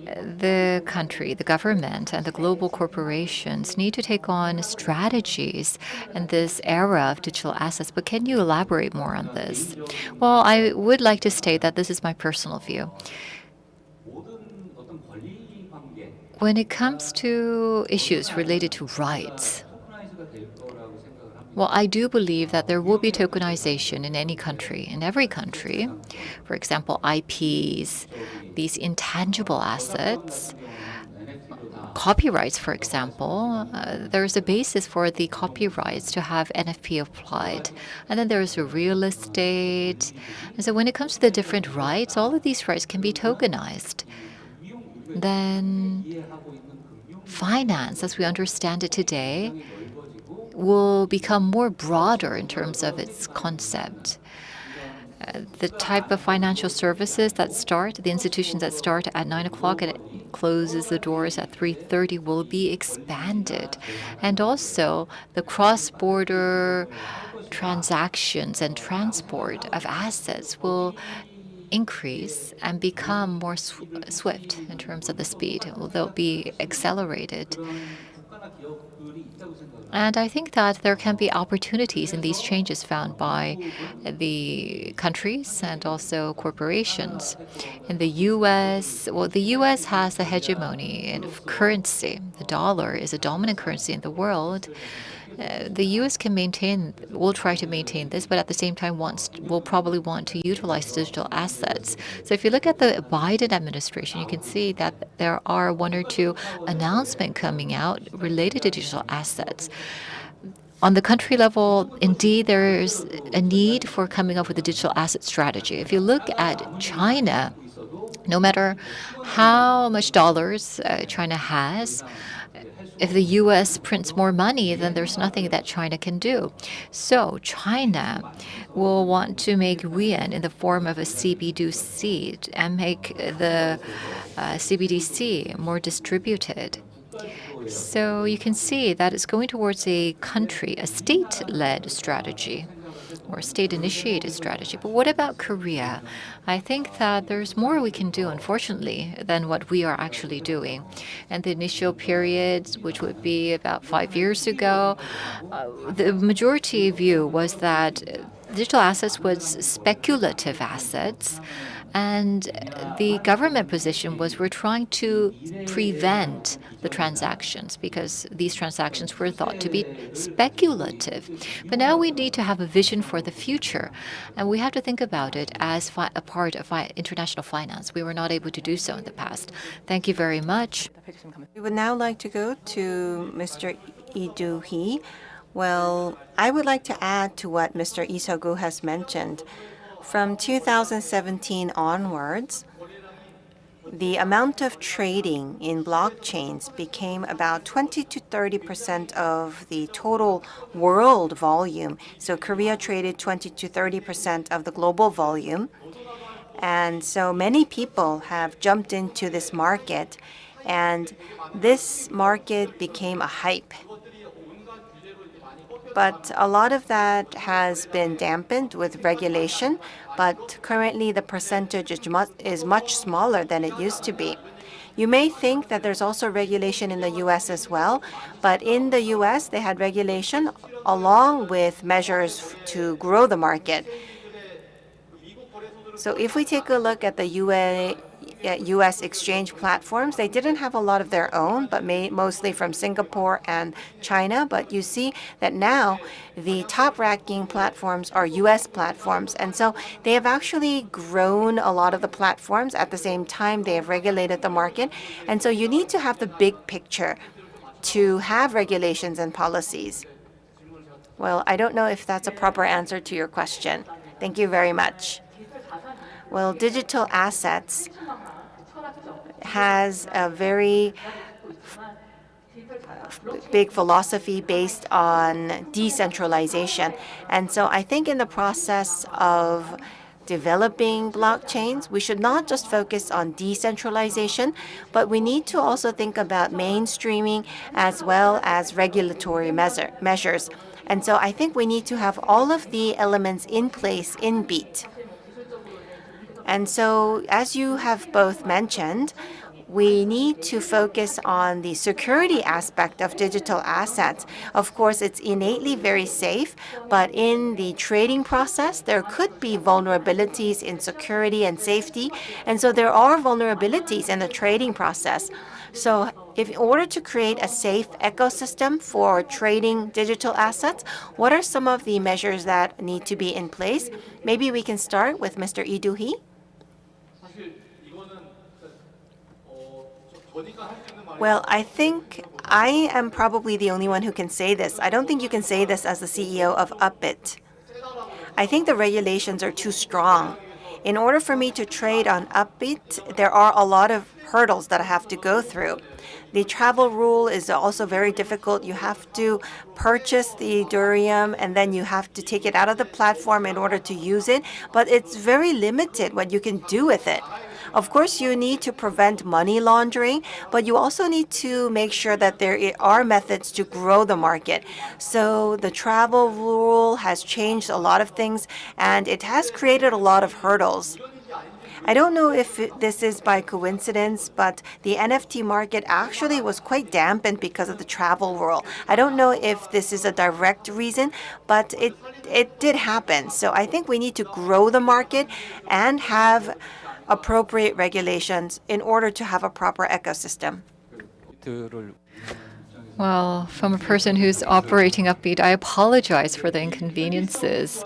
the country, the government, and the global corporations need to take on strategies in this era of digital assets. But can you elaborate more on this? Well, I would like to state that this is my personal view. When it comes to issues related to rights, well, I do believe that there will be tokenization in any country, in every country. For example, IPs, these intangible assets, copyrights, for example, there's a basis for the copyrights to have NFP applied. And then there's real estate. And so when it comes to the different rights, all of these rights can be tokenized. Then finance, as we understand it today, will become more broader in terms of its concept. The type of financial services that start, the institutions that start at 9 o'clock and it closes the doors at 3:30 will be expanded. And also the cross-border transactions and transport of assets will increase and become more swift in terms of the speed. They'll be accelerated. And I think that there can be opportunities in these changes found by the countries and also corporations. In the U.S., well, the U.S. has the hegemony of currency. The dollar is a dominant currency in the world. The U.S. will try to maintain this, but at the same time will probably want to utilize digital assets. So if you look at the Biden administration, you can see that there are one or two announcements coming out related to digital assets. On the country level, indeed, there is a need for coming up with a digital asset strategy. If you look at China, no matter how much dollars China has, if the U.S. prints more money, then there's nothing that China can do. So China will want to make yuan in the form of a CBDC and make the CBDC more distributed. So you can see that it's going towards a country, a state-led strategy or state-initiated strategy. But what about Korea? I think that there's more we can do, unfortunately, than what we are actually doing. And the initial periods, which would be about 5 years ago, the majority view was that digital assets was speculative assets. And the government position was we're trying to prevent the transactions because these transactions were thought to be speculative. But now we need to have a vision for the future. And we have to think about it as a part of international finance. We were not able to do so in the past. Thank you very much. We would now like to go to Mr. Lee Do-hee. Well, I would like to add to what Mr. Lee Seok-woo has mentioned. From 2017 onwards, the amount of trading in blockchains became about 20 to 30% of the total world volume. So Korea traded 20 to 30% of the global volume. And so many people have jumped into this market, and this market became a hype. But a lot of that has been dampened with regulation, but currently the percentage is much smaller than it used to be. You may think that there's also regulation in the U.S. as well, but in the U.S. they had regulation along with measures to grow the market. So if we take a look at the US exchange platforms. They didn't have a lot of their own, but mostly from Singapore and China. But you see that now the top ranking platforms are US platforms. And so they have actually grown a lot of the platforms. At the same time, they have regulated the market. And so you need to have the big picture to have regulations and policies. Well, I don't know if that's a proper answer to your question. Thank you very much. Well, digital assets has a very big philosophy based on decentralization. And so I think in the process of developing blockchains, we should not just focus on decentralization, but we need to also think about mainstreaming as well as regulatory measures. And so I think we need to have all of the elements in place in BEAT. And so, as you have both mentioned, we need to focus on the security aspect of digital assets. Of course, it's innately very safe, but in the trading process, there could be vulnerabilities in security and safety. And so there are vulnerabilities in the trading process. So in order to create a safe ecosystem for trading digital assets, what are some of the measures that need to be in place? Maybe we can start with Mr. Lee Do-hee. Well, I think I am probably the only one who can say this. I don't think you can say this as the CEO of Upbit. I think the regulations are too strong. In order for me to trade on Upbit, there are a lot of hurdles that I have to go through. The travel rule is also very difficult. You have to purchase the Ethereum and then you have to take it out of the platform in order to use it. But it's very limited what you can do with it. Of course, you need to prevent money laundering, but you also need to make sure that there are methods to grow the market. So the travel rule has changed a lot of things, and it has created a lot of hurdles. I don't know if this is by coincidence, but the NFT market actually was quite dampened because of the travel rule. I don't know if this is a direct reason, but it did happen. So I think we need to grow the market and have appropriate regulations in order to have a proper ecosystem. Well, from a person who's operating Upbeat, I apologize for the inconveniences.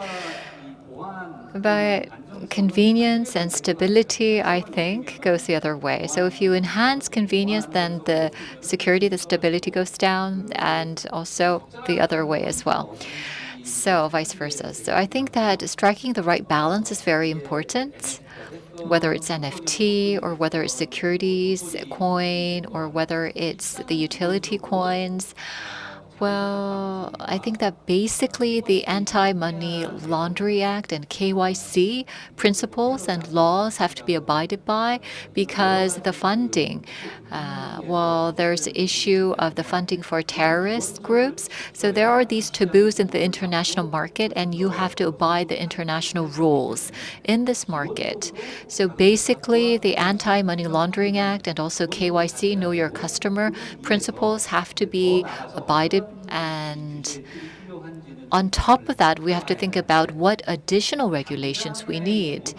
But convenience and stability, I think, goes the other way. So if you enhance convenience, then the security, the stability goes down, and also the other way as well. So vice versa. So I think that striking the right balance is very important. Whether it's NFT or whether it's securities coin or whether it's the utility coins. Well, I think that basically the Anti-Money Laundering Act and KYC principles and laws have to be abided by because the funding, well, there's the issue of the funding for terrorist groups. So there are these taboos in the international market and you have to abide the international rules in this market. So basically the Anti-Money Laundering Act and also KYC, Know Your Customer principles have to be abided. And on top of that, we have to think about what additional regulations we need.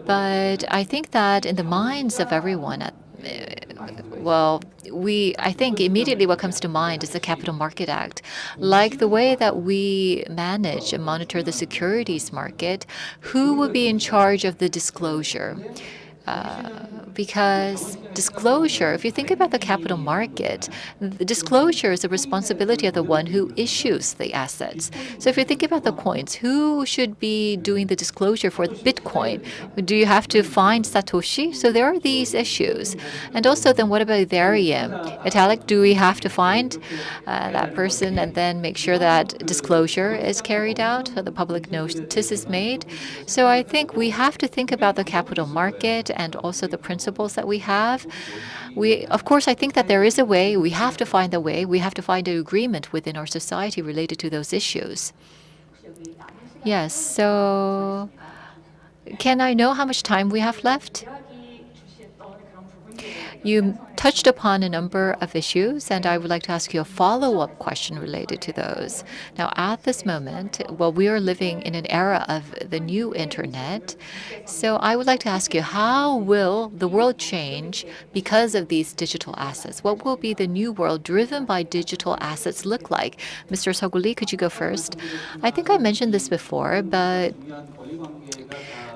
But I think that in the minds of everyone, I think immediately what comes to mind is the Capital Market Act. Like the way that we manage and monitor the securities market, who will be in charge of the disclosure? Because disclosure, if you think about the capital market, the disclosure is the responsibility of the one who issues the assets. So if you think about the coins, who should be doing the disclosure for Bitcoin? Do you have to find Satoshi? So there are these issues. And also then what about Ethereum? Vitalik, do we have to find that person and then make sure that disclosure is carried out, so the public notice is made? So I think we have to think about the capital market and also the principles that we have. Of course, I think that there is a way. We have to find a way. We have to find an agreement within our society related to those issues. Yes, so can I know how much time we have left? You touched upon a number of issues, and I would like to ask you a follow-up question related to those. Now, at this moment, well, we are living in an era of the new internet. So I would like to ask you, how will the world change because of these digital assets? What will be the new world driven by digital assets look like? Mr. Seoul, could you go first? I think I mentioned this before, but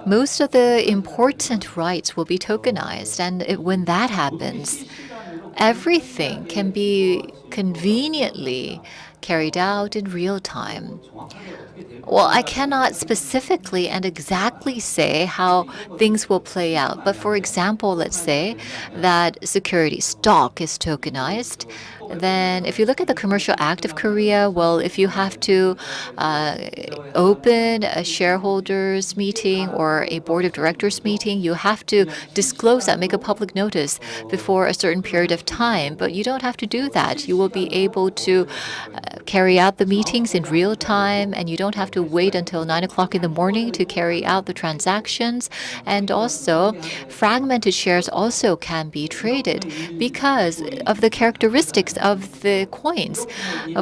most of the important rights will be tokenized, and when that happens, everything can be conveniently carried out in real time. Well, I cannot specifically and exactly say how things will play out. But for example, let's say that security stock is tokenized. Then if you look at the Commercial Act of Korea, well, if you have to open a shareholders meeting or a board of directors meeting, you have to disclose that, make a public notice before a certain period of time. But you don't have to do that. You will be able to carry out the meetings in real time, and you don't have to wait until 9 o'clock in the morning to carry out the transactions. And also, fragmented shares also can be traded because of the characteristics of the coins.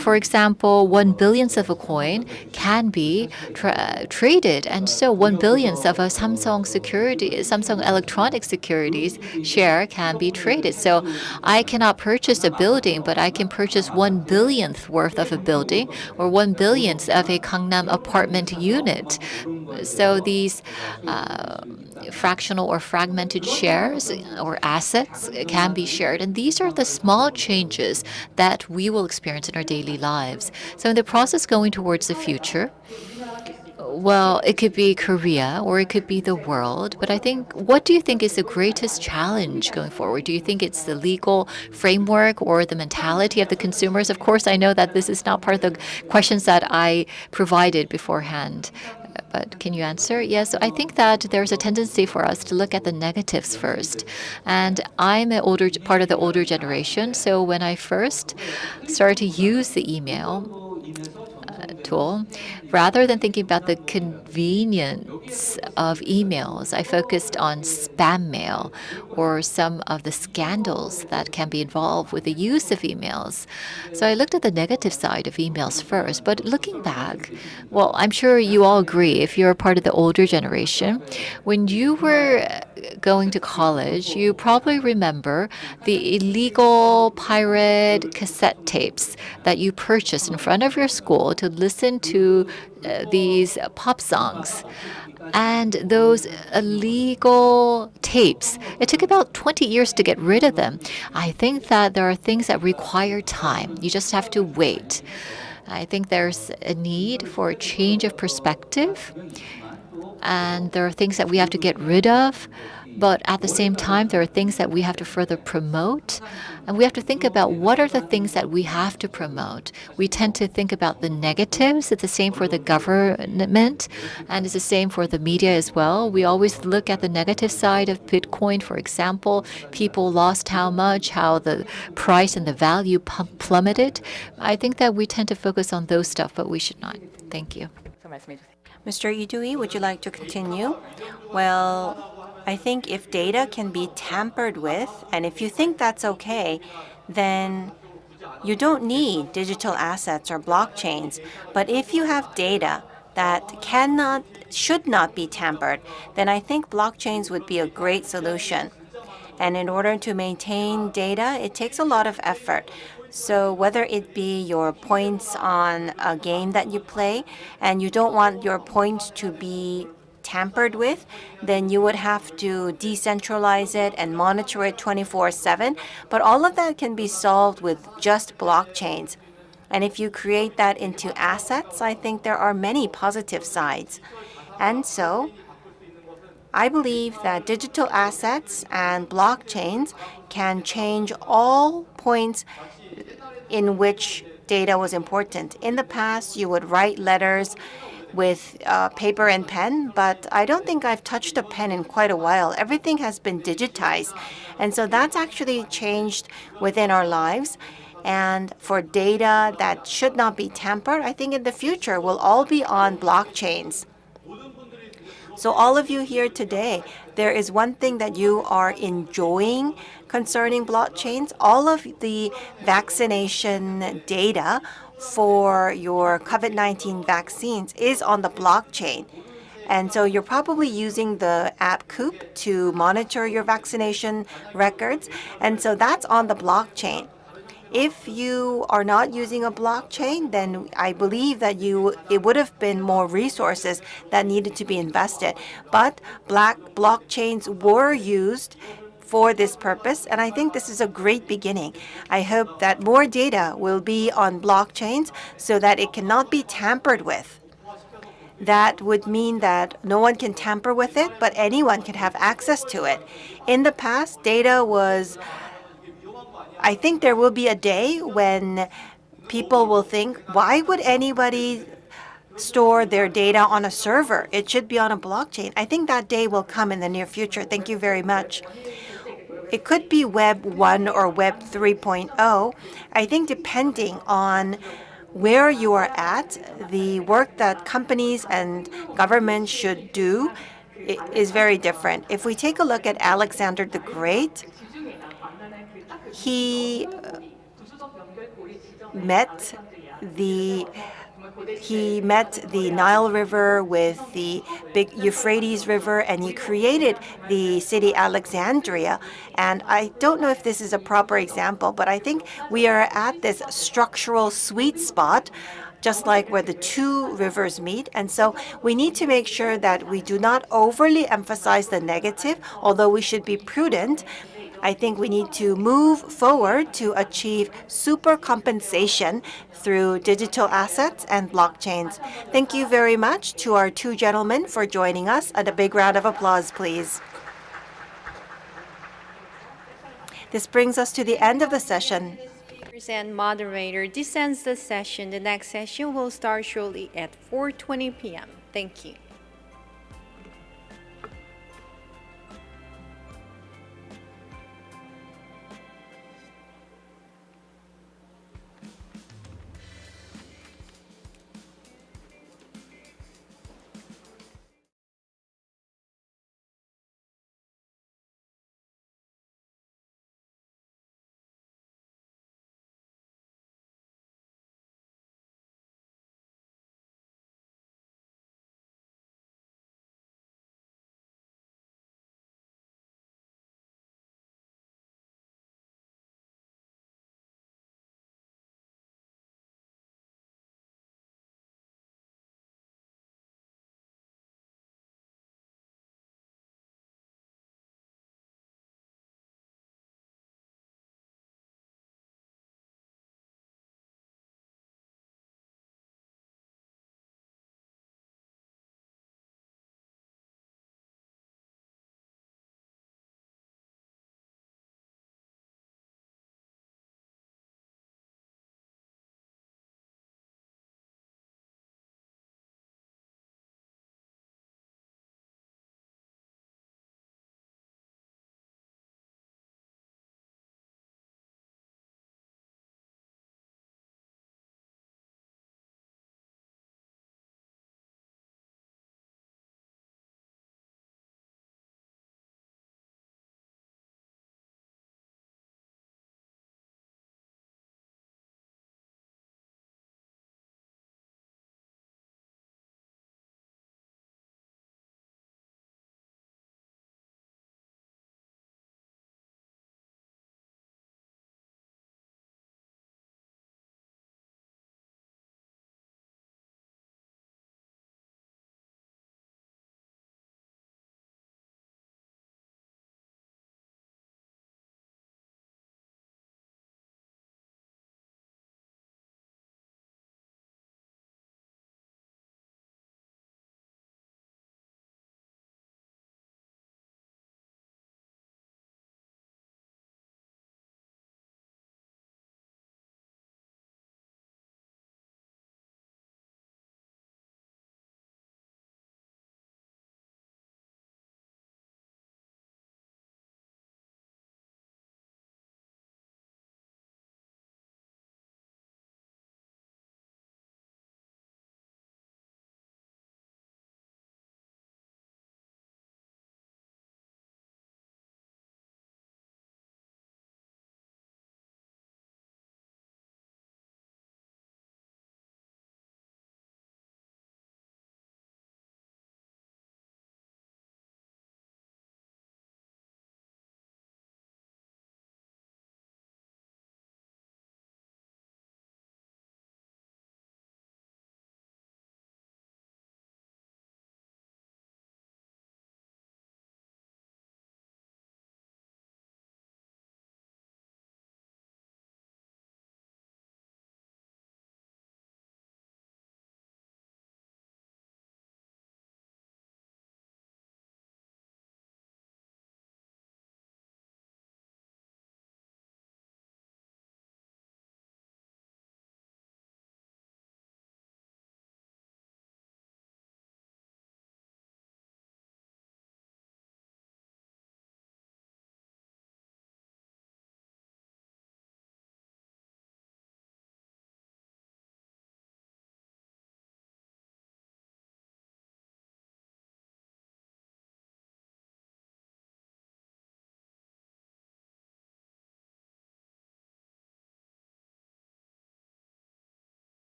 For example, 1 billionth of a coin can be traded, and so 1 billionth of a Samsung Electronic Securities share can be traded. So I cannot purchase a building, but I can purchase 1 billionth worth of a building or 1 billionth of a Gangnam apartment unit. So these fractional or fragmented shares or assets can be shared. And these are the small changes that we will experience in our daily lives. So in the process going towards the future, well, it could be Korea or it could be the world. But I think, what do you think is the greatest challenge going forward? Do you think it's the legal framework or the mentality of the consumers? Of course, I know that this is not part of the questions that I provided beforehand. But can you answer? Yes, I think that there's a tendency for us to look at the negatives first. And I'm part of the older generation. So when I first started to use the email tool, rather than thinking about the convenience of emails, I focused on spam mail or some of the scandals that can be involved with the use of emails. So I looked at the negative side of emails first. But looking back, well, I'm sure you all agree, if you're part of the older generation, when you were going to college, you probably remember the illegal pirate cassette tapes that you purchased in front of your school to listen to these pop songs. And those illegal tapes, it took about 20 years to get rid of them. I think that there are things that require time. You just have to wait. I think there's a need for a change of perspective. And there are things that we have to get rid of. But at the same time, there are things that we have to further promote. And we have to think about what are the things that we have to promote. We tend to think about the negatives. It's the same for the government, and it's the same for the media as well. We always look at the negative side of Bitcoin, for example. People lost how much, how the price and the value plummeted. I think that we tend to focus on those stuff, but we should not. Thank you. Mr. Idui, would you like to continue? Well, I think if data can be tampered with, and if you think that's okay, then you don't need digital assets or blockchains. But if you have data that should not be tampered, then I think blockchains would be a great solution. And in order to maintain data, it takes a lot of effort. So whether it be your points on a game that you play, and you don't want your points to be tampered with, then you would have to decentralize it and monitor it 24/7. But all of that can be solved with just blockchains. And if you create that into assets, I think there are many positive sides. And so I believe that digital assets and blockchains can change all points in which data was important. In the past, you would write letters with paper and pen, but I don't think I've touched a pen in quite a while. Everything has been digitized. And so that's actually changed within our lives. And for data that should not be tampered, I think in the future will all be on blockchains. So all of you here today, there is one thing that you are enjoying concerning blockchains. All of the vaccination data for your COVID-19 vaccines is on the blockchain. And so you're probably using the app Coop to monitor your vaccination records. And so that's on the blockchain. If you are not using a blockchain, then I believe that it would have been more resources that needed to be invested. But blockchains were used for this purpose, and I think this is a great beginning. I hope that more data will be on blockchains so that it cannot be tampered with. That would mean that no one can tamper with it, but anyone can have access to it. In the past, data was, I think there will be a day when people will think, why would anybody store their data on a server? It should be on a blockchain. I think that day will come in the near future. Thank you very much. It could be Web 1 or Web 3.0. I think depending on where you are at, the work that companies and governments should do is very different. If we take a look at Alexander the Great, he met the Nile River with the big Euphrates River, and he created the city Alexandria. And I don't know if this is a proper example, but I think we are at this structural sweet spot, just like where the two rivers meet. And so we need to make sure that we do not overly emphasize the negative, although we should be prudent. I think we need to move forward to achieve super compensation through digital assets and blockchains. Thank you very much to our two gentlemen for joining us, and a big round of applause, please. This brings us to the end of the session. And moderator, this ends the session. The next session will start shortly at 4:20 p.m. Thank you.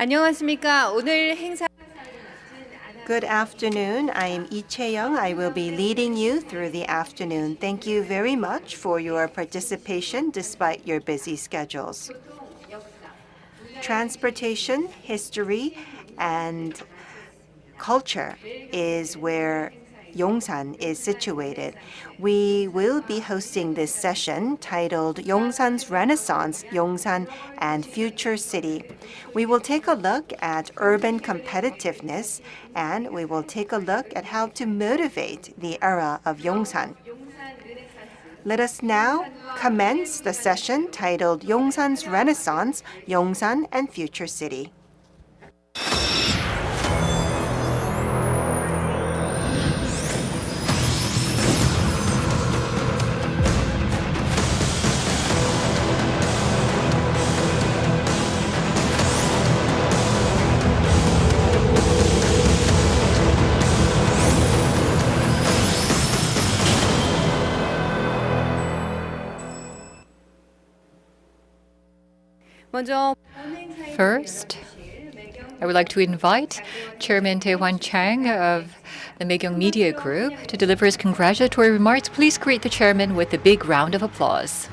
안녕하십니까. 오늘 행사 Good afternoon. I am Lee Chae-young. I will be leading you through the afternoon. Thank you very much for your participation despite your busy schedules. Transportation, history, and culture is where Yongsan is situated. We will be hosting this session titled Yongsan's Renaissance, Yongsan and Future City. We will take a look at urban competitiveness, and we will take a look at how to motivate the era of Yongsan. Let us now commence the session titled Yongsan's Renaissance, Yongsan and Future City. First, I would like to invite Chairman Tae-hwan Chang of the Maegyeong Media Group to deliver his congratulatory remarks. Please greet the chairman with a big round of applause.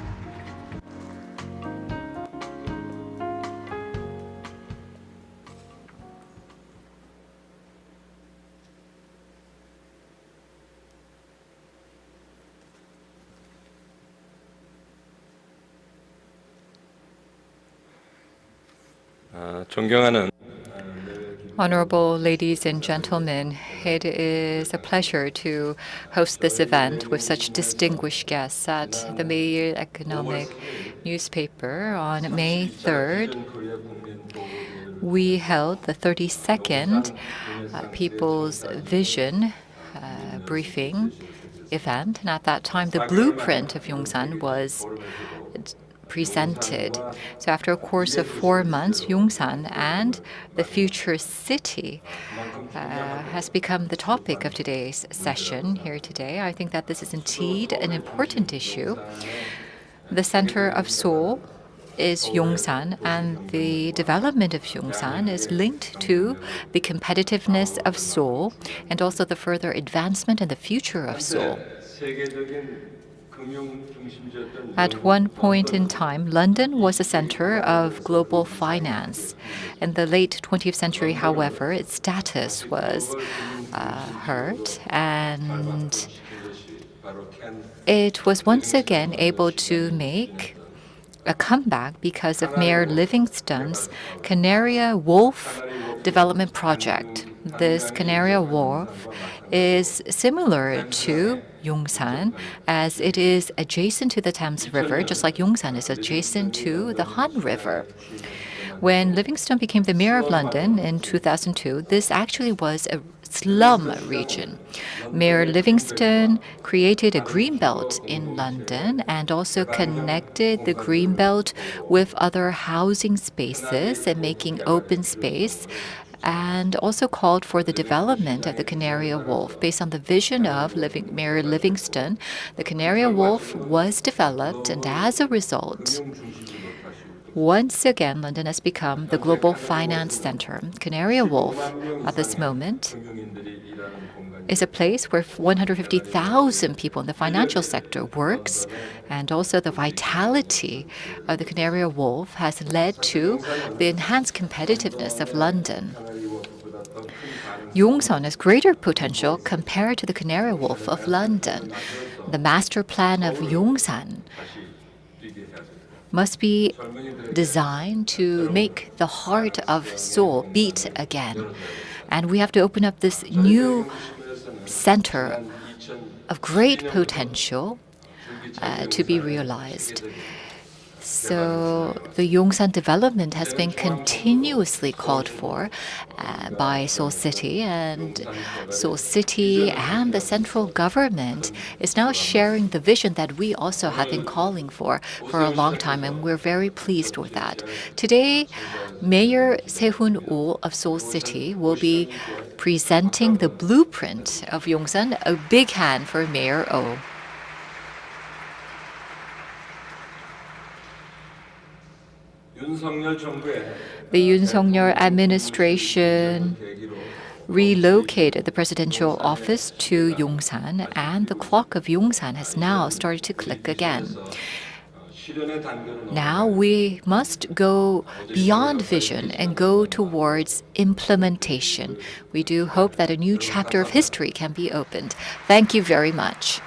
존경하는 Honorable ladies and gentlemen, it is a pleasure to host this event with such distinguished guests at the Mail Economic newspaper on May 3rd. We held the 32nd People's Vision briefing event, and at that time the blueprint of Yongsan was presented. So after a course of 4 months, Yongsan and the future city has become the topic of today's session here today. I think that this is indeed an important issue. The center of Seoul is Yongsan, and the development of Yongsan is linked to the competitiveness of Seoul and also the further advancement and the future of Seoul. At one point in time, London was a center of global finance. In the late 20th century, however, its status was hurt, and it was once again able to make a comeback because of Mayor Livingston's Canary Wharf development project. This Canary Wharf is similar to Yongsan, as it is adjacent to the Thames River, just like Yongsan is adjacent to the Han River. When Livingston became the mayor of London in 2002, this actually was a slum region. Mayor Livingston created a green belt in London and also connected the green belt with other housing spaces and making open space, and also called for the development of the Canary Wharf. Based on the vision of Mayor Livingston, the Canary Wharf was developed, and as a result, once again, London has become the global finance center. Canary Wharf, at this moment, is a place where 150,000 people in the financial sector works, and also the vitality of the Canary Wharf has led to the enhanced competitiveness of London. Yongsan has greater potential compared to the Canary Wharf of London. The master plan of Yongsan must be designed to make the heart of Seoul beat again. And we have to open up this new center of great potential to be realized. So the Yongsan development has been continuously called for by Seoul City, and Seoul City and the central government is now sharing the vision that we also have been calling for a long time, and we're very pleased with that. Today, Mayor Se-hoon of Seoul City will be presenting the blueprint of Yongsan. A big hand for Mayor Oh. The The Yoon Suk-yeol administration relocated the presidential office to Yongsan, and the clock of Yongsan has now started to click again. Now we must go beyond vision and go towards implementation. We do hope that a new chapter of history can be opened. Thank you very much.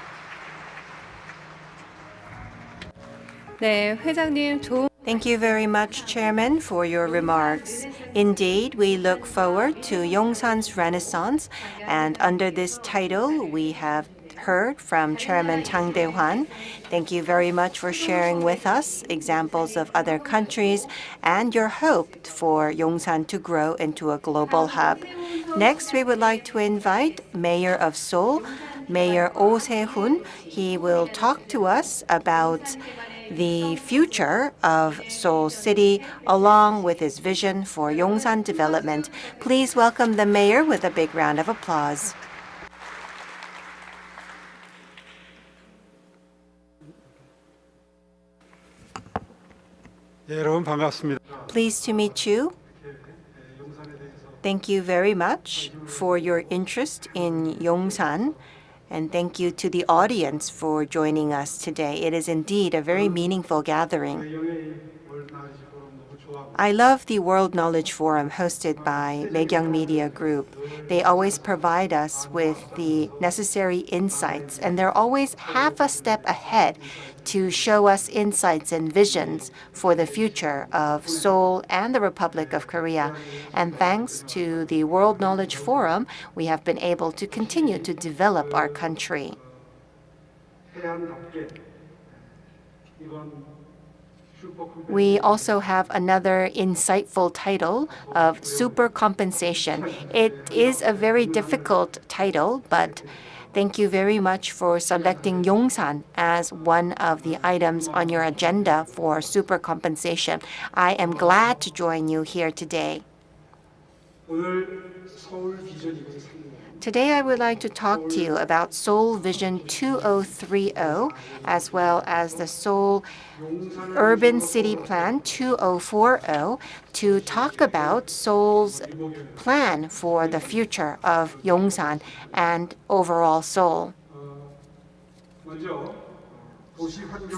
네, 회장님 좋은 Thank you very much, Chairman, for your remarks. Indeed, we look forward to Yongsan's Renaissance, and under this title, we have heard from Chairman Chang Dae-hwan. Thank you very much for sharing with us examples of other countries and your hope for Yongsan to grow into a global hub. Next, we would like to invite Mayor of Seoul, Mayor Oh Se-hoon. He will talk to us about the future of Seoul City, along with his vision for Yongsan development. Please welcome the mayor with a big round of applause. 여러분 반갑습니다. Pleased to meet you. Thank you very much for your interest in Yongsan. And thank you to the audience for joining us today. It is indeed a very meaningful gathering. I love the World Knowledge Forum hosted by Maegyang Media Group. They always provide us with the necessary insights, and they're always half a step ahead to show us insights and visions for the future of Seoul and the Republic of Korea. And thanks to the World Knowledge Forum, we have been able to continue to develop our country. We also have another insightful title of Super Compensation. It is a very difficult title, but thank you very much for selecting Yongsan as one of the items on your agenda for super compensation. I am glad to join you here today. Today I would like to talk to you about Seoul Vision 2030, as well as the Seoul Urban City Plan 2040, to talk about Seoul's plan for the future of Yongsan and overall Seoul.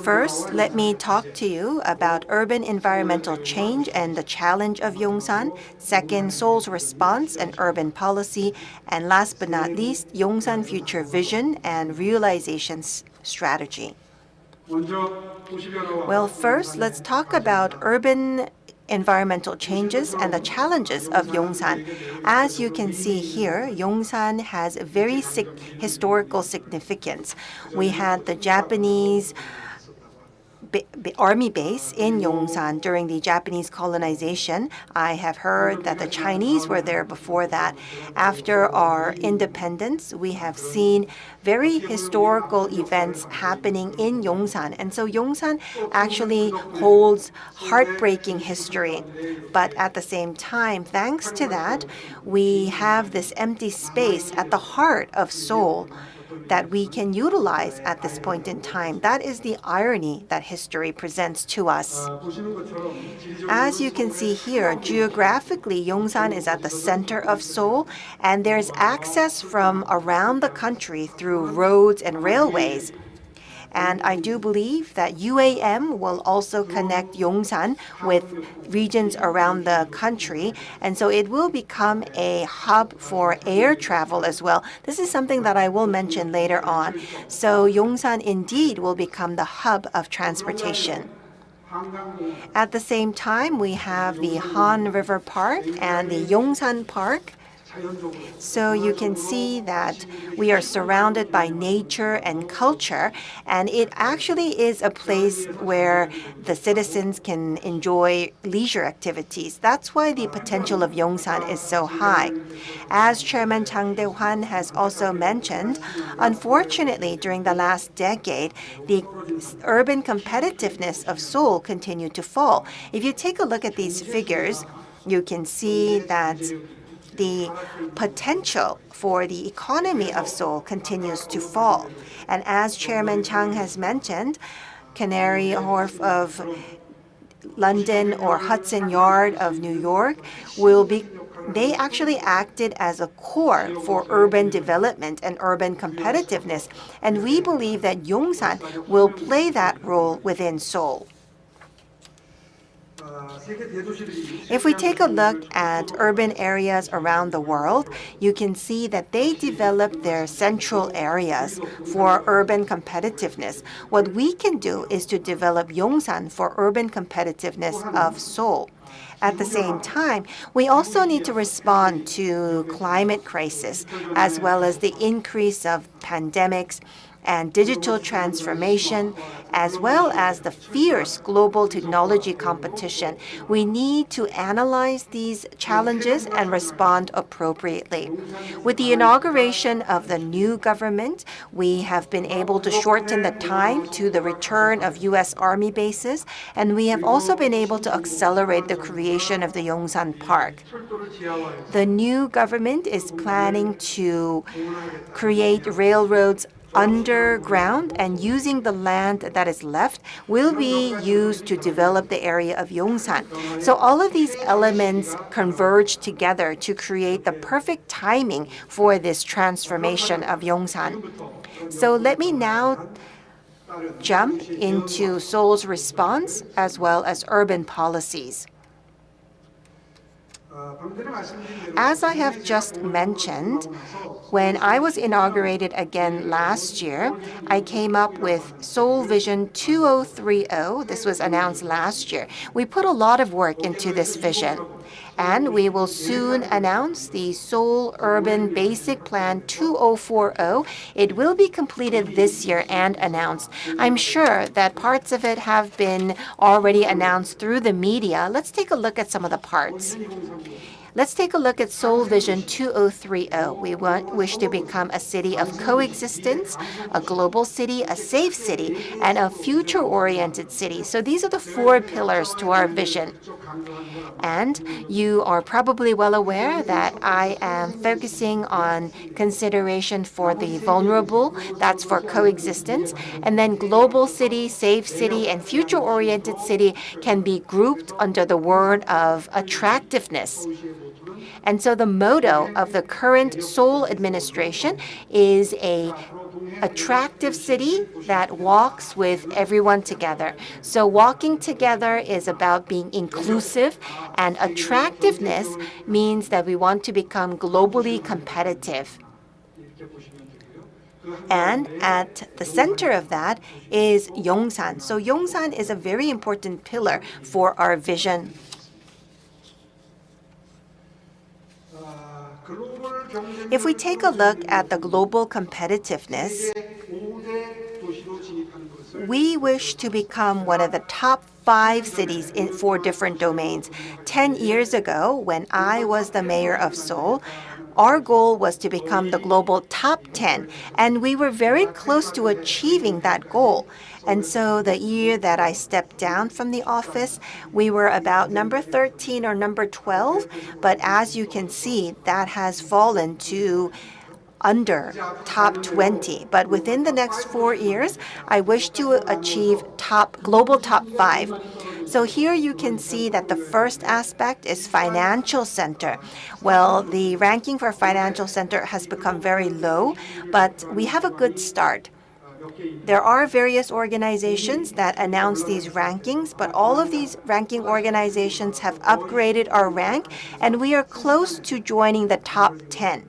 First, let me talk to you about urban environmental change and the challenge of Yongsan. Second, Seoul's response and urban policy. And last but not least, Yongsan future vision and realization strategy. Well, first, let's talk about urban environmental changes and the challenges of Yongsan. As you can see here, Yongsan has a very historical significance. We had the Japanese army base in Yongsan during the Japanese colonization. I have heard that the Chinese were there before that. After our independence, we have seen very historical events happening in Yongsan. And so Yongsan actually holds heartbreaking history. But at the same time, thanks to that, we have this empty space at the heart of Seoul that we can utilize at this point in time. That is the irony that history presents to us. As you can see here, geographically, Yongsan is at the center of Seoul, and there's access from around the country through roads and railways. And I do believe that UAM will also connect Yongsan with regions around the country. And so it will become a hub for air travel as well. This is something that I will mention later on. So Yongsan indeed will become the hub of transportation. At the same time, we have the Han River Park and the Yongsan Park. So you can see that we are surrounded by nature and culture, and it actually is a place where the citizens can enjoy leisure activities. That's why the potential of Yongsan is so high. As Chairman Chang Dae-hwan has also mentioned, unfortunately, during the last decade, the urban competitiveness of Seoul continued to fall. If you take a look at these figures, you can see that the potential for the economy of Seoul continues to fall. And as Chairman Chang has mentioned, Canary Wharf of London or Hudson Yard of New York they actually acted as a core for urban development and urban competitiveness. And we believe that Yongsan will play that role within Seoul. If we take a look at urban areas around the world, you can see that they developed their central areas for urban competitiveness. What we can do is to develop Yongsan for urban competitiveness of Seoul. At the same time, we also need to respond to climate crisis, as well as the increase of pandemics and digital transformation, as well as the fierce global technology competition. We need to analyze these challenges and respond appropriately. With the inauguration of the new government, we have been able to shorten the time to the return of U.S. Army bases, and we have also been able to accelerate the creation of the Yongsan Park. The new government is planning to create railroads underground, and using the land that is left will be used to develop the area of Yongsan. So all of these elements converge together to create the perfect timing for this transformation of Yongsan. So let me now jump into Seoul's response as well as urban policies. As I have just mentioned, when I was inaugurated again last year, I came up with Seoul Vision 2030. This was announced last year. We put a lot of work into this vision, and we will soon announce the Seoul Urban Basic Plan 2040. It will be completed this year and announced. I'm sure that parts of it have been already announced through the media. Let's take a look at some of the parts. Let's take a look at Seoul Vision 2030. We wish to become a city of coexistence, a global city, a safe city, and a future-oriented city. So these are the 4 pillars to our vision. And you are probably well aware that I am focusing on consideration for the vulnerable, that's for coexistence, and then global city, safe city, and future-oriented city can be grouped under the word of attractiveness. And so the motto of the current Seoul administration is an attractive city that walks with everyone together. So walking together is about being inclusive, and attractiveness means that we want to become globally competitive. And at the center of that is Yongsan. So Yongsan is a very important pillar for our vision. If we take a look at the global competitiveness, we wish to become one of the top 5 cities in 4 different domains. 10 years ago, when I was the mayor of Seoul, our goal was to become the global top 10, and we were very close to achieving that goal. And so the year that I stepped down from the office, we were about number 13 or number 12, but as you can see, that has fallen to under top 20. But within the next 4 years, I wish to achieve global top 5. So here you can see that the first aspect is financial center. Well, the ranking for financial center has become very low, but we have a good start. There are various organizations that announce these rankings, but all of these ranking organizations have upgraded our rank, and we are close to joining the top 10.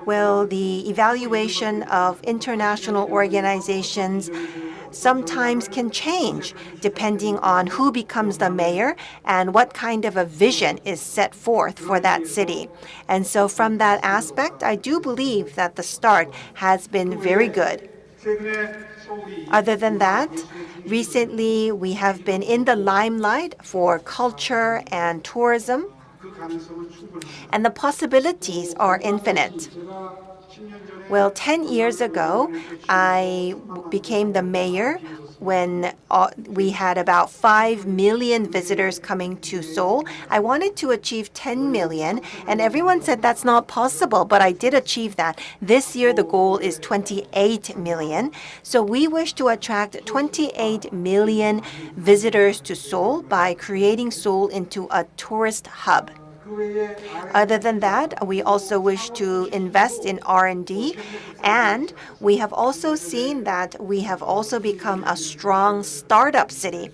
Well, the evaluation of international organizations sometimes can change depending on who becomes the mayor and what kind of a vision is set forth for that city. And so from that aspect, I do believe that the start has been very good. Other than that, recently we have been in the limelight for culture and tourism, and the possibilities are infinite. Well, 10 years ago, I became the mayor when we had about 5 million visitors coming to Seoul. I wanted to achieve 10 million, and everyone said that's not possible, but I did achieve that. This year, the goal is 28 million. So we wish to attract 28 million visitors to Seoul by creating Seoul into a tourist hub. Other than that, we also wish to invest in R&D, and we have also seen that we have also become a strong startup city.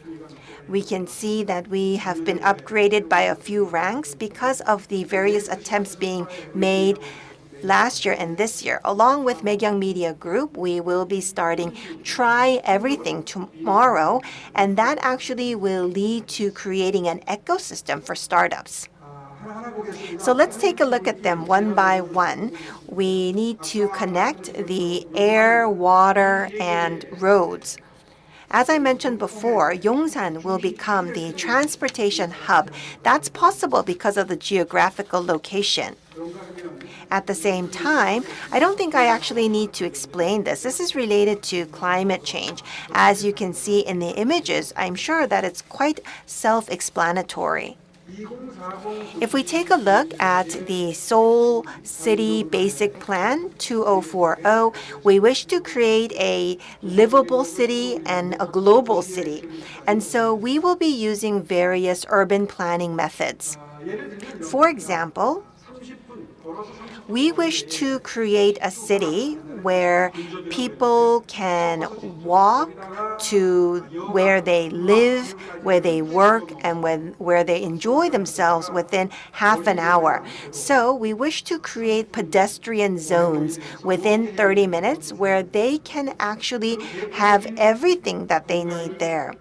We can see that we have been upgraded by a few ranks because of the various attempts being made last year and this year. Along with Megyoung Media Group, we will be starting Try Everything tomorrow, and that actually will lead to creating an ecosystem for startups. So let's take a look at them one by one. We need to connect the air, water, and roads. As I mentioned before, Yongsan will become the transportation hub. That's possible because of the geographical location. At the same time, I don't think I actually need to explain this. This is related to climate change. As you can see in the images, I'm sure that it's quite self-explanatory. If we take a look at the Seoul City Basic Plan 2040, we wish to create a livable city and a global city. And so we will be using various urban planning methods. For example, we wish to create a city where people can walk to where they live, where they work, and where they enjoy themselves within half an hour. So we wish to create pedestrian zones within 30 minutes where they can actually have everything that they need there.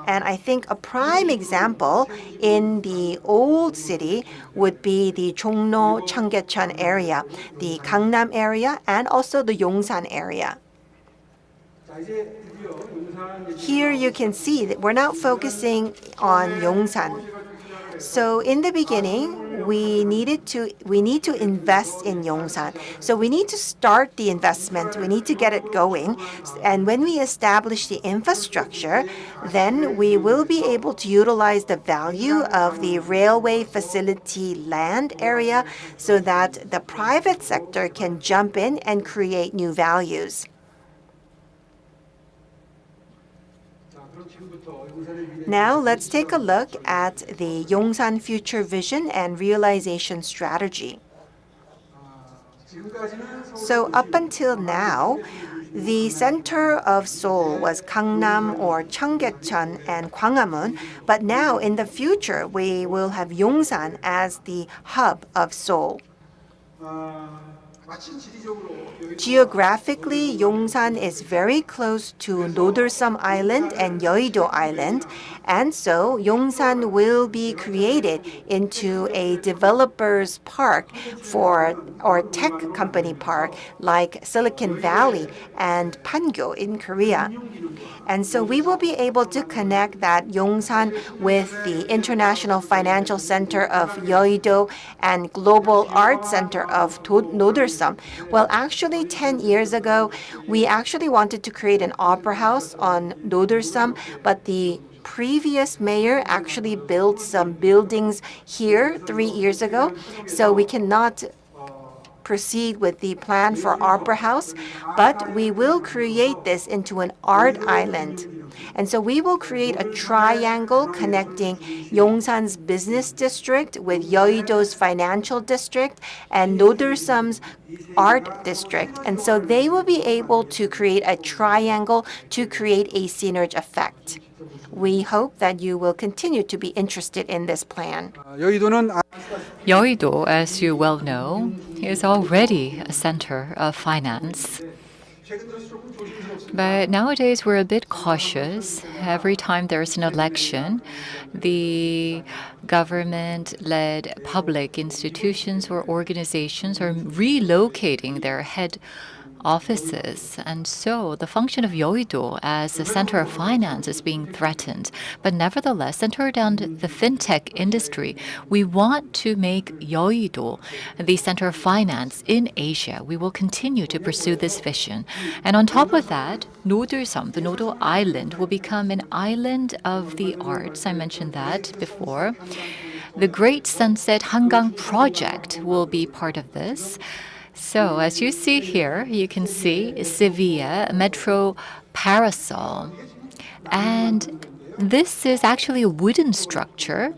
And I think a prime example in the old city would be the Jongno Cheonggyecheon area, the Gangnam area, and also the Yongsan area. Here you can see that we're not focusing on Yongsan. So in the beginning, we need to invest in Yongsan. So we need to start the investment. We need to get it going. And when we establish the infrastructure, then we will be able to utilize the value of the railway facility land area so that the private sector can jump in and create new values. Now let's take a look at the Yongsan Future Vision and Realization Strategy. So up until now, the center of Seoul was Gangnam or Cheonggyecheon and Gwanghwamun, but now in the future we will have Yongsan as the hub of Seoul. Geographically, Yongsan is very close to Nodersam Island and Yeouido Island, and so Yongsan will be created into a developer's park or tech company park like Silicon Valley and Pangyo in Korea. And so we will be able to connect that Yongsan with the International Financial Center of Yeouido and Global Art Center of Nodersam. Well, actually, 10 years ago, we actually wanted to create an opera house on Nodersam, but the previous mayor actually built some buildings here 3 years ago, so we cannot proceed with the plan for Opera House, but we will create this into an art island. And so we will create a triangle connecting Yongsan's business district with Yeouido's financial district and Nodersam's art district. And so they will be able to create a triangle to create a synergy effect. We hope that you will continue to be interested in this plan. Yeouido, as you well know, is already a center of finance. But nowadays we're a bit cautious. Every time there's an election, the government-led public institutions or organizations are relocating their head offices. And so the function of Yeouido as a center of finance is being threatened. But nevertheless, centered on the fintech industry, we want to make Yeouido the center of finance in Asia. We will continue to pursue this vision. And on top of that, Nodulsam, the Nodal Island, will become an island of the arts. I mentioned that before. The Great Sunset Hangang project will be part of this. So as you see here, you can see Sevilla Metro Parasol. And this is actually a wooden structure.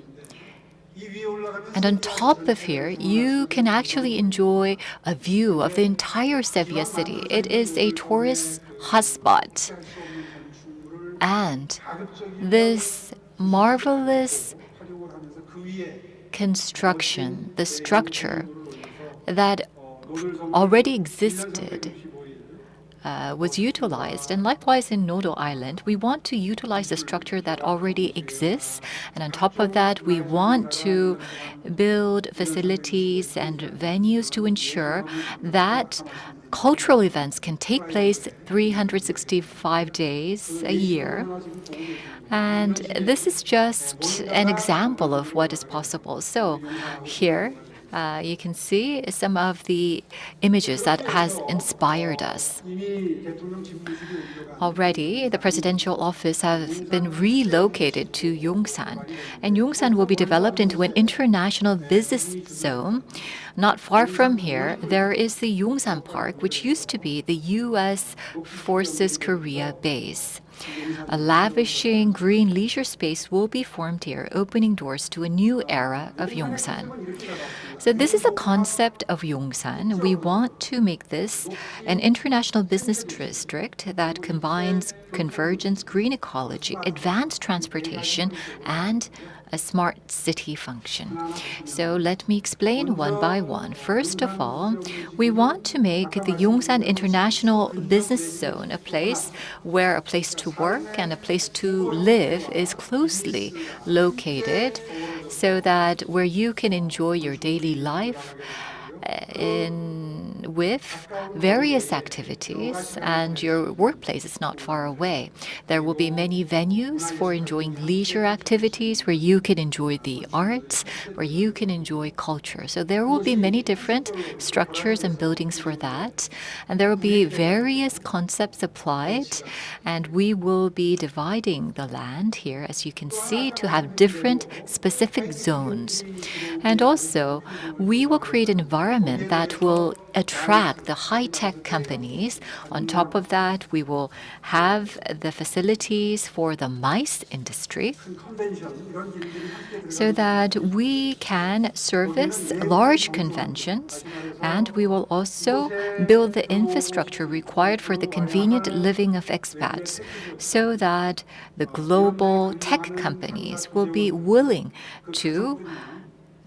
And on top of here, you can actually enjoy a view of the entire Sevilla city. It is a tourist hotspot. And this marvelous construction, the structure that already existed, was utilized. And likewise in Nodal Island, we want to utilize the structure that already exists. And on top of that, we want to build facilities and venues to ensure that cultural events can take place 365 days a year. And this is just an example of what is possible. So here, you can see some of the images that has inspired us. Already, the presidential office has been relocated to Yongsan, and Yongsan will be developed into an international business zone. Not far from here, there is the Yongsan Park, which used to be the U.S. Forces Korea base. A lavishing green leisure space will be formed here, opening doors to a new era of Yongsan. So this is a concept of Yongsan. We want to make this an international business district that combines convergence, green ecology, advanced transportation, and a smart city function. So let me explain one by one. First of all, we want to make the Yongsan International Business Zone a place where a place to work and a place to live is closely located, so that where you can enjoy your daily life with various activities, and your workplace is not far away. There will be many venues for enjoying leisure activities where you can enjoy the arts, where you can enjoy culture. So there will be many different structures and buildings for that. And there will be various concepts applied, and we will be dividing the land here, as you can see, to have different specific zones. And also, we will create an environment that will attract the high-tech companies. On top of that, we will have the facilities for the MICE industry, so that we can service large conventions, and we will also build the infrastructure required for the convenient living of expats, so that the global tech companies will be willing to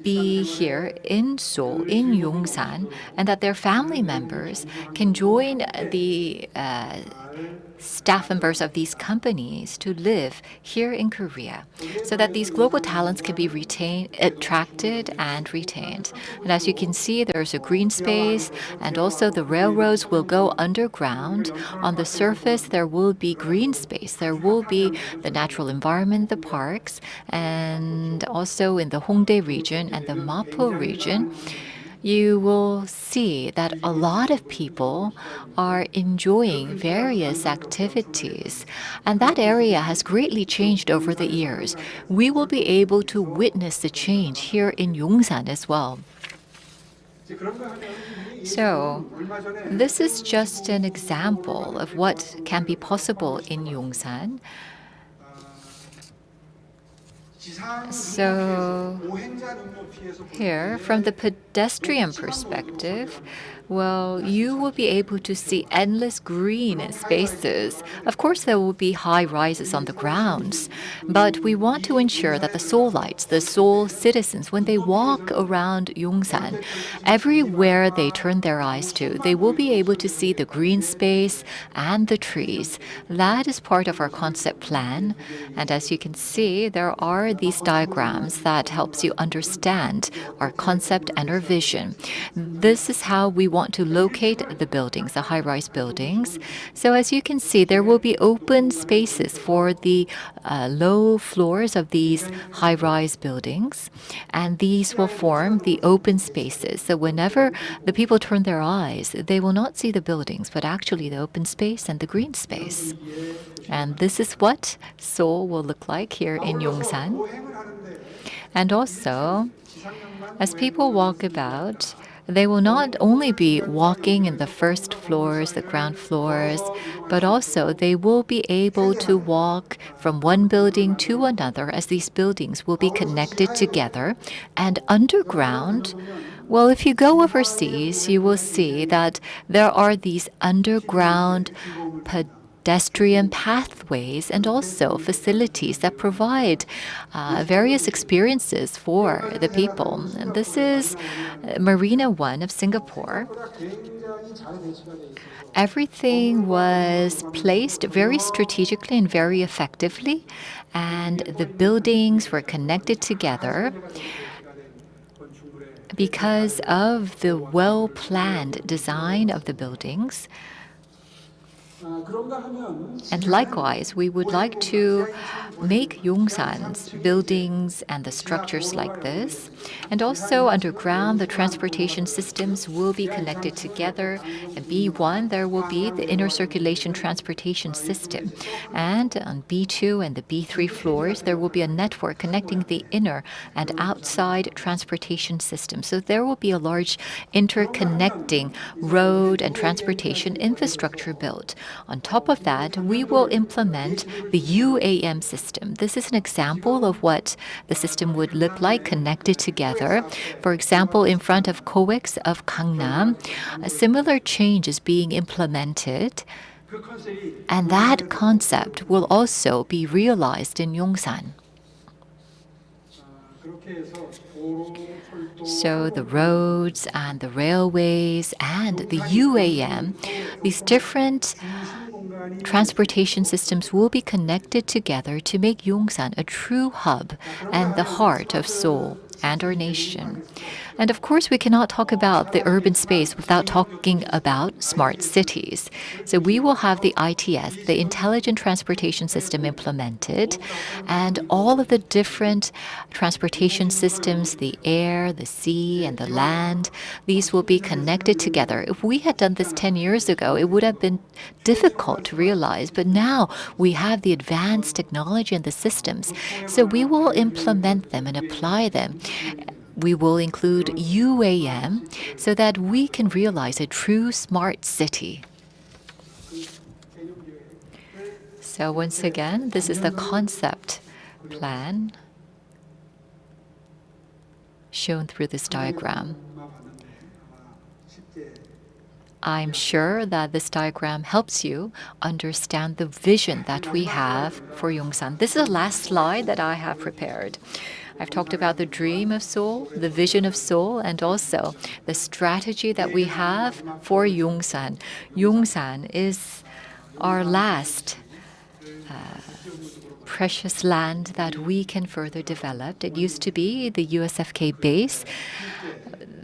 be here in Seoul, in Yongsan, and that their family members can join the staff members of these companies to live here in Korea, so that these global talents can be attracted and retained. And as you can see, there's a green space, and also the railroads will go underground. On the surface, there will be green space. There will be the natural environment, the parks, and also in the Hongdae region and the Mapo region, you will see that a lot of people are enjoying various activities, and that area has greatly changed over the years. We will be able to witness the change here in Yongsan as well. So, this is just an example of what can be possible in Yongsan. So here, from the pedestrian perspective, well, you will be able to see endless green spaces. Of course, there will be high rises on the grounds, but we want to ensure that the Seoulites, the Seoul citizens, when they walk around Yongsan, everywhere they turn their eyes to, they will be able to see the green space and the trees. That is part of our concept plan. And as you can see, there are these diagrams that helps you understand our concept and our vision. This is how we want want to locate the buildings, the high-rise buildings. So as you can see, there will be open spaces for the low floors of these high-rise buildings, and these will form the open spaces. So whenever the people turn their eyes, they will not see the buildings, but actually the open space and the green space. And this is what Seoul will look like here in Yongsan. And also, as people walk about, they will not only be walking in the first floors, the ground floors, but also they will be able to walk from one building to another, as these buildings will be connected together. And underground, well, if you go overseas, you will see that there are these underground pedestrian pathways and also facilities that provide various experiences for the people. And this is Marina 1 of Singapore. Everything was placed very strategically and very effectively, and the buildings were connected together because of the well-planned design of the buildings. And likewise, we would like to make Yongsan's buildings and the structures like this. And also underground, the transportation systems will be connected together. At B1, there will be the inner circulation transportation system. And on B2 and the B3 floors, there will be a network connecting the inner and outside transportation system. So there will be a large interconnecting road and transportation infrastructure built. On top of that, we will implement the UAM system. This is an example of what the system would look like connected together. For example, in front of COEX of Gangnam, a similar change is being implemented, and that concept will also be realized in Yongsan. So the roads and the railways and the UAM, these different transportation systems will be connected together to make Yongsan a true hub and the heart of Seoul and our nation. And of course, we cannot talk about the urban space without talking about smart cities. So we will have the ITS, the Intelligent Transportation System, implemented, and all of the different transportation systems, the air, the sea, and the land, these will be connected together. If we had done this 10 years ago, it would have been difficult to realize, but now we have the advanced technology and the systems, so we will implement them and apply them. We will include UAM so that we can realize a true smart city. So once again, this is the concept plan shown through this diagram. I'm sure that this diagram helps you understand the vision that we have for Yongsan. This is the last slide that I have prepared. I've talked about the dream of Seoul, the vision of Seoul, and also the strategy that we have for Yongsan. Yongsan is our last precious land that we can further develop. It used to be the USFK base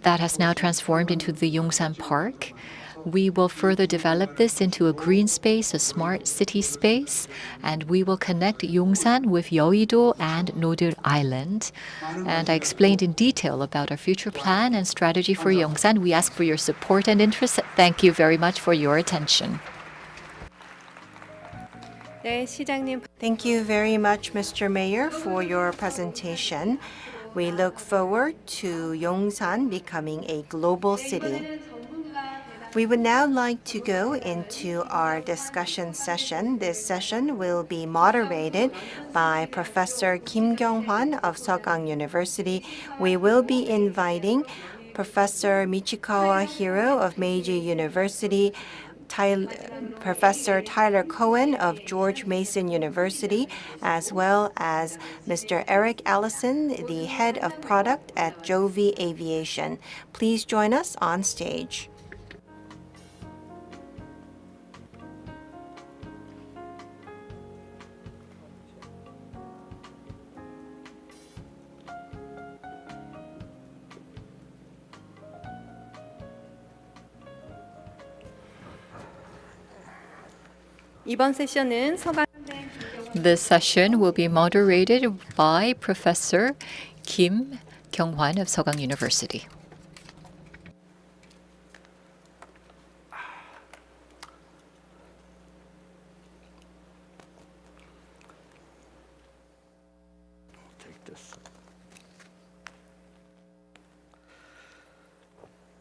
that has now transformed into the Yongsan Park. We will further develop this into a green space, a smart city space, and we will connect Yongsan with Yeouido and Nodir Island. And I explained in detail about our future plan and strategy for Yongsan. We ask for your support and interest. Thank you very much for your attention. Thank you very much, Mr. Mayor, for your presentation. We look forward to Yongsan becoming a global city. We would now like to go into our discussion session. This session will be moderated by Professor Kim Kyung-hwan of Seogang University. We will be inviting Professor Michikawa Hiro of Meiji University, Professor Tyler Cohen of George Mason University, as well as Mr. Eric Allison, the head of product at Jovi Aviation. Please join us on stage. 이번 세션은 서강 This session will be moderated by Professor Kim Kyung-hwan of Seogang University.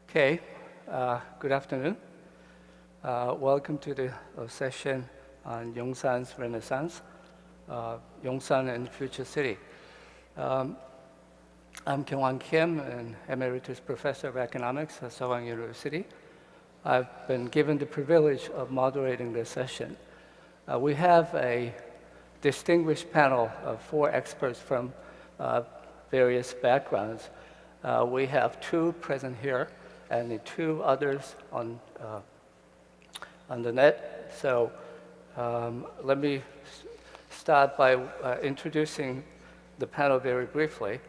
Okay, good afternoon. Welcome to the session on Yongsan's Renaissance, Yongsan and Future City. I'm Kyung-hwan Kim, an Emeritus Professor of Economics at Seoul University. I've been given the privilege of moderating this session. We have a distinguished panel of 4 experts from various backgrounds. We have 2 present here and 2 others on the net. So let me start by introducing the panel very briefly,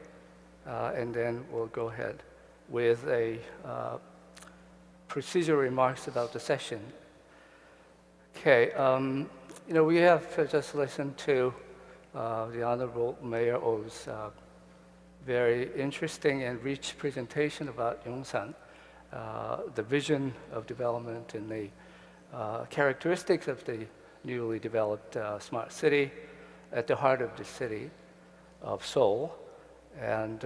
and then we'll go ahead with a procedural remarks about the session. Okay, we have just listened to the Honorable Mayor Oh's very interesting and rich presentation about Yongsan, the vision of development and the characteristics of the newly developed smart city at the heart of the city of Seoul, and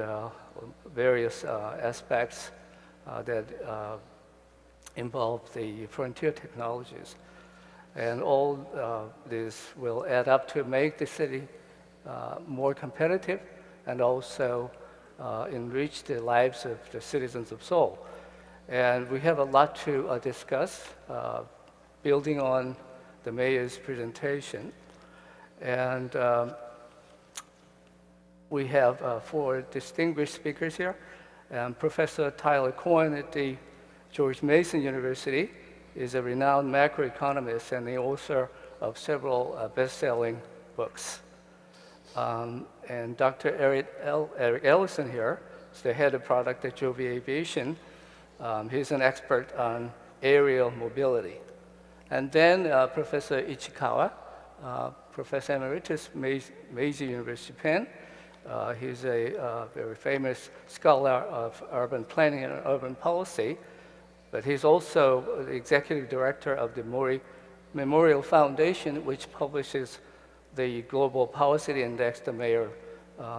various aspects that involve the frontier technologies. And all this will add up to make the city more competitive and also enrich the lives of the citizens of Seoul. And we have a lot to discuss, building on the mayor's presentation. And we have 4 distinguished speakers here. Professor Tyler Cohen at the George Mason University is a renowned macroeconomist and the author of several best-selling books. And Dr. Eric Ellison here is the head of product at Joby Aviation. He's an expert on aerial mobility. And then Professor Ichikawa, Professor Emeritus, Meiji University, Japan. He's a very famous scholar of urban planning and urban policy, but he's also the executive director of the Mori Memorial Foundation, which publishes the Global Power City Index the mayor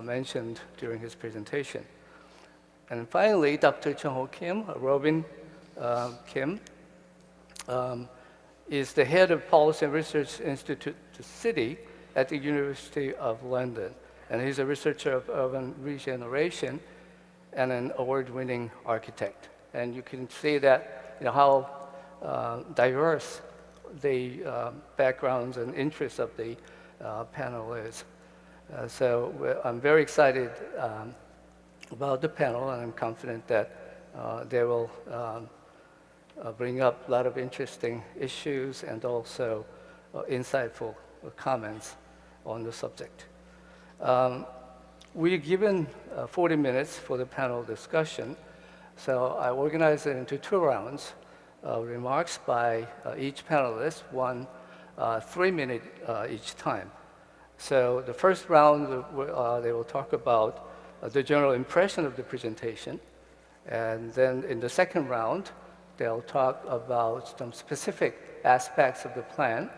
mentioned during his presentation. And finally, Dr. Chung-ho Kim, Robin Kim, is the head of Policy and Research Institute to City at the University of London. And he's a researcher of urban regeneration and an award-winning architect. And you can see that, how diverse the backgrounds and interests of the panel is. So I'm very excited about the panel, and I'm confident that they will bring up a lot of interesting issues and also insightful comments on the subject. We're given 40 minutes for the panel discussion, so I organized it into 2 rounds of remarks by each panelist, 1 3-minute each time. So the first round, they will talk about the general impression of the presentation, and then in the second round, they'll talk about some specific aspects of the plan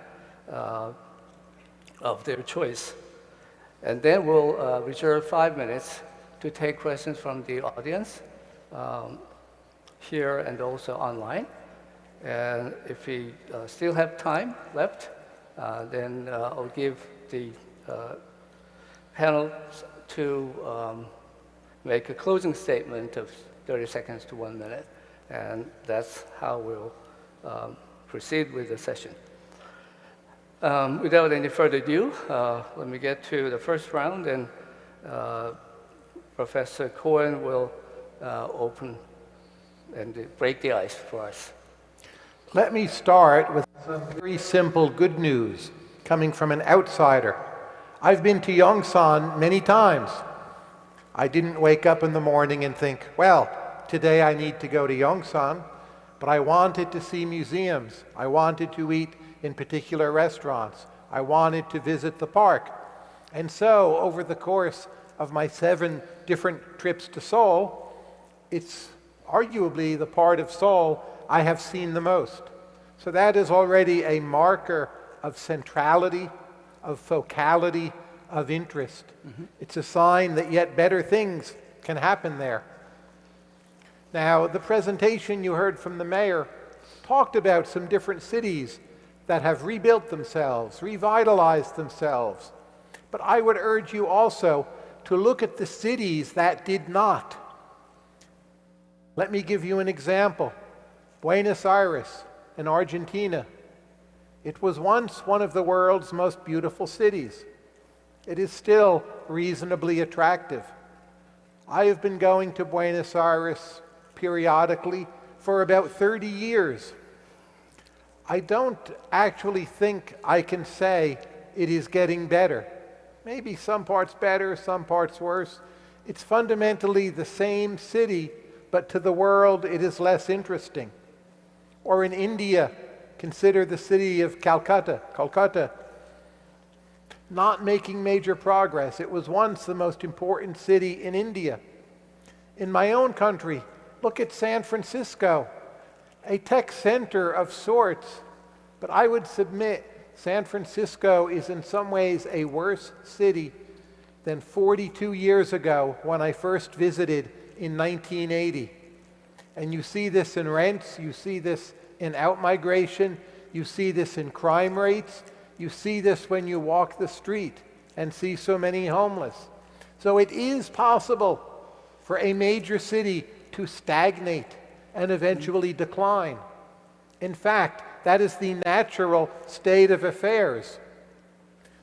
of their choice. And then we'll reserve 5 minutes to take questions from the audience here and also online. And if we still have time left, then I'll give the panel to make a closing statement of 30 seconds to 1 minute. And that's how we'll proceed with the session. Without any further ado, let me get to the first round, and Professor Cohen will open and break the ice for us. Let me start with some very simple good news coming from an outsider. I've been to Yongsan many times. I didn't wake up in the morning and think, well, today I need to go to Yongsan, but I wanted to see museums. I wanted to eat in particular restaurants. I wanted to visit the park. And so, over the course of my 7 different trips to Seoul, it's arguably the part of Seoul I have seen the most. So that is already a marker of centrality, of focality, of interest. It's a sign that yet better things can happen there. Now, the presentation you heard from the mayor talked about some different cities that have rebuilt themselves, revitalized themselves. But I would urge you also to look at the cities that did not. Let me give you an example. Buenos Aires in Argentina. It was once one of the world's most beautiful cities. It is still reasonably attractive. I have been going to Buenos Aires periodically for about 30 years. I don't actually think I can say it is getting better. Maybe some parts better, some parts worse. It's fundamentally the same city, but to the world it is less interesting. Or in India, consider the city of Calcutta, not making major progress. It was once the most important city in India. In my own country, look at San Francisco, a tech center of sorts, but I would submit San Francisco is in some ways a worse city than 42 years ago when I first visited in 1980. And you see this in rents, you see this in outmigration, you see this in crime rates, you see this when you walk the street and see so many homeless. So it is possible for a major city to stagnate and eventually decline. In fact, that is the natural state of affairs.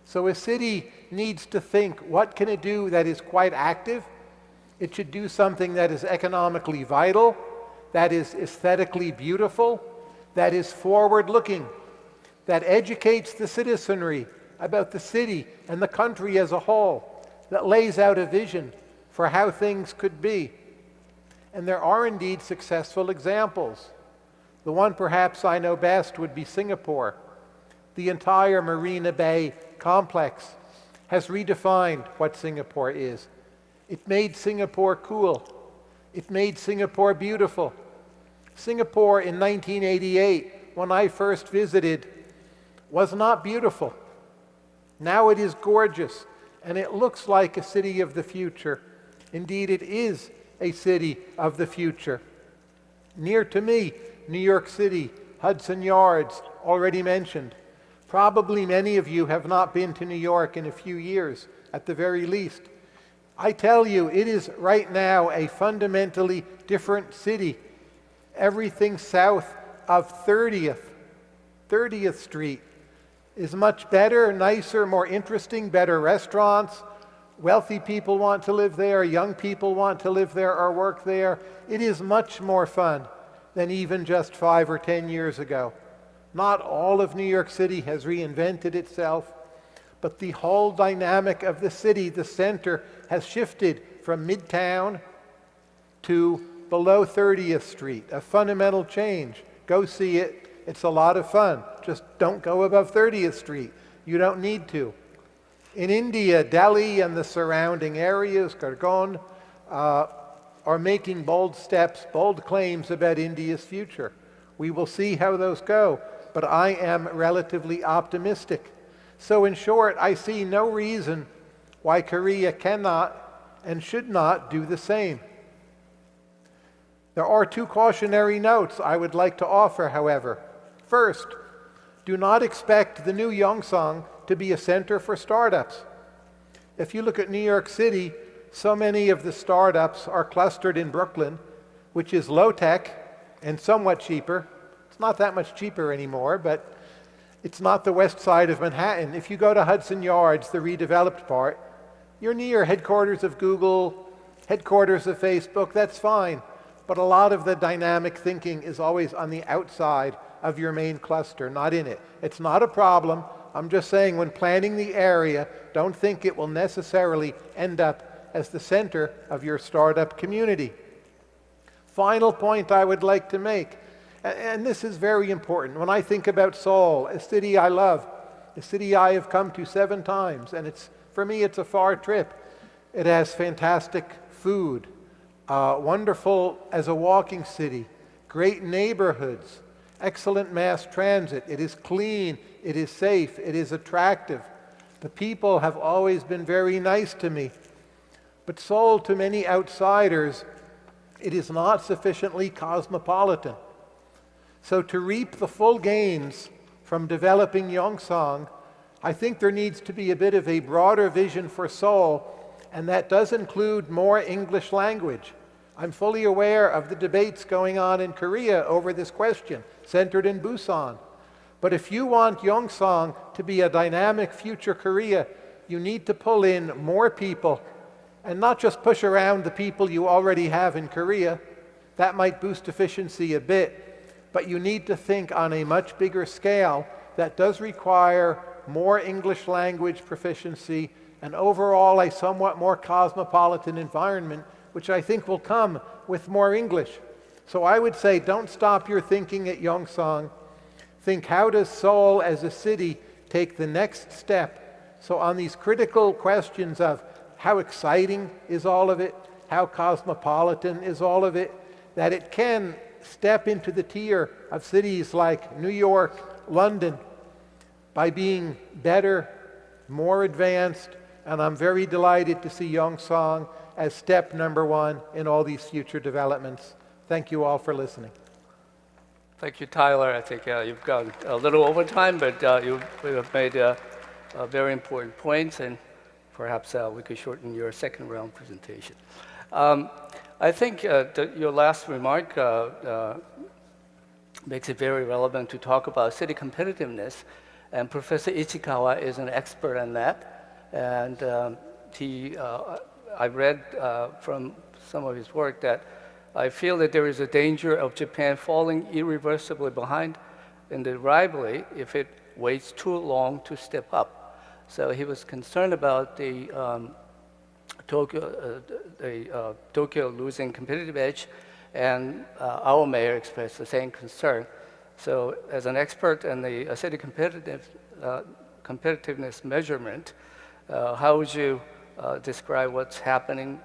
So a city needs to think, what can it do that is quite active? It should do something that is economically vital, that is aesthetically beautiful, that is forward-looking, that educates the citizenry about the city and the country as a whole, that lays out a vision for how things could be. And there are indeed successful examples. The one perhaps I know best would be Singapore. The entire Marina Bay complex has redefined what Singapore is. It made Singapore cool. It made Singapore beautiful. Singapore in 1988, when I first visited, was not beautiful. Now it is gorgeous, and it looks like a city of the future. Indeed, it is a city of the future. Near to me, New York City, Hudson Yards, already mentioned. Probably many of you have not been to New York in a few years, at the very least. I tell you, it is right now a fundamentally different city. Everything south of 30th Street is much better, nicer, more interesting, better restaurants. Wealthy people want to live there, young people want to live there or work there. It is much more fun than even just 5 or 10 years ago. Not all of New York City has reinvented itself, but the whole dynamic of the city, the center, has shifted from Midtown to below 30th Street, a fundamental change. Go see it. It's a lot of fun. Just don't go above 30th Street. You don't need to. In India, Delhi and the surrounding areas, Gurgaon, are making bold steps, bold claims about India's future. We will see how those go, but I am relatively optimistic. So in short, I see no reason why Korea cannot and should not do the same. There are 2 cautionary notes I would like to offer, however. First, do not expect the new Yongsan to be a center for startups. If you look at New York City, so many of the startups are clustered in Brooklyn, which is low-tech and somewhat cheaper. It's not that much cheaper anymore, but it's not the west side of Manhattan. If you go to Hudson Yards, the redeveloped part, you're near headquarters of Google, headquarters of Facebook, that's fine. But a lot of the dynamic thinking is always on the outside of your main cluster, not in it. It's not a problem. I'm just saying when planning the area, don't think it will necessarily end up as the center of your startup community. Final point I would like to make. And this is very important. When I think about Seoul, a city I love, a city I have come to 7 times, and for me it's a far trip. It has fantastic food, wonderful as a walking city, great neighborhoods, excellent mass transit. It is clean, it is safe, it is attractive. The people have always been very nice to me. But Seoul, to many outsiders, it is not sufficiently cosmopolitan. So to reap the full gains from developing Yongsan, I think there needs to be a bit of a broader vision for Seoul, and that does include more English language. I'm fully aware of the debates going on in Korea over this question, centered in Busan. But if you want Yongsan to be a dynamic future Korea, you need to pull in more people and not just push around the people you already have in Korea. That might boost efficiency a bit, but you need to think on a much bigger scale that does require more English language proficiency and overall a somewhat more cosmopolitan environment, which I think will come with more English. So I would say don't stop your thinking at Yongsan. Think, how does Seoul as a city take the next step? So on these critical questions of how exciting is all of it, how cosmopolitan is all of it, that it can step into the tier of cities like New York, London, by being better, more advanced, and I'm very delighted to see Yongsan as step number 1 in all these future developments. Thank you all for listening. Thank you, Tyler. I think you've gone a little over time, but you have made very important points, and perhaps we could shorten your second round presentation. I think your last remark makes it very relevant to talk about city competitiveness, and Professor Ichikawa is an expert on that. And I read from some of his work that I feel that there is a danger of Japan falling irreversibly behind in the rivalry if it waits too long to step up. So he was concerned about the Tokyo losing competitive edge, and our mayor expressed the same concern. So as an expert in the city competitiveness measurement, how would you describe what's happening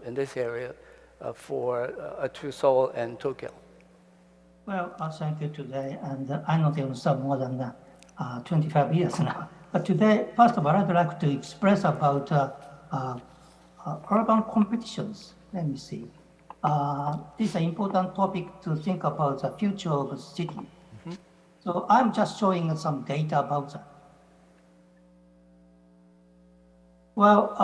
in this area to Seoul and Tokyo? Well, thank you today, and I know Yongsan more than 25 years now. But today, first of all, I'd like to express about urban competitions. Let me see. This is an important topic to think about the future of the city. Mm-hmm. So I'm just showing some data about that. Well,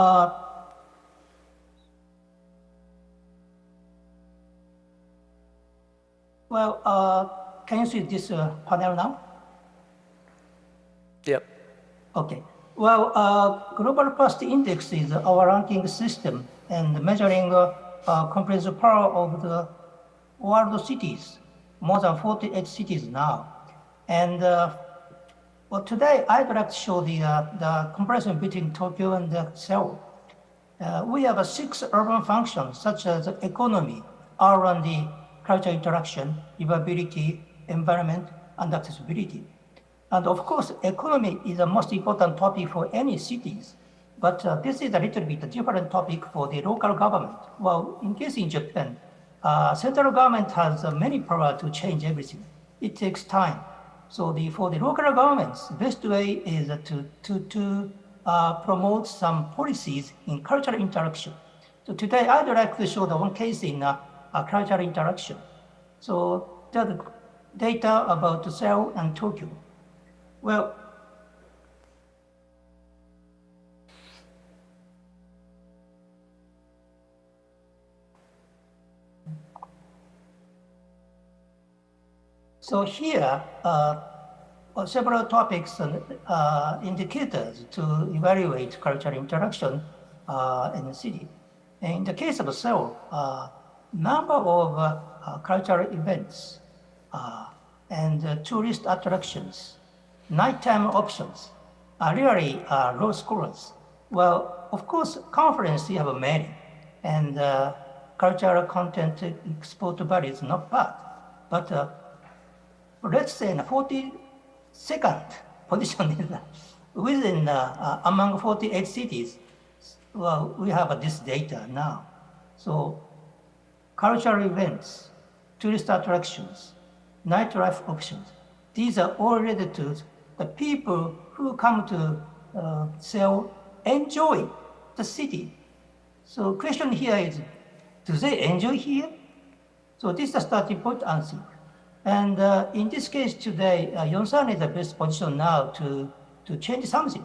can you see this panel now? Yep. Okay. Well, Global Past Index is our ranking system and measuring comprehensive power of the world cities, more than 48 cities now. And well, today I'd like to show the comparison between Tokyo and Seoul. We have 6 urban functions such as economy, R&D, cultural interaction, livability, environment, and accessibility. And of course, economy is the most important topic for any cities, but this is a little bit different topic for the local government. Well, in case in Japan, central government has many power to change everything. It takes time. So for the local governments, the best way is to promote some policies in cultural interaction. So today, I'd like to show the one case in cultural interaction. So the data about Seoul and Tokyo. Well, so here several topics and indicators to evaluate cultural interaction in the city. In the case of Seoul, number of cultural events and tourist attractions, nighttime options are really low scores. Well, of course, conference you have many, and cultural content export value is not bad. But let's say, in 42nd position within among 48 cities. Well, we have this data now. So cultural events, tourist attractions, nightlife options, these are all related to the people who come to Seoul enjoy the city. So question here is, do they enjoy here? So this is the starting point answer. And in this case today, Yongsan is the best position now to change something.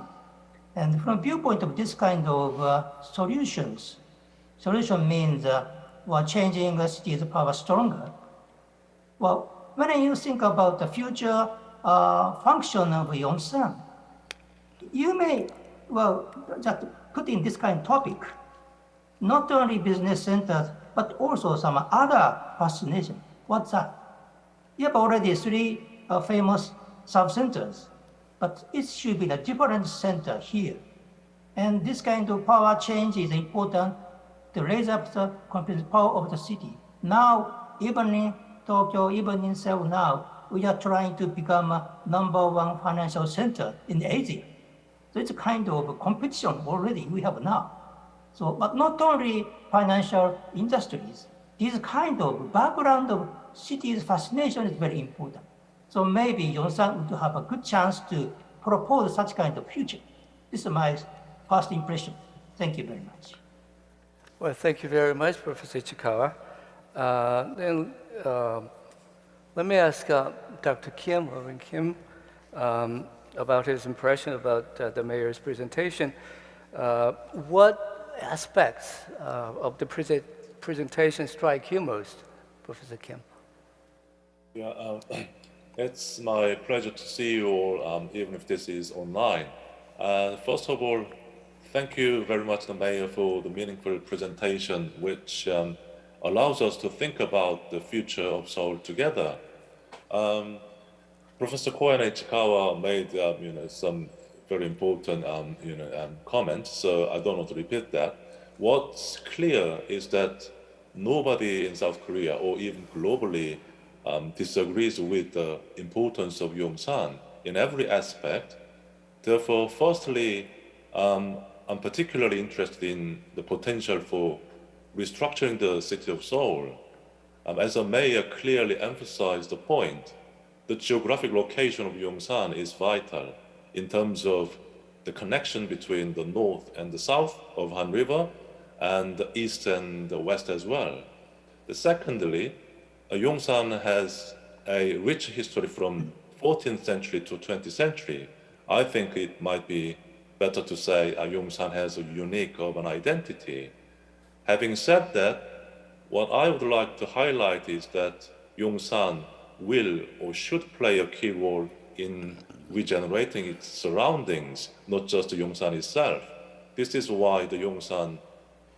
And from viewpoint of this kind of solutions, solution means we're changing the city's power stronger. Well, when you think about the future function of Yongsan, you may, well, just put in this kind of topic, not only business centers, but also some other fascination. What's that? You have already 3 famous sub-centers, but it should be a different center here. And this kind of power change is important to raise up the competitive power of the city. Now, even in Tokyo, even in Seoul now, we are trying to become a #1 financial center in Asia. So it's a kind of competition already we have now. So, but not only financial industries, this kind of background of city's fascination is very important. So maybe Yongsan would have a good chance to propose such kind of future. This is my first impression. Thank you very much. Well, thank you very much, Professor Ichikawa. Then let me ask Dr. Kim, Irvin Kim, about his impression about the mayor's presentation. What aspects of the presentation strike you most, Professor Kim? Yeah, it's my pleasure to see you all, even if this is online. First of all, thank you very much, the Mayor, for the meaningful presentation, which allows us to think about the future of Seoul together. Professor Koen Ichikawa made some very important comments, so I don't want to repeat that. What's clear is that nobody in South Korea, or even globally, disagrees with the importance of Yongsan in every aspect. Therefore, firstly, I'm particularly interested in the potential for restructuring the city of Seoul. As a mayor clearly emphasized the point, the geographic location of Yongsan is vital in terms of the connection between the north and the south of Han River and the east and the west as well. Secondly, Yongsan has a rich history from 14th century to 20th century. I think it might be better to say Yongsan has a unique urban identity. Having said that, what I would like to highlight is that Yongsan will or should play a key role in regenerating its surroundings, not just Yongsan itself. This is why the Yongsan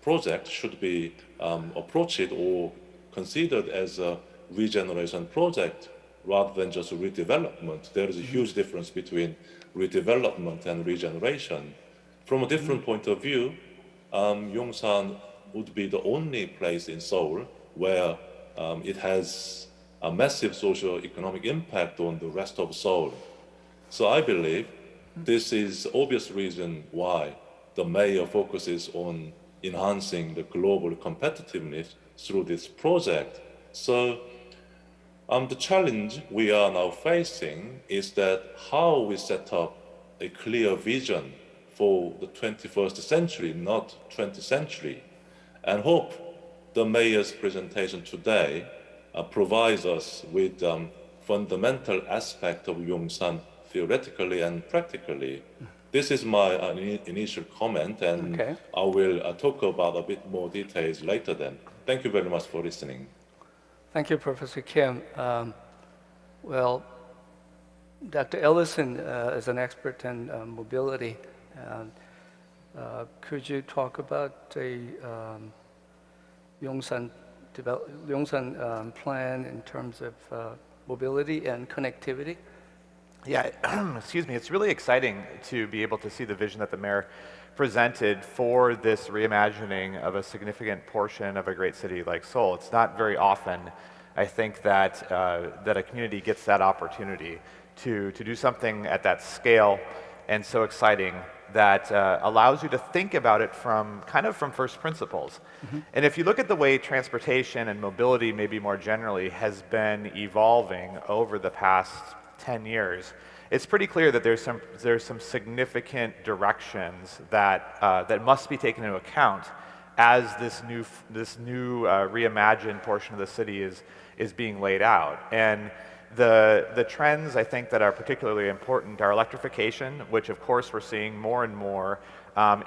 project should be approached or considered as a regeneration project rather than just a redevelopment. There is a huge difference between redevelopment and regeneration. From a different point of view, Yongsan would be the only place in Seoul where it has a massive socio-economic impact on the rest of Seoul. So I believe this is the obvious reason why the mayor focuses on enhancing the global competitiveness through this project. So the challenge we are now facing is that how we set up a clear vision for the 21st century, not 20th century, and hope the mayor's presentation today provides us with fundamental aspect of Yongsan theoretically and practically. This is my initial comment, and I will talk about a bit more details later then. Thank you very much for listening. Thank you, Professor Kim. Well, Dr. Ellison is an expert in mobility. Could you talk about the Yongsan plan in terms of mobility and connectivity? Yeah, excuse me. It's really exciting to be able to see the vision that the mayor presented for this reimagining of a significant portion of a great city like Seoul. It's not very often I think that, that a community gets that opportunity to do something at that scale and so exciting that allows you to think about it from kind of from first principles. And if you look at the way transportation and mobility maybe more generally has been evolving over the past 10 years, it's pretty clear that there's some significant directions that, that must be taken into account as this new reimagined portion of the city is being laid out. And the trends I think that are particularly important are electrification, which of course we're seeing more and more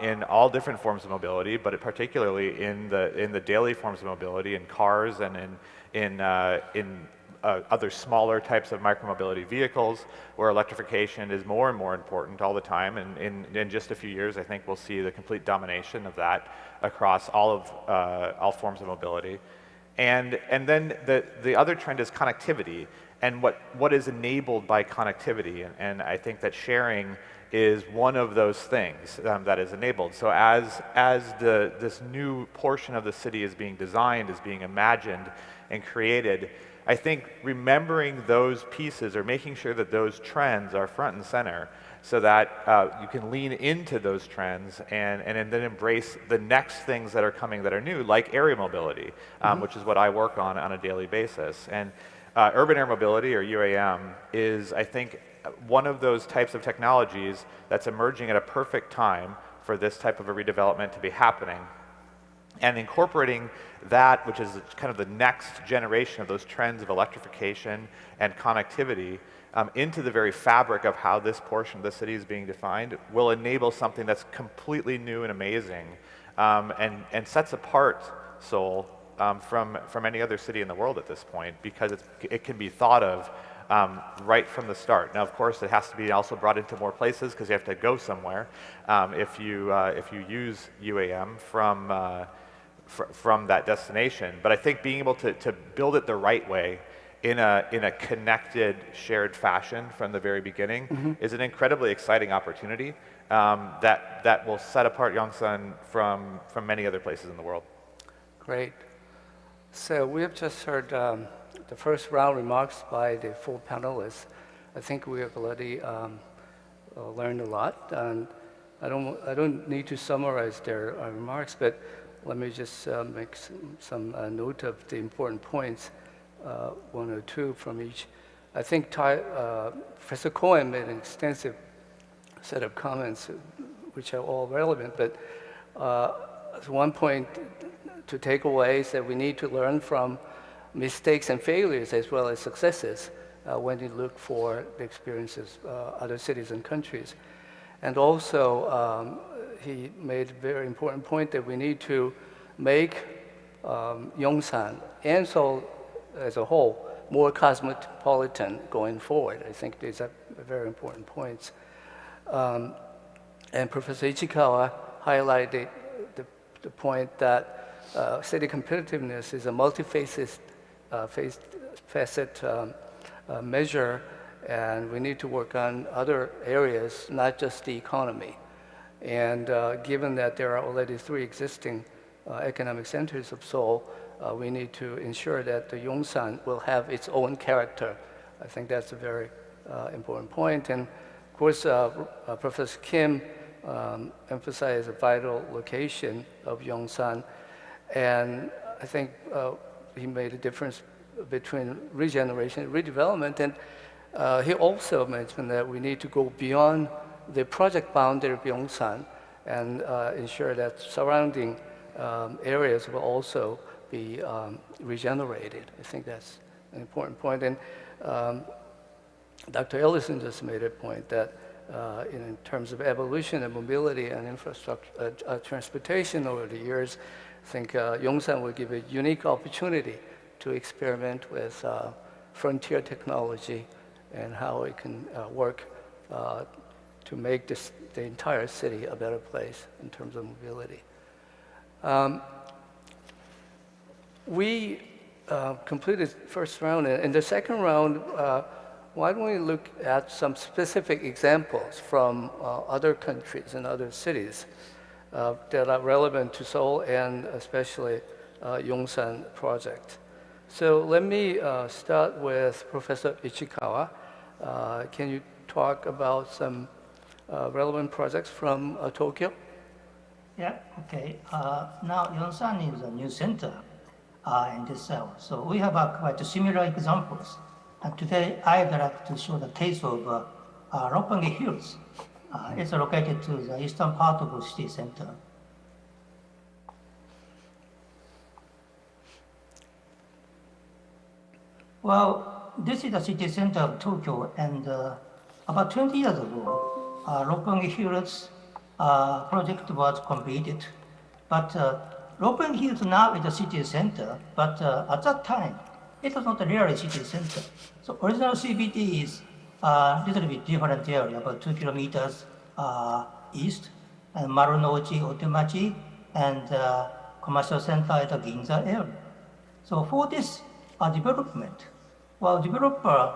in all different forms of mobility, but particularly in the daily forms of mobility, in cars and in other smaller types of micromobility vehicles, where electrification is more and more important all the time. And in just a few years, I think we'll see the complete domination of that across all forms of mobility. And then the other trend is connectivity, and what is enabled by connectivity. And I think that sharing is one of those things that is enabled. So as this new portion of the city is being designed, is being imagined and created, I think remembering those pieces or making sure that those trends are front and center so that you can lean into those trends and then embrace the next things that are coming that are new, like area mobility, which is what I work on a daily basis. And urban air mobility, or UAM, is, I think, one of those types of technologies that's emerging at a perfect time for this type of a redevelopment to be happening. And incorporating that, which is kind of the next generation of those trends of electrification and connectivity, into the very fabric of how this portion of the city is being defined, will enable something that's completely new and amazing, and sets apart Seoul from any other city in the world at this point, because it can be thought of right from the start. Now, of course, it has to be also brought into more places because you have to go somewhere if you use UAM from that destination. But I think being able to build it the right way in a connected, shared fashion from the very beginning is an incredibly exciting opportunity that will set apart Yongsan from many other places in the world. Great. So we have just heard the first round remarks by the four panelists. I think we have already learned a lot, and I don't need to summarize their remarks, but let me just make some note of the important points, one or two from each. I think Professor Cohen made an extensive set of comments, which are all relevant, but one point to take away is that we need to learn from mistakes and failures as well as successes when you look for the experiences of other cities and countries. And also, he made a very important point that we need to make Yongsan and Seoul as a whole more cosmopolitan going forward. I think these are very important points. And Professor Ichikawa highlighted the point that city competitiveness is a multifaceted measure, and we need to work on other areas, not just the economy. And given that there are already 3 existing economic centers of Seoul, we need to ensure that the Yongsan will have its own character. I think that's a very important point. And of course, Professor Kim emphasized the vital location of Yongsan. And I think he made a difference between regeneration and redevelopment. And he also mentioned that we need to go beyond the project boundary of Yongsan and ensure that surrounding areas will also be regenerated. I think that's an important point. And Dr. Ellison just made a point that in terms of evolution and mobility and infrastructure, transportation over the years, I think Yongsan will give a unique opportunity to experiment with frontier technology and how it can work to make the entire city a better place in terms of mobility. We completed the first round. In the second round, why don't we look at some specific examples from other countries and other cities that are relevant to Seoul and especially Yongsan project. So let me start with Professor Ichikawa. Can you talk about some relevant projects from Tokyo? Yeah, okay. Now Yongsan is a new center in this cell. So we have quite similar examples. And today I'd like to show the case of Roppongi Hills. It's located to the eastern part of the city center. Well, this is the city center of Tokyo, and about 20 years ago, Roppongi Hills project was completed. But Roppongi Hills now is a city center, but at that time, it was not a really city center. So original CBD is a little bit different area, about 2 kilometers east, and Marunouchi, Otemachi, and commercial center at the Ginza area. So for this development, well, developer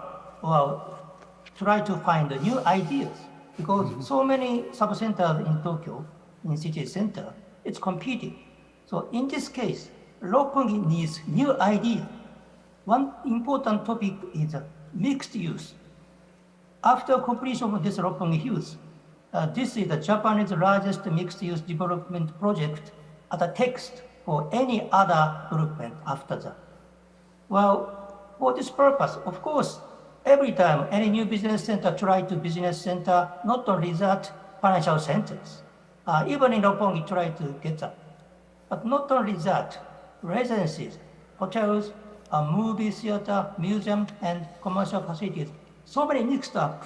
try to find new ideas because so many sub-centers in Tokyo, in city center, it's competing. So in this case, Roppongi needs new idea. One important topic is mixed use. After completion of this Roppongi Hills, this is the Japanese largest mixed-use development project as a text for any other development after that. Well, for this purpose, of course, every time any new business center try to business center, not only that, financial centers. Even in Roppongi try to get that. But not only that, residences, hotels, movie theater, museum, and commercial facilities. So many mixed up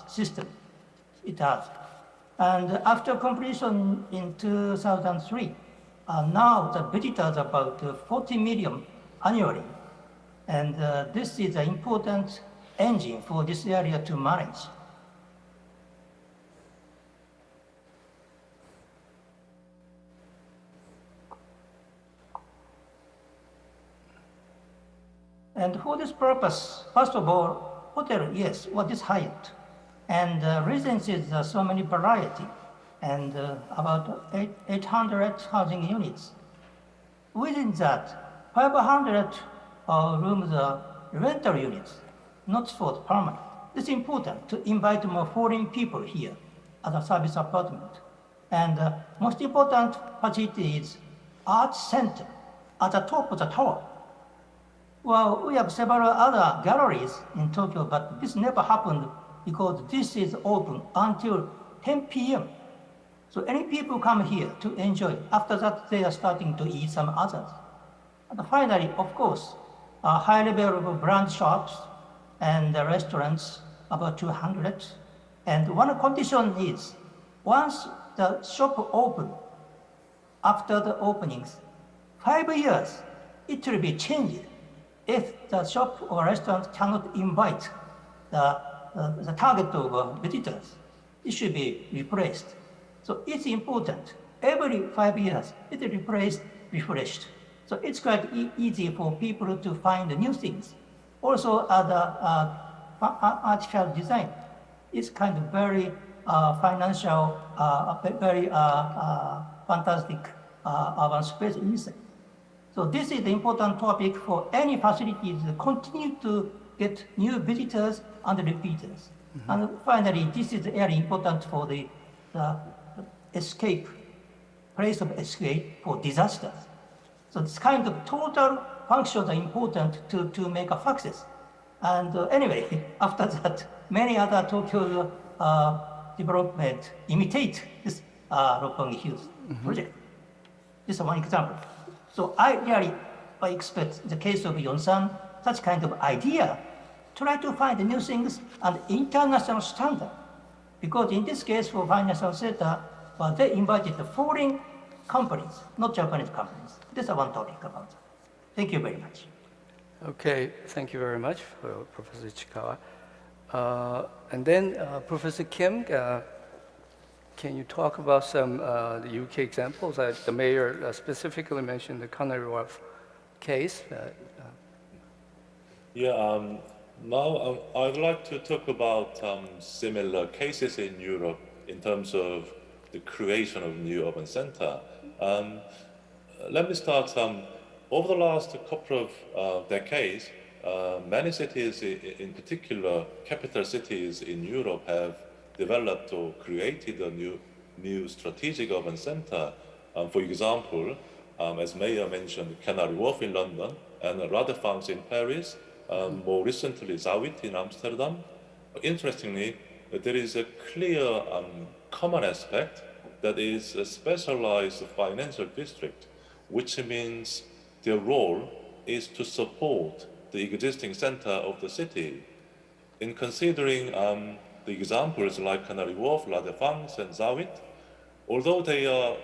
system it has. And after completion in 2003, now the visitors about 40 million annually. And this is an important engine for this area to manage. And for this purpose, first of all, hotel, yes, what is Hyatt? And residences, so many variety, and about 800 housing units. Within that, 500 rooms are rental units, not for permanent. It's important to invite more foreign people here as a service apartment. And most important facility is art center at the top of the tower. Well, we have several other galleries in Tokyo, but this never happened because this is open until 10 p.m. So any people come here to enjoy. After that, they are starting to eat some others. And finally, of course, a high level of brand shops and restaurants, about 200. And one condition is, once the shop open, after the openings, 5 years, it will be changed. If the shop or restaurant cannot invite the target of visitors, it should be replaced. So it's important. Every 5 years, it is replaced, refreshed. So it's quite easy for people to find new things. Also, other artificial design is kind of very financial, very fantastic urban space inside. So this is the important topic for any facilities to continue to get new visitors and repeaters. And finally, this is very important for the escape, place of escape for disasters. So this kind of total functions are important to make a success. And anyway, after that, many other Tokyo development imitate this Roppongi Hills project. This is one example. So I really expect the case of Yongsan, such kind of idea, try to find new things and international standard. Because in this case for financial sector, they invited the foreign companies, not Japanese companies. This is one topic about that. Thank you very much. Okay, thank you very much, Professor Ichikawa. And then Professor Kim, can you talk about some the UK examples? The mayor specifically mentioned the Canary Wharf case. Now I'd like to talk about similar cases in Europe in terms of the creation of new urban center. Let me start. over the last couple of decades, many cities, in particular capital cities in Europe, have developed or created a new strategic urban center. For example, as Mayor mentioned, Canary Wharf in London and La Défense in Paris, more recently Zawit in Amsterdam. Interestingly, there is a clear common aspect that is a specialized financial district, which means their role is to support the existing center of the city. In considering the examples like Canary Wharf, La Défense, and Zawit, although they are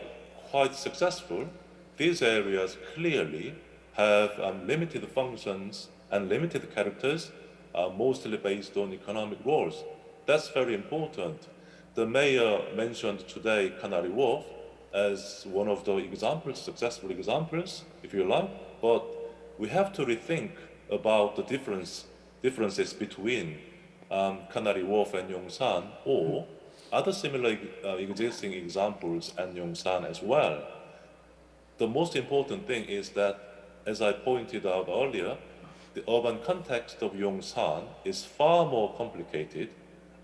quite successful, these areas clearly have limited functions and limited characters, mostly based on economic roles. That's very important. The mayor mentioned today Canary Wharf as one of the examples, successful examples, if you like, but we have to rethink about the differences between Canary Wharf and Yongsan, or other similar existing examples and Yongsan as well. The most important thing is that, as I pointed out earlier, the urban context of Yongsan is far more complicated,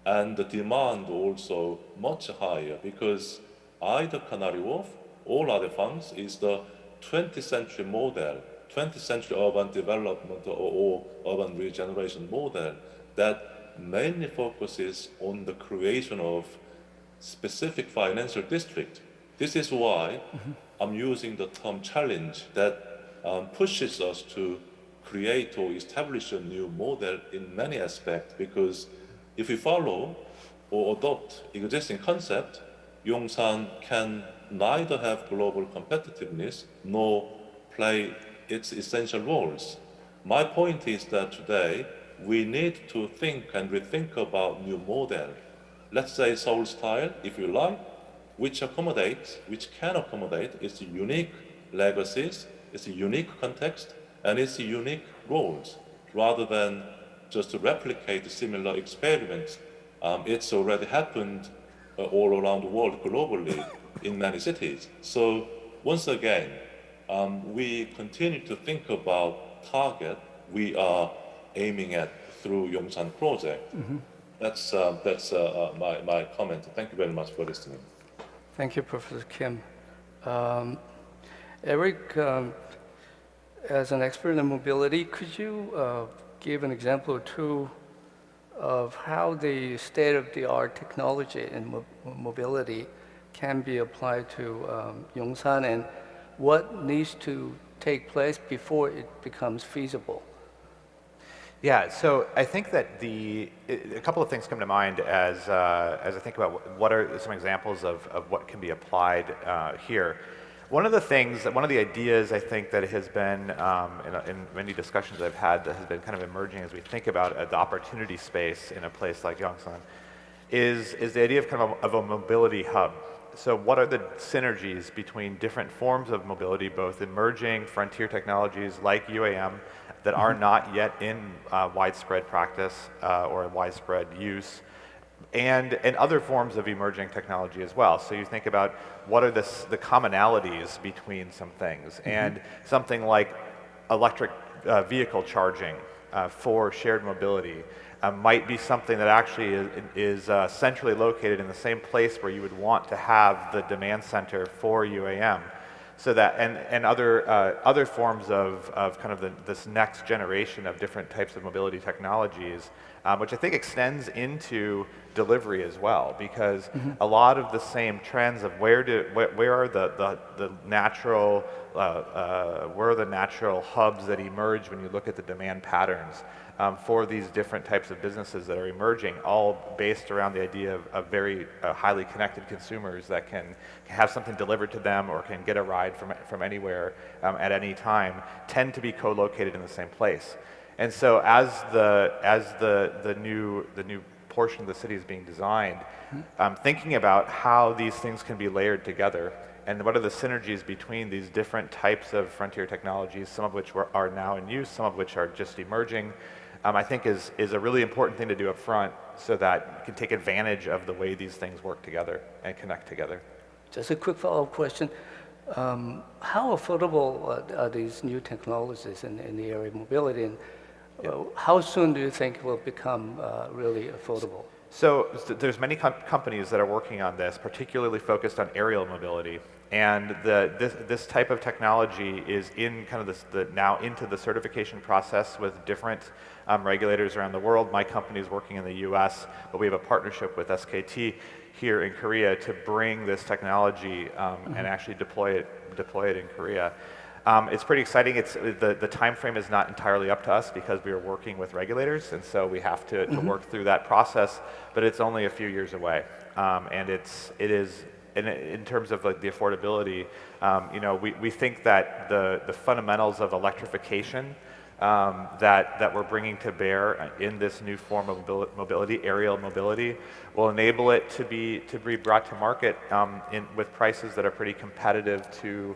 and the demand also much higher, because either Canary Wharf or La Défense is the 20th century model, 20th century urban development or urban regeneration model that mainly focuses on the creation of specific financial district. This is why I'm using the term challenge that pushes us to create or establish a new model in many aspects, because if we follow or adopt existing concept, Yongsan can neither have global competitiveness nor play its essential roles. My point is that today we need to think and rethink about new model. Let's say Seoul style, if you like, which can accommodate its unique legacies, its unique context, and its unique roles, rather than just to replicate similar experiments. It's already happened all around the world globally in many cities. So once again, we continue to think about target we are aiming at through Yongsan project. That's my comment. Thank you very much for listening. Thank you, Professor Kim. Eric, as an expert in mobility, could you give an example or two of how the state-of-the-art technology in mobility can be applied to Yongsan, and what needs to take place before it becomes feasible? Yeah, so I think that a couple of things come to mind as I think about what are some examples of what can be applied here. One of the ideas I think that has been in many discussions I've had that has been kind of emerging as we think about the opportunity space in a place like Yongsan is the idea of a mobility hub. So what are the synergies between different forms of mobility, both emerging frontier technologies like UAM that are not yet in widespread practice or widespread use, and other forms of emerging technology as well. So you think about what are the commonalities between some things, and something like electric vehicle charging for shared mobility might be something that actually is centrally located in the same place where you would want to have the demand center for UAM. So that, and other forms of kind of this next generation of different types of mobility technologies, which I think extends into delivery as well, because a lot of the same trends of where are the natural hubs that emerge when you look at the demand patterns for these different types of businesses that are emerging, all based around the idea of very highly connected consumers that can have something delivered to them or can get a ride from anywhere at any time, tend to be co-located in the same place. And so as the new portion of the city is being designed, thinking about how these things can be layered together and what are the synergies between these different types of frontier technologies, some of which are now in use, some of which are just emerging, I think is a really important thing to do up front so that you can take advantage of the way these things work together and connect together. Just a quick follow-up question. How affordable are these new technologies in the area of mobility, and how soon do you think it will become really affordable? So there's many companies that are working on this, particularly focused on aerial mobility. And this type of technology is in kind of now into the certification process with different regulators around the world. My company is working in the US, but we have a partnership with SKT here in Korea to bring this technology and actually deploy it in Korea. It's pretty exciting. The time frame is not entirely up to us because we are working with regulators, and so we have to work through that process. But it's only a few years away, and it is in terms of like the affordability. We think that the fundamentals of electrification that we're bringing to bear in this new form of mobility, aerial mobility, will enable it to be brought to market with prices that are pretty competitive to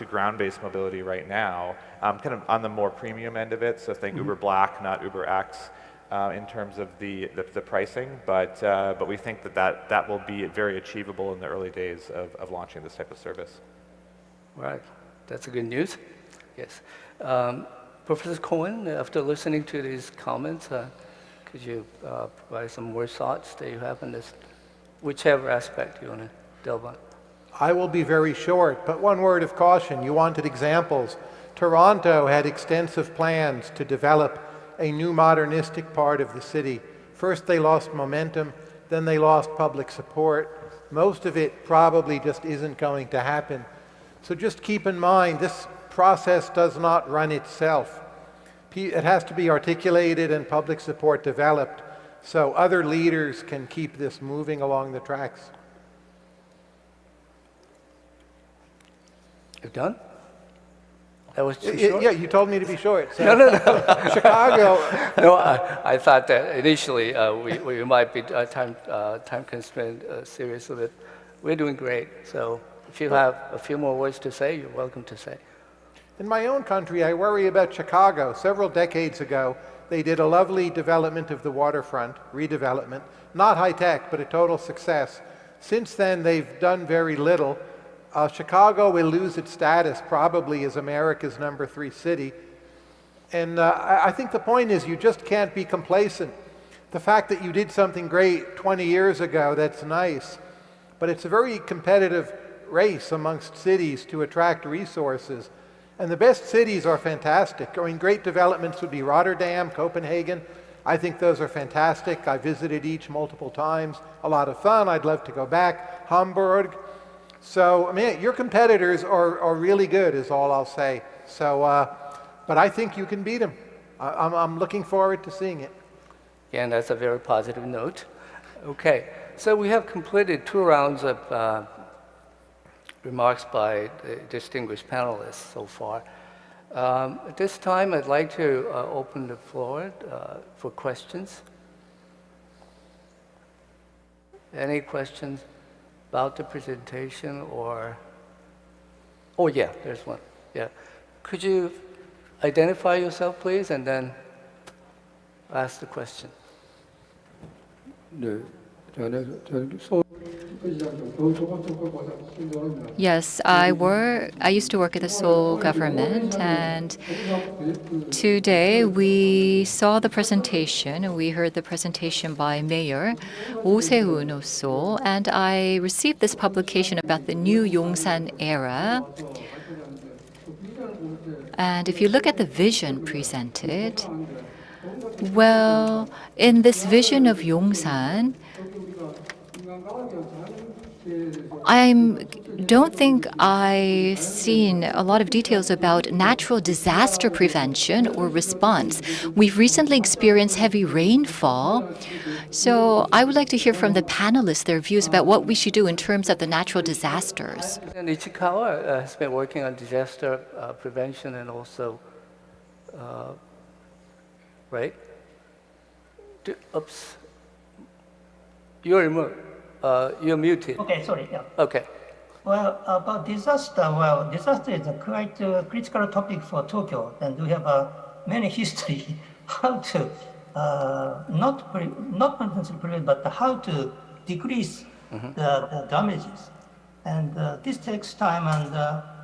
ground-based mobility right now, kind of on the more premium end of it. So think Uber Black, not Uber X, in terms of the pricing. But we think that will be very achievable in the early days of launching this type of service. Right, that's a good news. Yes. Professor Cohen, after listening to these comments, could you provide some more thoughts that you have on this, whichever aspect you want to delve on? I will be very short, but one word of caution. You wanted examples. Toronto had extensive plans to develop a new modernistic part of the city. First they lost momentum, then they lost public support. Most of it probably just isn't going to happen. So just keep in mind, this process does not run itself. It has to be articulated and public support developed so other leaders can keep this moving along the tracks. You're done? That was too short? Yeah, you told me to be short. So. No. Chicago. No, I thought that initially we might be time constrained seriously, but we're doing great. So if you have a few more words to say, you're welcome to say. In my own country, I worry about Chicago. Several decades ago, they did a lovely development of the waterfront, redevelopment. Not high-tech, but a total success. Since then, they've done very little. Chicago will lose its status probably as America's #3 city. And I think the point is you just can't be complacent. The fact that you did something great 20 years ago, that's nice. But it's a very competitive race amongst cities to attract resources. And the best cities are fantastic. I mean, great developments would be Rotterdam, Copenhagen. I think those are fantastic. I visited each multiple times. A lot of fun. I'd love to go back. Hamburg. So, I mean, your competitors are really good, is all I'll say. So, but I think you can beat them. I'm looking forward to seeing it. Yeah, and that's a very positive note. Okay, so we have completed 2 rounds of remarks by the distinguished panelists so far. At this time, I'd like to open the floor for questions. Any questions about the presentation or, oh yeah, there's one, yeah. Could you identify yourself, please, and then ask the question. Yes, I used to work at the Seoul government, and today we saw the presentation, we heard the presentation by Mayor Se-hoon of Seoul, and I received this publication about the new Yongsan era. And if you look at the vision presented, well, in this vision of Yongsan, I don't think I've seen a lot of details about natural disaster prevention or response. We've recently experienced heavy rainfall, so I would like to hear from the panelists their views about what we should do in terms of the natural disasters. And Ichikawa has been working on disaster prevention and also, right? Oops. You're muted. Okay, sorry. Yeah. Okay. Well, about disaster, disaster is a quite critical topic for Tokyo, and we have many history how to not potentially prevent, but how to decrease the damages. And this takes time, and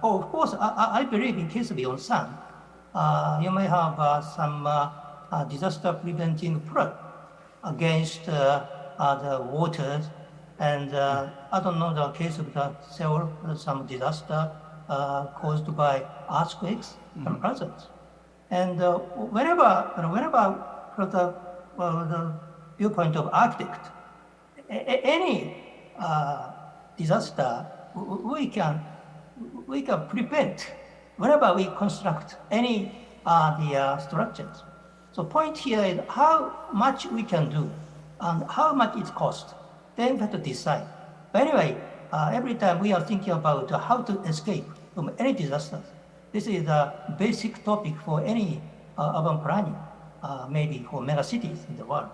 of course, I believe in case of Yongsan, you may have some disaster preventing flood against the waters. And I don't know the case of the Seoul, some disaster caused by earthquakes and present. And whenever from the viewpoint of architect, any disaster we can prevent whenever we construct any the structures. So point here is how much we can do and how much it costs. Then we have to decide. But anyway, every time we are thinking about how to escape from any disaster. This is a basic topic for any urban planning, maybe for mega cities in the world.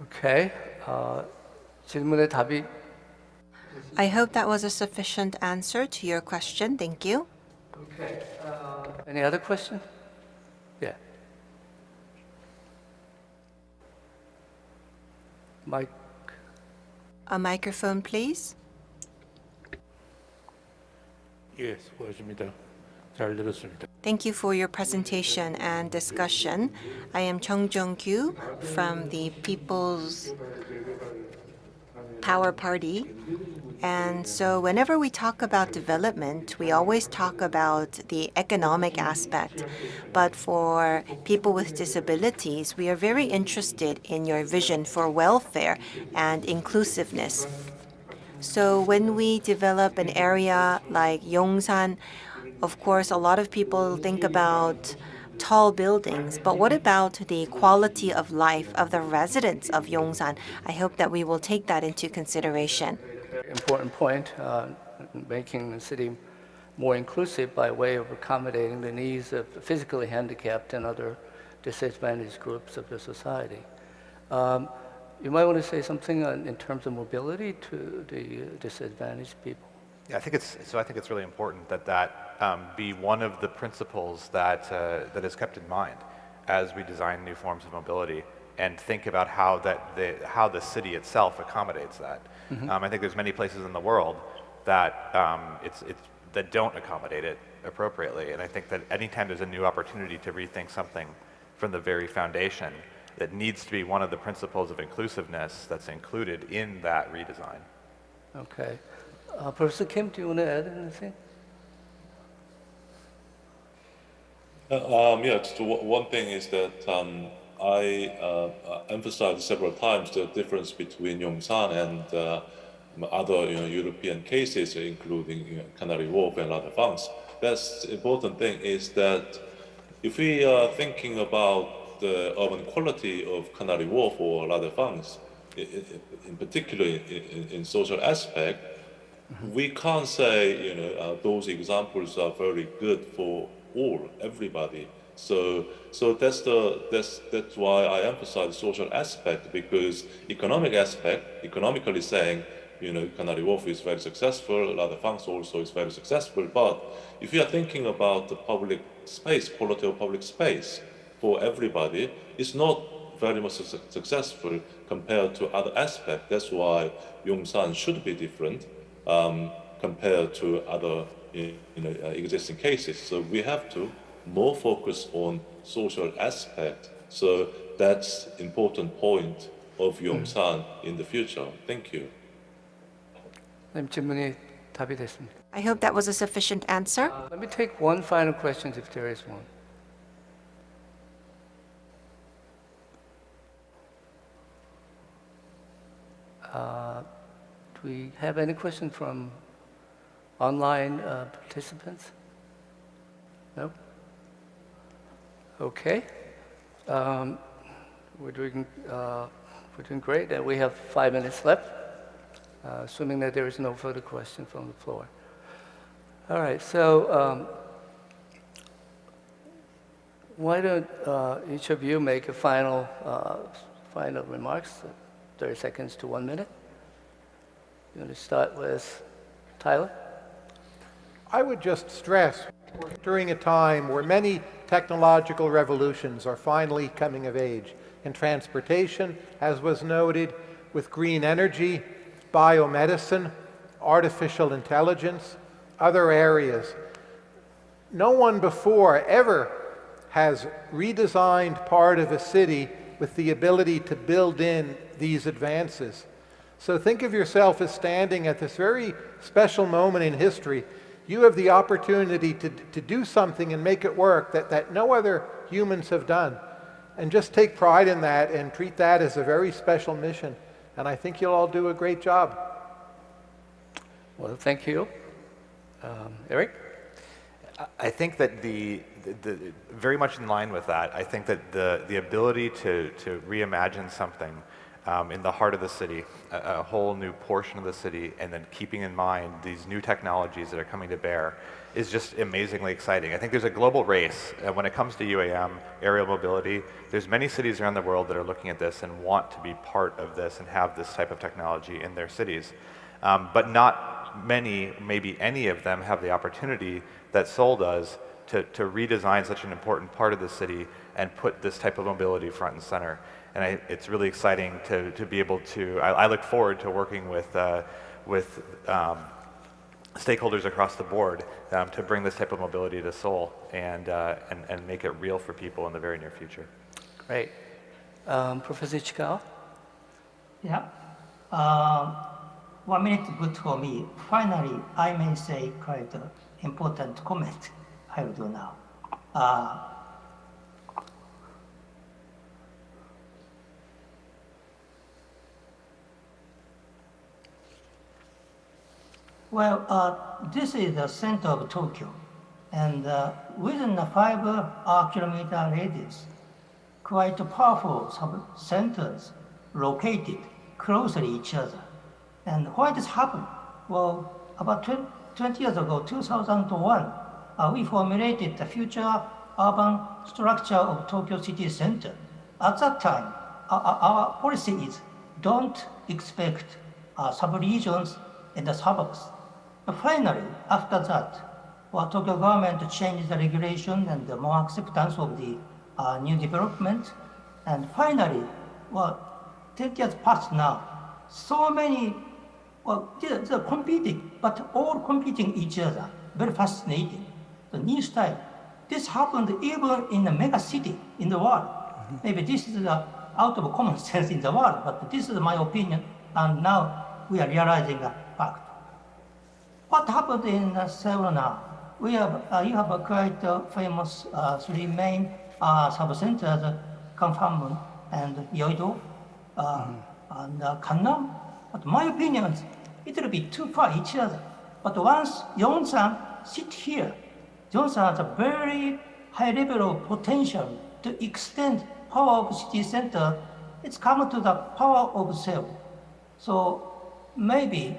Okay. 질문에 답이. I hope that was a sufficient answer to your question. Thank you. Okay. Any other question? Yeah. Mike. A microphone, please. 예, 수고하십니다. 잘 들었습니다. Thank you for your presentation and discussion. I am Chung Jong-kyu from the People's Power Party. And so whenever we talk about development, we always talk about the economic aspect. But for people with disabilities, we are very interested in your vision for welfare and inclusiveness. So when we develop an area like Yongsan, of course, a lot of people think about tall buildings, but what about the quality of life of the residents of Yongsan? I hope that we will take that into consideration. Very important point, making the city more inclusive by way of accommodating the needs of physically handicapped and other disadvantaged groups of the society. You might want to say something in terms of mobility to the disadvantaged people. Yeah, I think it's really important that be one of the principles that is kept in mind as we design new forms of mobility and think about how the city itself accommodates that. I think there's many places in the world that that don't accommodate it appropriately, and I think that anytime there's a new opportunity to rethink something from the very foundation, that needs to be one of the principles of inclusiveness that's included in that redesign. Okay. Professor Kim, do you want to add anything? Yeah, just one thing is that I emphasized several times the difference between Yongsan and other European cases, including Canary Wharf and other funds. That's important thing is that if we are thinking about the urban quality of Canary Wharf or other funds, in particular in social aspect, we can't say those examples are very good for everybody. So that's why I emphasize social aspect, because economically saying, Canary Wharf is very successful, other funds also is very successful. But if you are thinking about the public space, quality of public space for everybody, it's not very much successful compared to other aspects. That's why Yongsan should be different compared to other existing cases. So we have to more focus on social aspect. So that's important point of Yongsan in the future. Thank you. 질문이 답이 됐습니다. I hope that was a sufficient answer. Let me take one final question if there is one. Do we have any questions from online participants? No? Okay. We're doing great, and we have 5 minutes left, assuming that there is no further question from the floor. All right, so why don't each of you make a final remarks, 30 seconds to 1 minute. You want to start with Tyler? I would just stress, during a time where many technological revolutions are finally coming of age in transportation, as was noted, with green energy, biomedicine, artificial intelligence, other areas. No one before ever has redesigned part of a city with the ability to build in these advances. So think of yourself as standing at this very special moment in history. You have the opportunity to do something and make it work that no other humans have done. And just take pride in that and treat that as a very special mission. And I think you'll all do a great job. Well, thank you. Eric? I think that very much in line with that, I think that the ability to reimagine something in the heart of the city, a whole new portion of the city, and then keeping in mind these new technologies that are coming to bear is just amazingly exciting. I think there's a global race when it comes to UAM, aerial mobility. There's many cities around the world that are looking at this and want to be part of this and have this type of technology in their cities. But not many, maybe any of them, have the opportunity that Seoul does to redesign such an important part of the city and put this type of mobility front and center. And it's really exciting to be able to, I look forward to working with stakeholders across the board to bring this type of mobility to Seoul and make it real for people in the very near future. Great. Professor Ichikawa? Yeah. 1 minute good for me. Finally, I may say quite an important comment I will do now. This is the center of Tokyo, and within a 5-kilometer radius, quite powerful sub-centers located closely each other. And why this happened? Well, about 20 years ago, 2001, we formulated the future urban structure of Tokyo city center. At that time, our policy is don't expect sub-regions in the suburbs. But finally, after that, Tokyo government changed the regulation and the more acceptance of the new development. And finally, 10 years past now, so many, they're competing, but all competing each other. Very fascinating. The new style. This happened even in a mega city in the world. Maybe this is out of common sense in the world, but this is my opinion, and now we are realizing a fact. What happened in Seoul now? You have a quite famous 3 main sub-centers, Gangnam and Yeouido and Gangnam. But my opinion is it will be too far each other. But once Yongsan sit here, Yongsan has a very high level of potential to extend power of city center. It's come to the power of Seoul. So maybe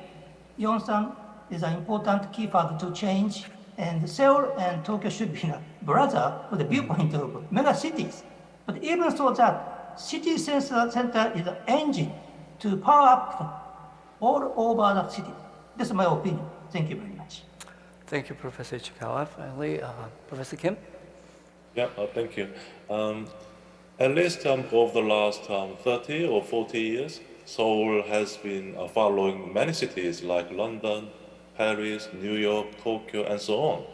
Yongsan is an important key factor to change, and Seoul and Tokyo should be a brother with the viewpoint of mega cities. But even so that city center is an engine to power up all over the city. This is my opinion. Thank you very much. Thank you, Professor Ichikawa. Finally, Professor Kim? Yeah, thank you. At least over the last 30 or 40 years, Seoul has been following many cities like London, Paris, New York, Tokyo, and so on.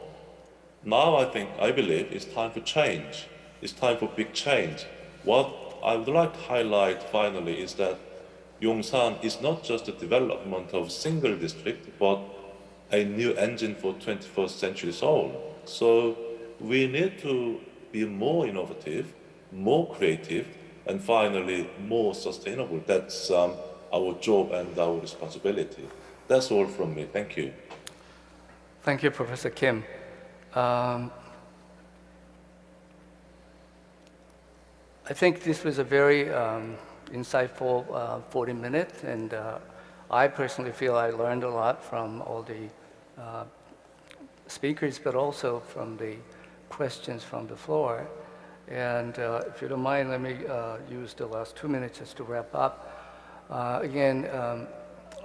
Now I believe it's time for change. It's time for big change. What I would like to highlight finally is that Yongsan is not just the development of a single district, but a new engine for 21st century Seoul. So we need to be more innovative, more creative, and finally more sustainable. That's our job and our responsibility. That's all from me. Thank you. Thank you, Professor Kim. I think this was a very insightful 40 minutes, and I personally feel I learned a lot from all the speakers, but also from the questions from the floor. And if you don't mind, let me use the last 2 minutes just to wrap up. Again,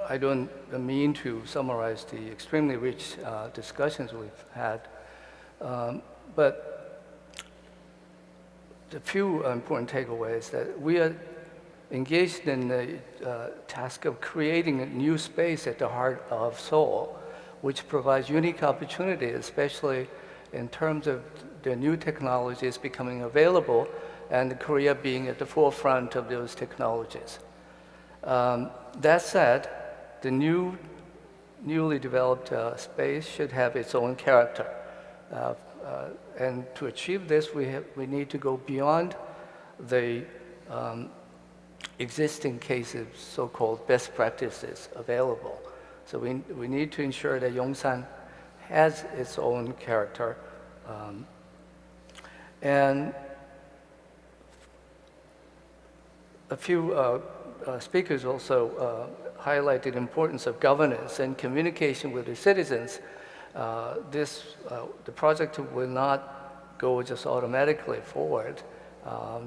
I don't mean to summarize the extremely rich discussions we've had, but the few important takeaways that we are engaged in the task of creating a new space at the heart of Seoul, which provides unique opportunities, especially in terms of the new technologies becoming available and Korea being at the forefront of those technologies. That said, the newly developed space should have its own character. And to achieve this, we need to go beyond the existing cases, so-called best practices available. So we need to ensure that Yongsan has its own character. And a few speakers also highlighted the importance of governance and communication with the citizens. The project will not go just automatically forward.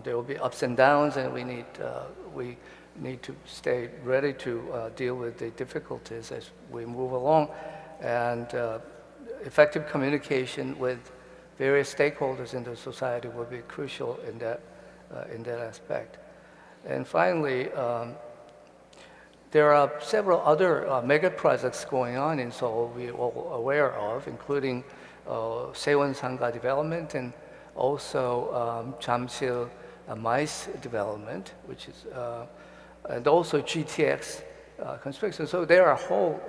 There will be ups and downs, and we need to stay ready to deal with the difficulties as we move along. And effective communication with various stakeholders in the society will be crucial in that aspect. And finally, there are several other mega projects going on in Seoul we're all aware of, including Se-hoon Sangha development and also Jamsil MICE development, which is, and also GTX construction. So there are a whole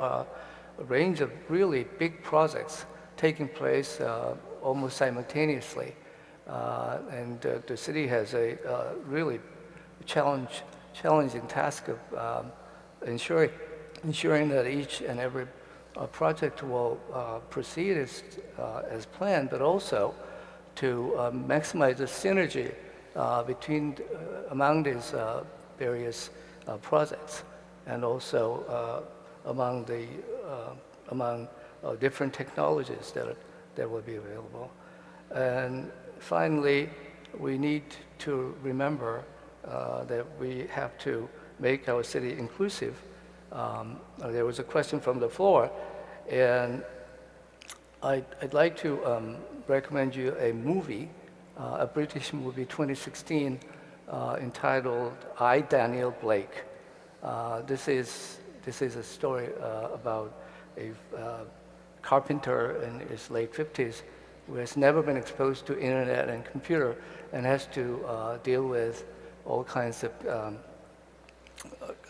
range of really big projects taking place almost simultaneously. And the city has a really challenging task of ensuring that each and every project will proceed as planned, but also to maximize the synergy among these various projects, and also among different technologies that will be available. And finally, we need to remember that we have to make our city inclusive. There was a question from the floor, and I'd like to recommend you a movie, a British movie, 2016, entitled I, Daniel Blake. This is a story about a carpenter in his late 50s who has never been exposed to internet and computer and has to deal with all kinds of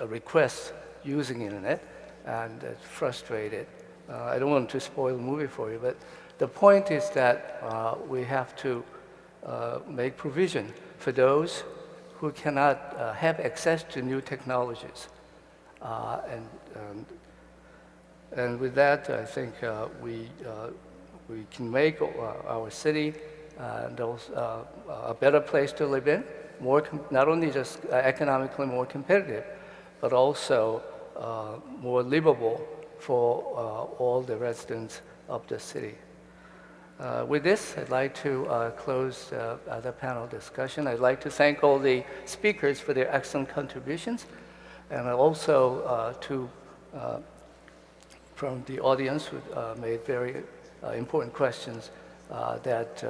requests using internet, and it's frustrated. I don't want to spoil the movie for you, but the point is that we have to make provision for those who cannot have access to new technologies. And with that, I think we can make our city a better place to live in, not only just economically more competitive, but also more livable for all the residents of the city. With this, I'd like to close the panel discussion. I'd like to thank all the speakers for their excellent contributions, and also from the audience who made very important questions that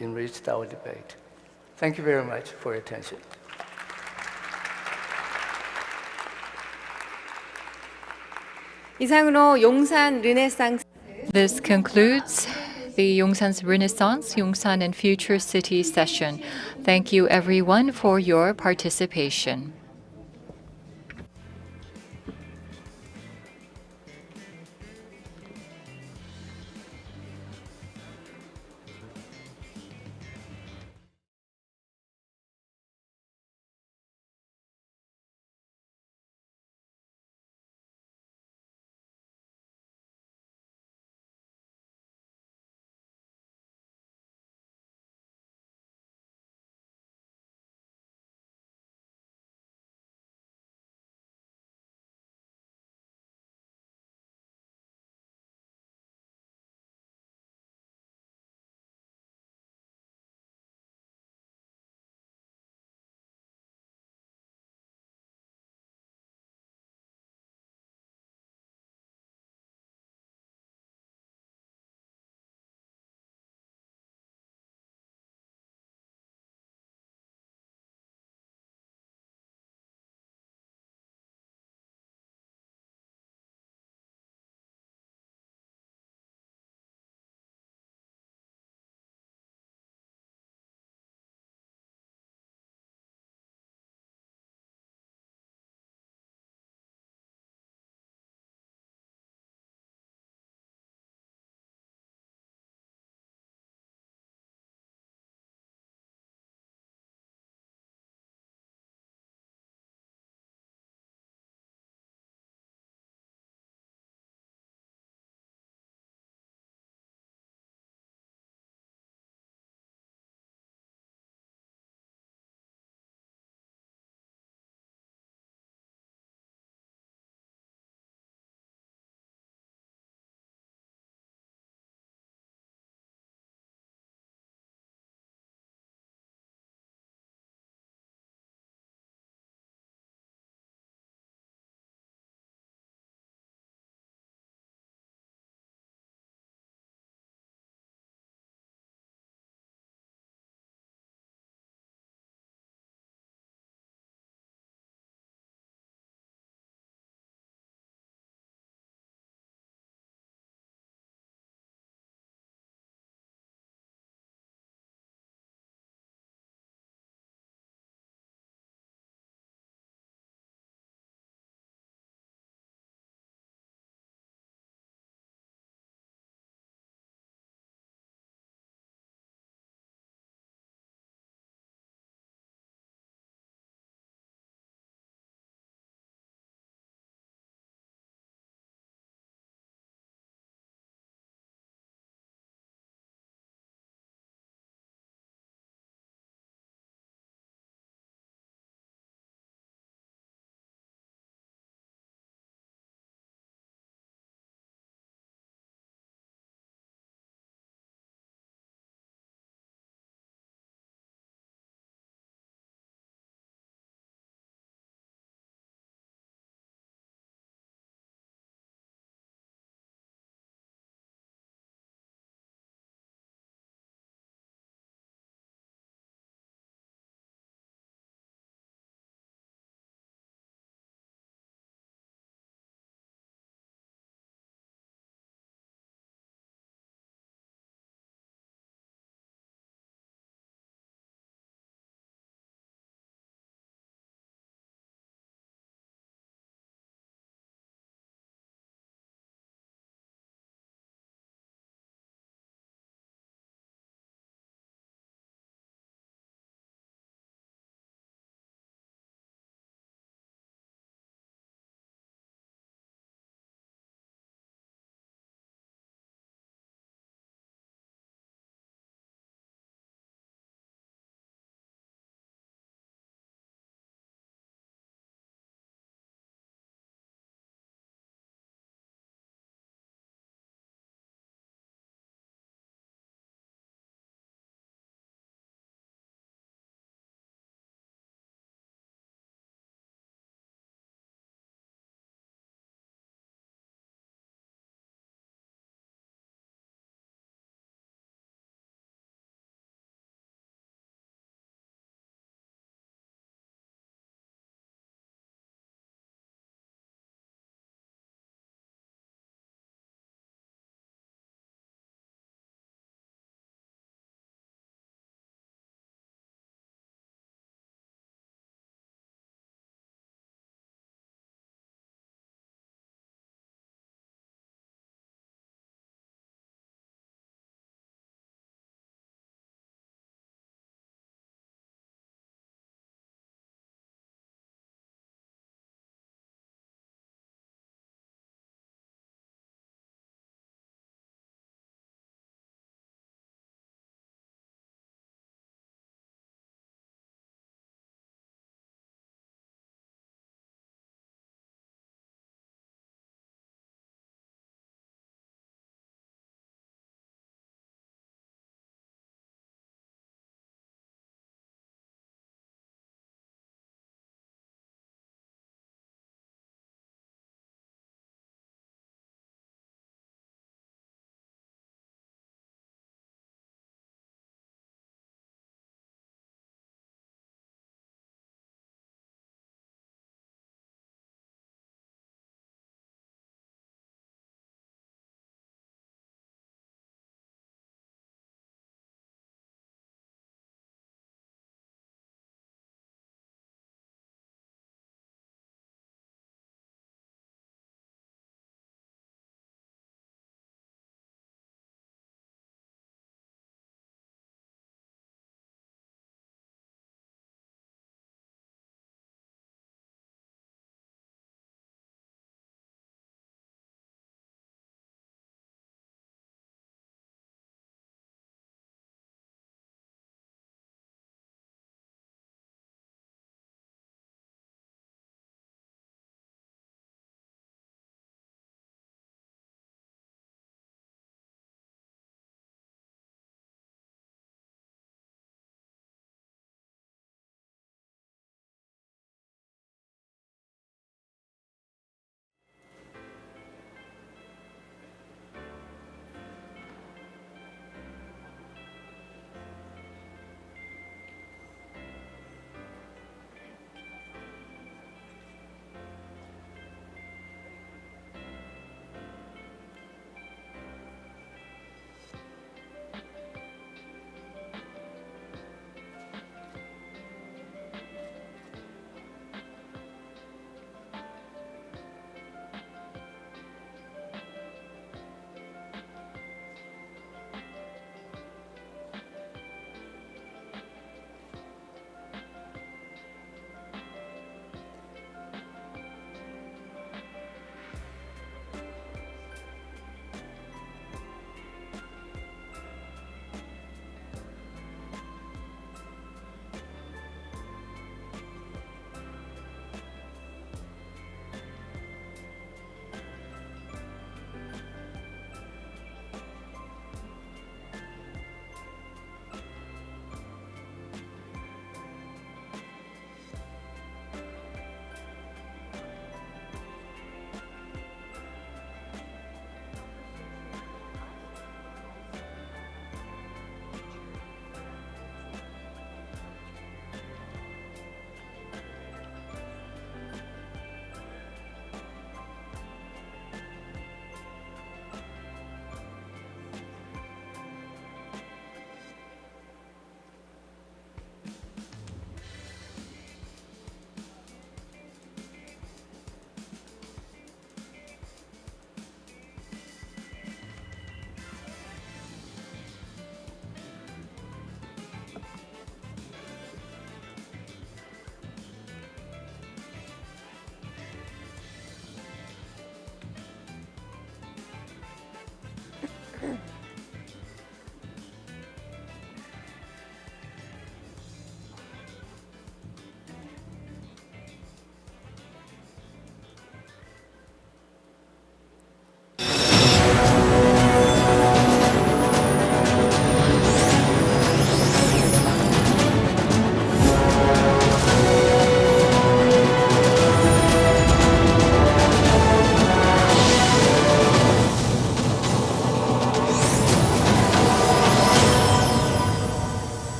enriched our debate. Thank you very much for your attention. 이상으로 용산 르네상스 This concludes the Yongsan's Renaissance, Yongsan and Future City session. Thank you everyone for your participation.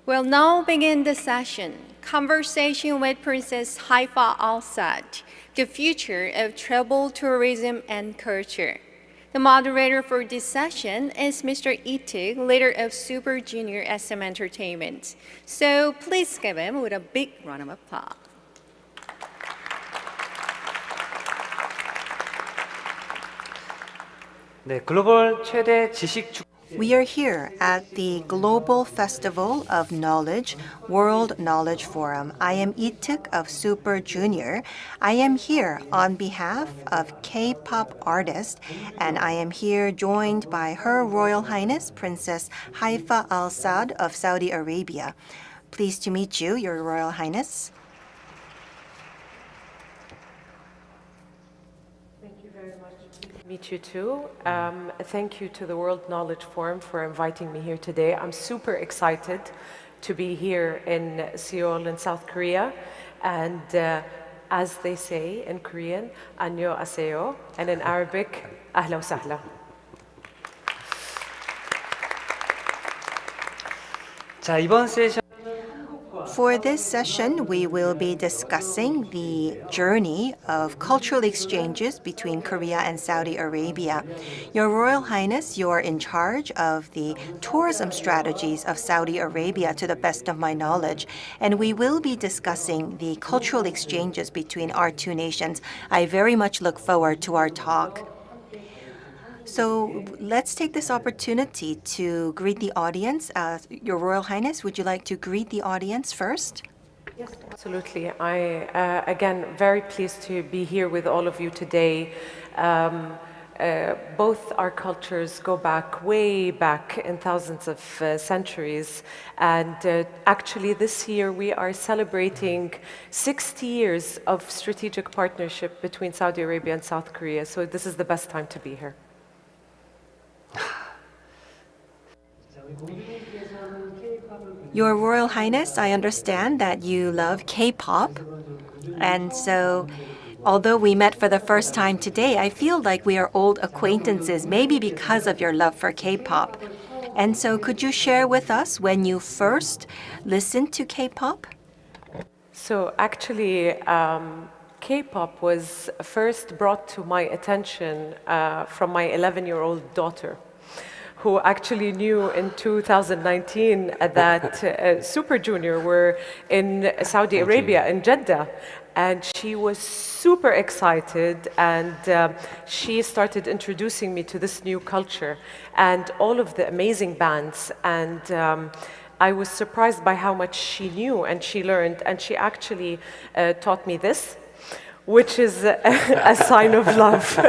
We'll now begin the session, Conversation with Princess Haifa Al Saud, the future of travel, tourism, and culture. The moderator for this session is Mr. Lee-tuk, leader of Super Junior SM Entertainment. So please give him with a big round of applause. 네, 글로벌 최대 지식 We are here at the Global Festival of Knowledge, World Knowledge Forum. I am Lee-tuk of Super Junior. I am here on behalf of K-pop artists, and I am here joined by Her Royal Highness Princess Haifa Al Saud of Saudi Arabia. Pleased to meet you, Your Royal Highness. Meet you too. Thank you to the World Knowledge Forum for inviting me here today. I'm super excited to be here in Seoul in South Korea. And as they say in Korean, 안녕하세요, and in Arabic, أهلا وسهلا. 자, 이번 세션 For this session, we will be discussing the journey of cultural exchanges between Korea and Saudi Arabia. Your Royal Highness, you're in charge of the tourism strategies of Saudi Arabia, to the best of my knowledge, and we will be discussing the cultural exchanges between our two nations. I very much look forward to our talk. So let's take this opportunity to greet the audience. Your Royal Highness, would you like to greet the audience first? Yes, absolutely. I, again, very pleased to be here with all of you today. Both our cultures go back, way back in thousands of centuries. And actually this year we are celebrating 60 years of strategic partnership between Saudi Arabia and South Korea. So this is the best time to be here. Your Royal Highness, I understand that you love K-pop. And so, although we met for the first time today, I feel like we are old acquaintances, maybe because of your love for K-pop. And so could you share with us when you first listened to K-pop? So actually, K-pop was first brought to my attention from my 11-year-old daughter, who actually knew in 2019 that Super Junior were in Saudi Arabia, in Jeddah. And she was super excited, and she started introducing me to this new culture and all of the amazing bands. And I was surprised by how much she knew and she learned, and she actually taught me this, which is a sign of love.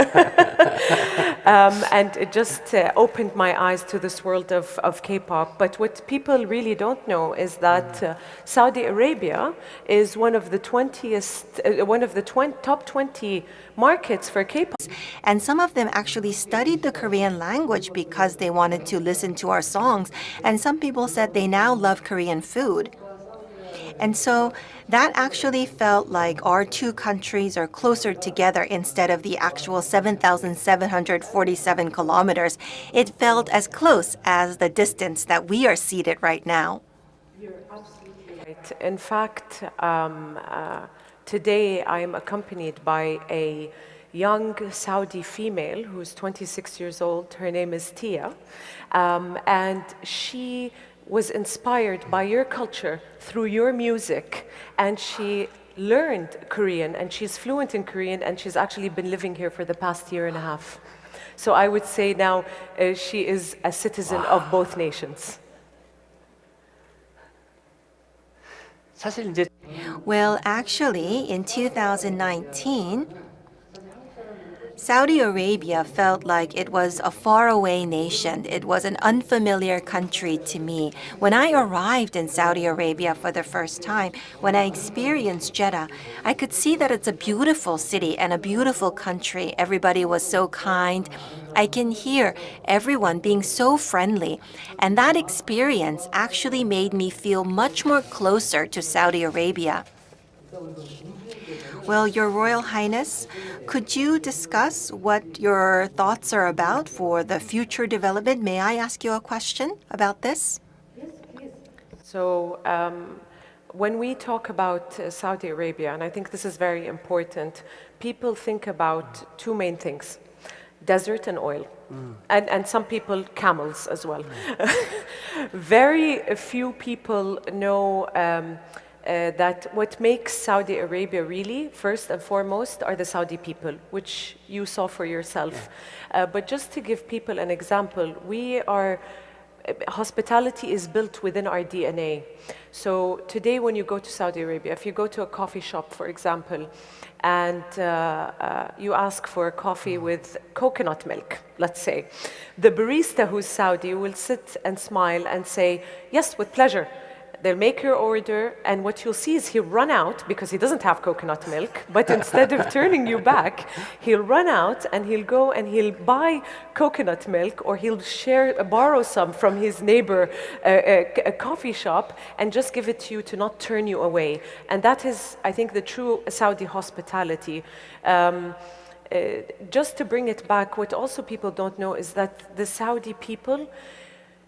And it just opened my eyes to this world of K-pop. But what people really don't know is that Saudi Arabia is one of the top 20 markets for K-pop. And some of them actually studied the Korean language because they wanted to listen to our songs. And some people said they now love Korean food. And so that actually felt like our two countries are closer together instead of the actual 7,747 kilometers. It felt as close as the distance that we are seated right now. You're absolutely right. In fact, today I am accompanied by a young Saudi female who's 26 years old. Her name is Tia, and she was inspired by your culture through your music, and she learned Korean, and she's fluent in Korean, and she's actually been living here for the past year and a half. So I would say now she is a citizen of both nations. Well, actually, in 2019, Saudi Arabia felt like it was a faraway nation. It was an unfamiliar country to me. When I arrived in Saudi Arabia for the first time, when I experienced Jeddah, I could see that it's a beautiful city and a beautiful country. Everybody was so kind. I can hear everyone being so friendly. And that experience actually made me feel much more closer to Saudi Arabia. Well, Your Royal Highness, could you discuss what your thoughts are about for the future development? May I ask you a question about this? Yes, please. So when we talk about Saudi Arabia, and I think this is very important, people think about two main things: desert and oil. And some people, camels as well. Very few people know that what makes Saudi Arabia really, first and foremost, are the Saudi people, which you saw for yourself. But just to give people an example, hospitality is built within our DNA. So today when you go to Saudi Arabia, if you go to a coffee shop, for example, and you ask for a coffee with coconut milk, let's say, the barista who's Saudi will sit and smile and say, yes, with pleasure. They'll make your order, and what you'll see is he'll run out because he doesn't have coconut milk, but instead of turning you back, he'll run out and he'll go and he'll buy coconut milk, or he'll borrow some from his neighbor, a coffee shop, and just give it to you to not turn you away. And that is, I think, the true Saudi hospitality. Just to bring it back, what also people don't know is that the Saudi people,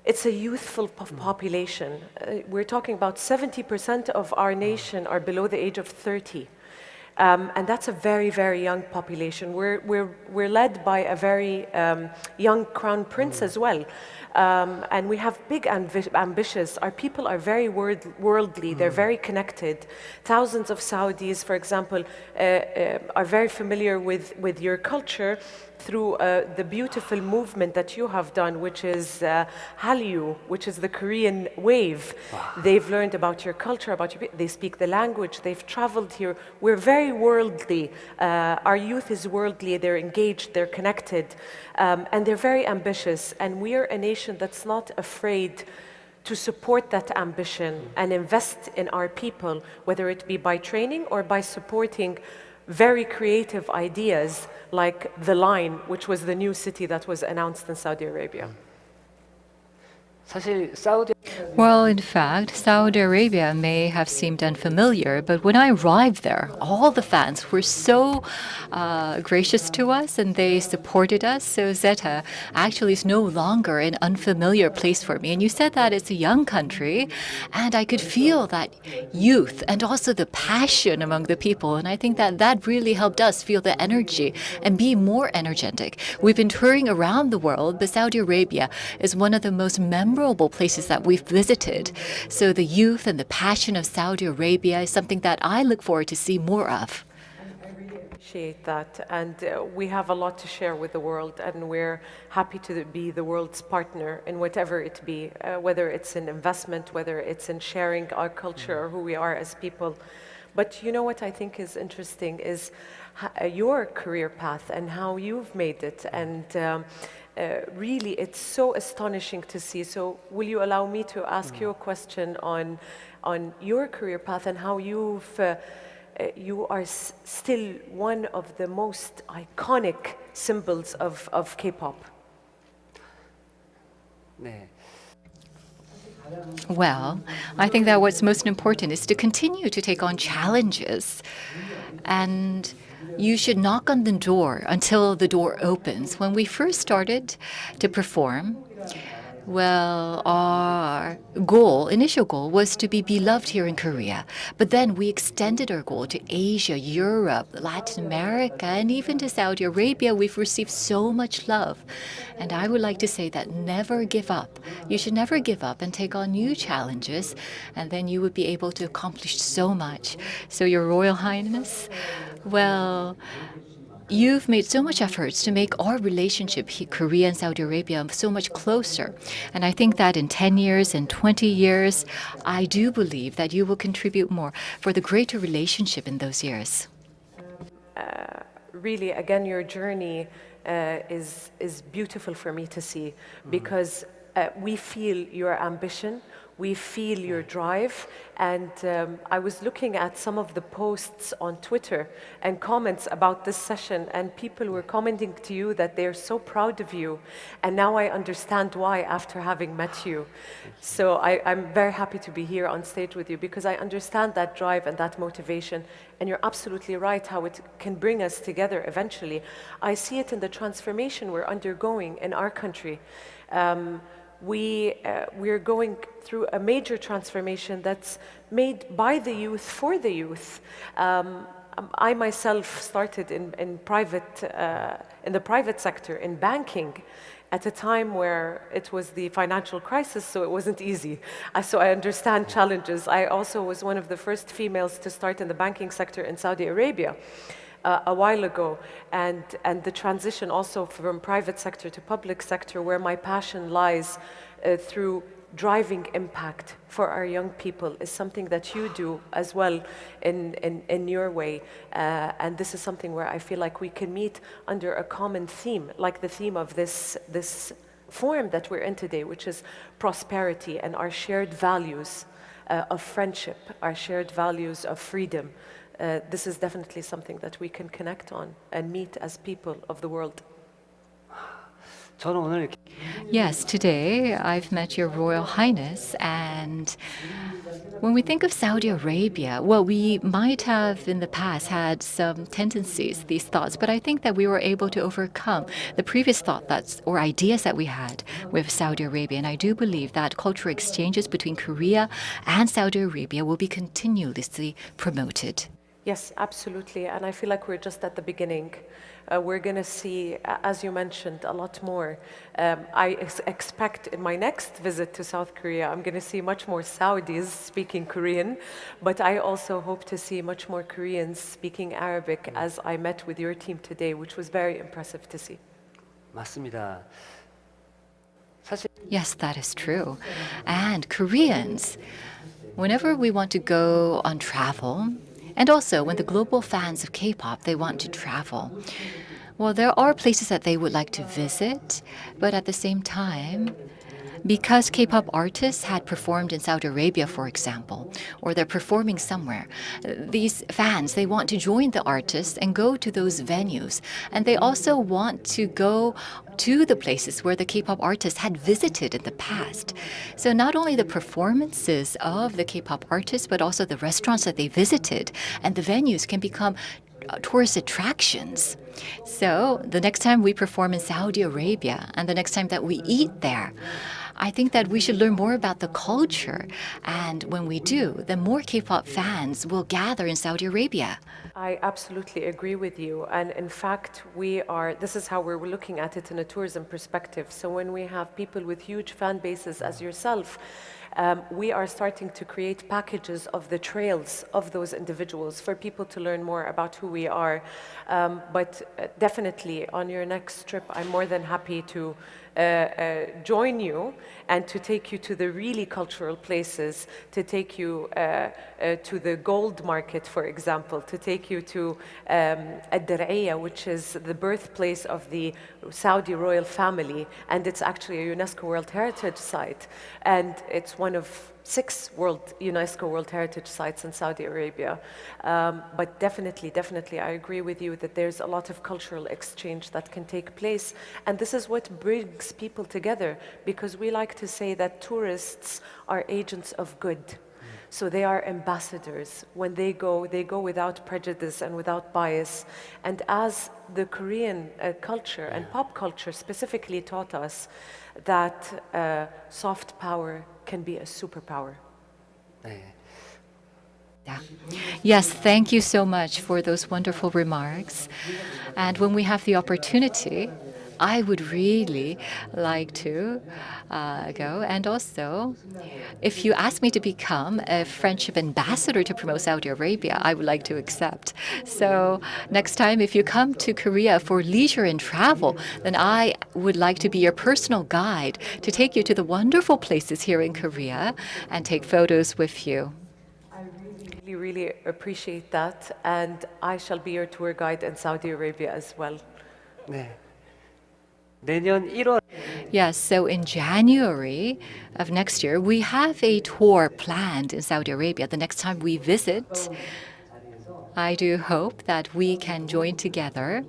it's a youthful population. We're talking about 70% of our nation are below the age of 30. And that's a very, very young population. We're led by a very young crown prince as well. And we have big ambitions. Our people are very worldly. They're very connected. Thousands of Saudis, for example, are very familiar with your culture through the beautiful movement that you have done, which is Hallyu, which is the Korean wave. Wow. They've learned about your culture, they speak the language, they've traveled here. We're very worldly. Our youth is worldly, they're engaged, they're connected, and they're very ambitious. And we're a nation that's not afraid to support that ambition and invest in our people, whether it be by training or by supporting very creative ideas like The Line, which was the new city that was announced in Saudi Arabia. Well, in fact, Saudi Arabia may have seemed unfamiliar, but when I arrived there, all the fans were so gracious to us and they supported us. So Zeta actually is no longer an unfamiliar place for me. And you said that it's a young country, and I could feel that youth and also the passion among the people. And I think that really helped us feel the energy and be more energetic. We've been touring around the world, but Saudi Arabia is one of the most memorable places that we've visited. So the youth and the passion of Saudi Arabia is something that I look forward to see more of. I really appreciate that. And we have a lot to share with the world, and we're happy to be the world's partner in whatever it be, whether it's in investment, whether it's in sharing our culture or who we are as people. But you know what I think is interesting is your career path and how you've made it. And really, it's so astonishing to see. So will you allow me to ask you a question on your career path and how you are still one of the most iconic symbols of K-pop? Well, I think that what's most important is to continue to take on challenges, and you should knock on the door until the door opens. When we first started to perform, well, our initial goal was to be beloved here in Korea. But then we extended our goal to Asia, Europe, Latin America, and even to Saudi Arabia. We've received so much love. And I would like to say that never give up. You should never give up and take on new challenges, and then you would be able to accomplish so much. So, Your Royal Highness, well, you've made so much efforts to make our relationship, Korea and Saudi Arabia, so much closer. And I think that in 10 years and 20 years, I do believe that you will contribute more for the greater relationship in those years. Really, again, your journey is beautiful for me to see, because we feel your ambition, we feel your drive. And I was looking at some of the posts on Twitter and comments about this session, and people were commenting to you that they're so proud of you. And now I understand why after having met you. So I'm very happy to be here on stage with you, because I understand that drive and that motivation. And you're absolutely right how it can bring us together eventually. I see it in the transformation we're undergoing in our country. we're going through a major transformation that's made by the youth for the youth. I myself started in the private sector, in banking, at a time where it was the financial crisis, so it wasn't easy. So I understand challenges. I also was one of the first females to start in the banking sector in Saudi Arabia a while ago, and the transition also from private sector to public sector, where my passion lies through driving impact for our young people, is something that you do as well in your way. And this is something where I feel like we can meet under a common theme, like the theme of this forum that we're in today, which is prosperity and our shared values of friendship, our shared values of freedom. This is definitely something that we can connect on and meet as people of the world. Yes, today I've met Your Royal Highness, and when we think of Saudi Arabia, well, we might have in the past had some tendencies, these thoughts, but I think that we were able to overcome the previous thoughts or ideas that we had with Saudi Arabia, and I do believe that cultural exchanges between Korea and Saudi Arabia will be continuously promoted. Yes, absolutely, and I feel like we're just at the beginning. We're going to see, as you mentioned, a lot more. I expect in my next visit to South Korea, I'm going to see much more Saudis speaking Korean, but I also hope to see much more Koreans speaking Arabic, as I met with your team today, which was very impressive to see. 맞습니다. Yes, that is true. And Koreans, whenever we want to go on travel, and also when the global fans of K-pop, they want to travel, well, there are places that they would like to visit, but at the same time, because K-pop artists had performed in Saudi Arabia, for example, or they're performing somewhere, these fans, they want to join the artists and go to those venues. And they also want to go to the places where the K-pop artists had visited in the past. So not only the performances of the K-pop artists, but also the restaurants that they visited and the venues can become tourist attractions. So the next time we perform in Saudi Arabia and the next time that we eat there, I think that we should learn more about the culture. And when we do, then more K-pop fans will gather in Saudi Arabia. I absolutely agree with you. And in fact, this is how we're looking at it in a tourism perspective. So when we have people with huge fan bases as yourself, we are starting to create packages of the trails of those individuals for people to learn more about who we are. But definitely on your next trip, I'm more than happy to join you and to take you to the really cultural places, to take you to the gold market, for example, to take you to Ad-Dir'iyah, which is the birthplace of the Saudi royal family, and it's actually a UNESCO World Heritage Site, and it's one of 6 UNESCO World Heritage Sites in Saudi Arabia. But definitely, I agree with you that there's a lot of cultural exchange that can take place. And this is what brings people together, because we like to say that tourists are agents of good. So they are ambassadors. When they go without prejudice and without bias. And as the Korean culture and pop culture specifically taught us, that soft power can be a superpower. Yes, thank you so much for those wonderful remarks. And when we have the opportunity, I would really like to go. And also, if you ask me to become a friendship ambassador to promote Saudi Arabia, I would like to accept. So next time, if you come to Korea for leisure and travel, then I would like to be your personal guide to take you to the wonderful places here in Korea and take photos with you. I really appreciate that. And I shall be your tour guide in Saudi Arabia as well. 네. 내년 1월. Yes, so in January of next year, we have a tour planned in Saudi Arabia. The next time we visit, I do hope that we can join together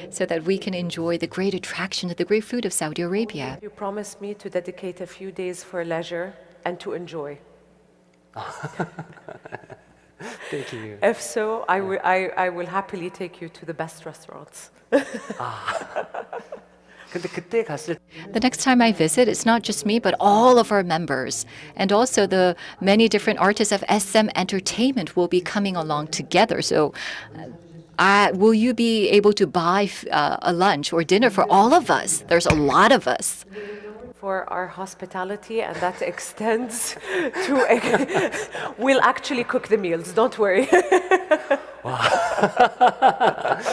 so that we can enjoy the great attraction, the great food of Saudi Arabia. You promised me to dedicate a few days for leisure and to enjoy. Thank you. If so, I will happily take you to the best restaurants. 근데 그때 갔을 The next time I visit, it's not just me, but all of our members. And also the many different artists of SM Entertainment will be coming along together. So will you be able to buy a lunch or dinner for all of us? There's a lot of us. For our hospitality, and that extends to we'll actually cook the meals, don't worry.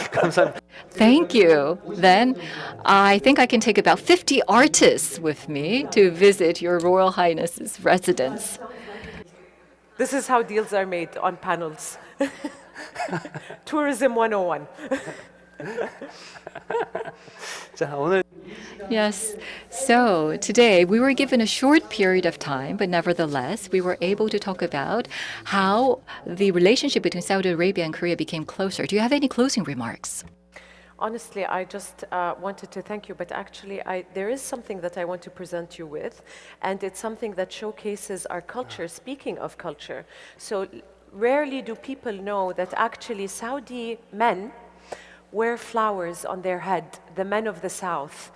감사합니다. Thank you. Then I think I can take about 50 artists with me to visit your Royal Highness's residence. This is how deals are made on panels. Tourism 101. 자, 오늘 Yes. So today we were given a short period of time, but nevertheless, we were able to talk about how the relationship between Saudi Arabia and Korea became closer. Do you have any closing remarks? Honestly, I just wanted to thank you, but actually there is something that I want to present you with, and it's something that showcases our culture, speaking of culture. So rarely do people know that actually Saudi men wear flowers on their head, the men of the South.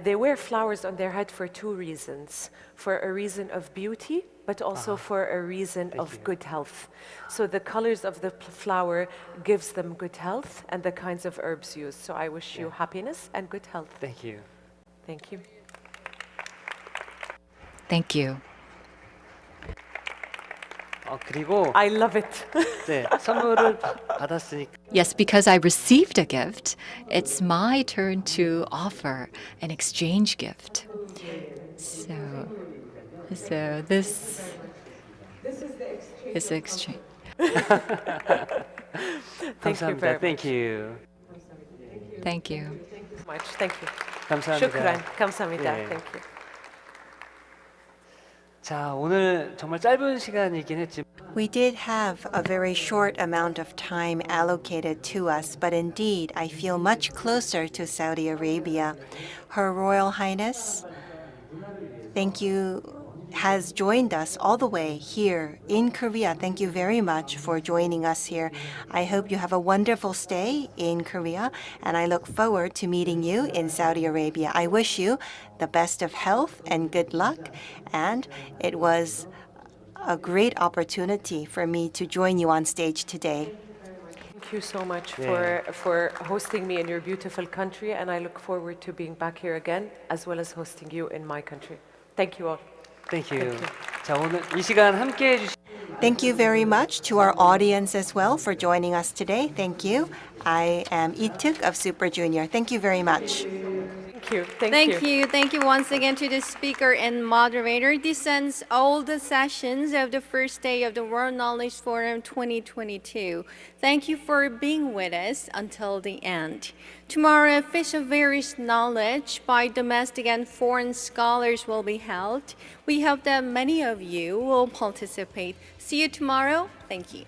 They wear flowers on their head for two reasons. For a reason of beauty, but also for a reason of good health. So the colors of the flower gives them good health and the kinds of herbs used. So I wish you happiness and good health. Thank you. Thank you. Thank you. 그리고 I love it. 네, 선물을 받았으니까. Yes, because I received a gift, it's my turn to offer an exchange gift. So this is the exchange. Thank you very much. Thank you. Thank you. Much. Thank you. 감사합니다. شكرا. 감사합니다. 네. Thank you. 자, 오늘 정말 짧은 시간이긴 했지만 We did have a very short amount of time allocated to us, but indeed, I feel much closer to Saudi Arabia. Her Royal Highness, thank you, has joined us all the way here in Korea. Thank you very much for joining us here. I hope you have a wonderful stay in Korea, and I look forward to meeting you in Saudi Arabia. I wish you the best of health and good luck, and it was a great opportunity for me to join you on stage today. Thank you so much for hosting me in your beautiful country, and I look forward to being back here again, as well as hosting you in my country. Thank you all. Thank you. 자, 오늘 이 시간 함께 해주신 Thank you very much to our audience as well for joining us today. Thank you. I am Ituk of Super Junior. Thank you very much. Thank you. Thank you. Thank you once again to the speaker and moderator. This ends all the sessions of the first day of the World Knowledge Forum 2022. Thank you for being with us until the end. Tomorrow, a feast of various knowledge by domestic and foreign scholars will be held. We hope that many of you will participate. See you tomorrow. Thank you.